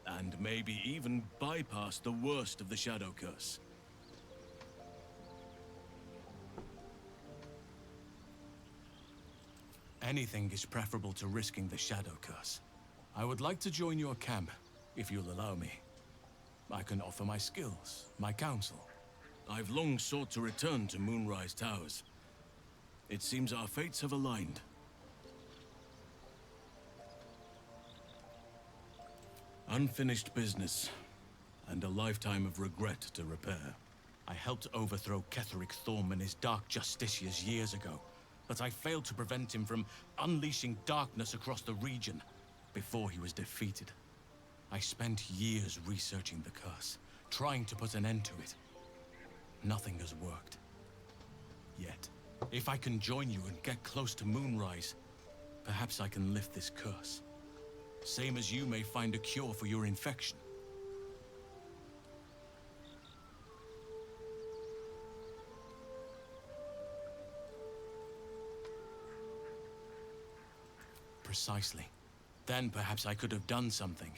S10: And maybe even bypass the worst of the Shadow Curse. Anything is preferable to risking the Shadow Curse. I would like to join your camp, if you'll allow me. I can offer my skills, my counsel. I've long sought to return to Moonrise Towers. It seems our fates have aligned. Unfinished business, and a lifetime of regret to repair. I helped overthrow Ketheric Thorm and his Dark Justiciars years ago, but I failed to prevent him from unleashing darkness across the region before he was defeated. I spent years researching the curse, trying to put an end to it. Nothing has worked. Yet, if I can join you and get close to Moonrise, perhaps I can lift this curse. Same as you may find a cure for your infection. Precisely. Then perhaps I could have done something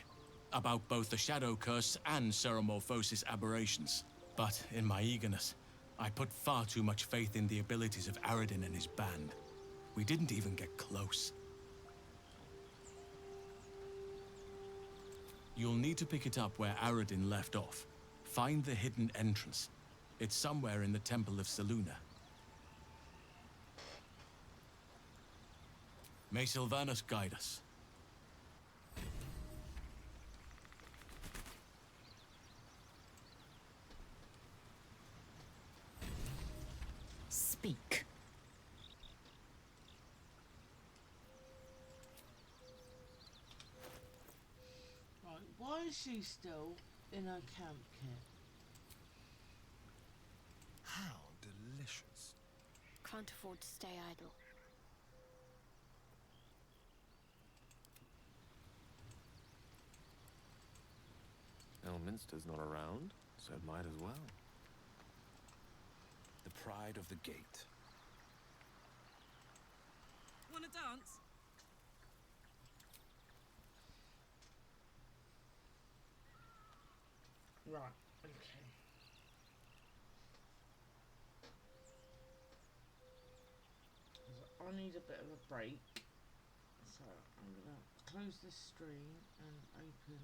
S10: about both the Shadow Curse and Ceremorphosis aberrations. But in my eagerness, I put far too much faith in the abilities of Aradin and his band. We didn't even get close. You'll need to pick it up where Aradin left off. Find the hidden entrance. It's somewhere in the Temple of Selûne. May Sylvanus guide us.
S11: Speak.
S1: Why is she still in her camp kit?
S6: How delicious.
S16: Can't afford to stay idle.
S9: Elminster's not around, so might as well.
S24: The pride of the gate.
S5: Wanna dance?
S1: Right, okay. So I need a bit of a break. So I'm gonna close this stream and open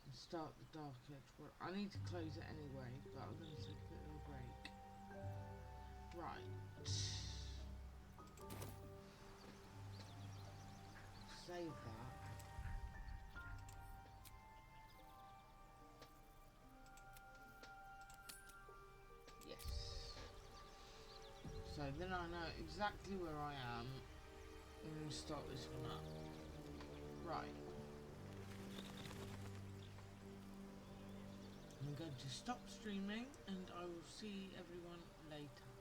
S1: and start the Dark Edge. Well, I need to close it anyway, but I'm gonna take a bit of a break. Right. Save that. Yes. So then I know exactly where I am. I'm going to start this one up. Right. I'm going to stop streaming and I will see everyone later.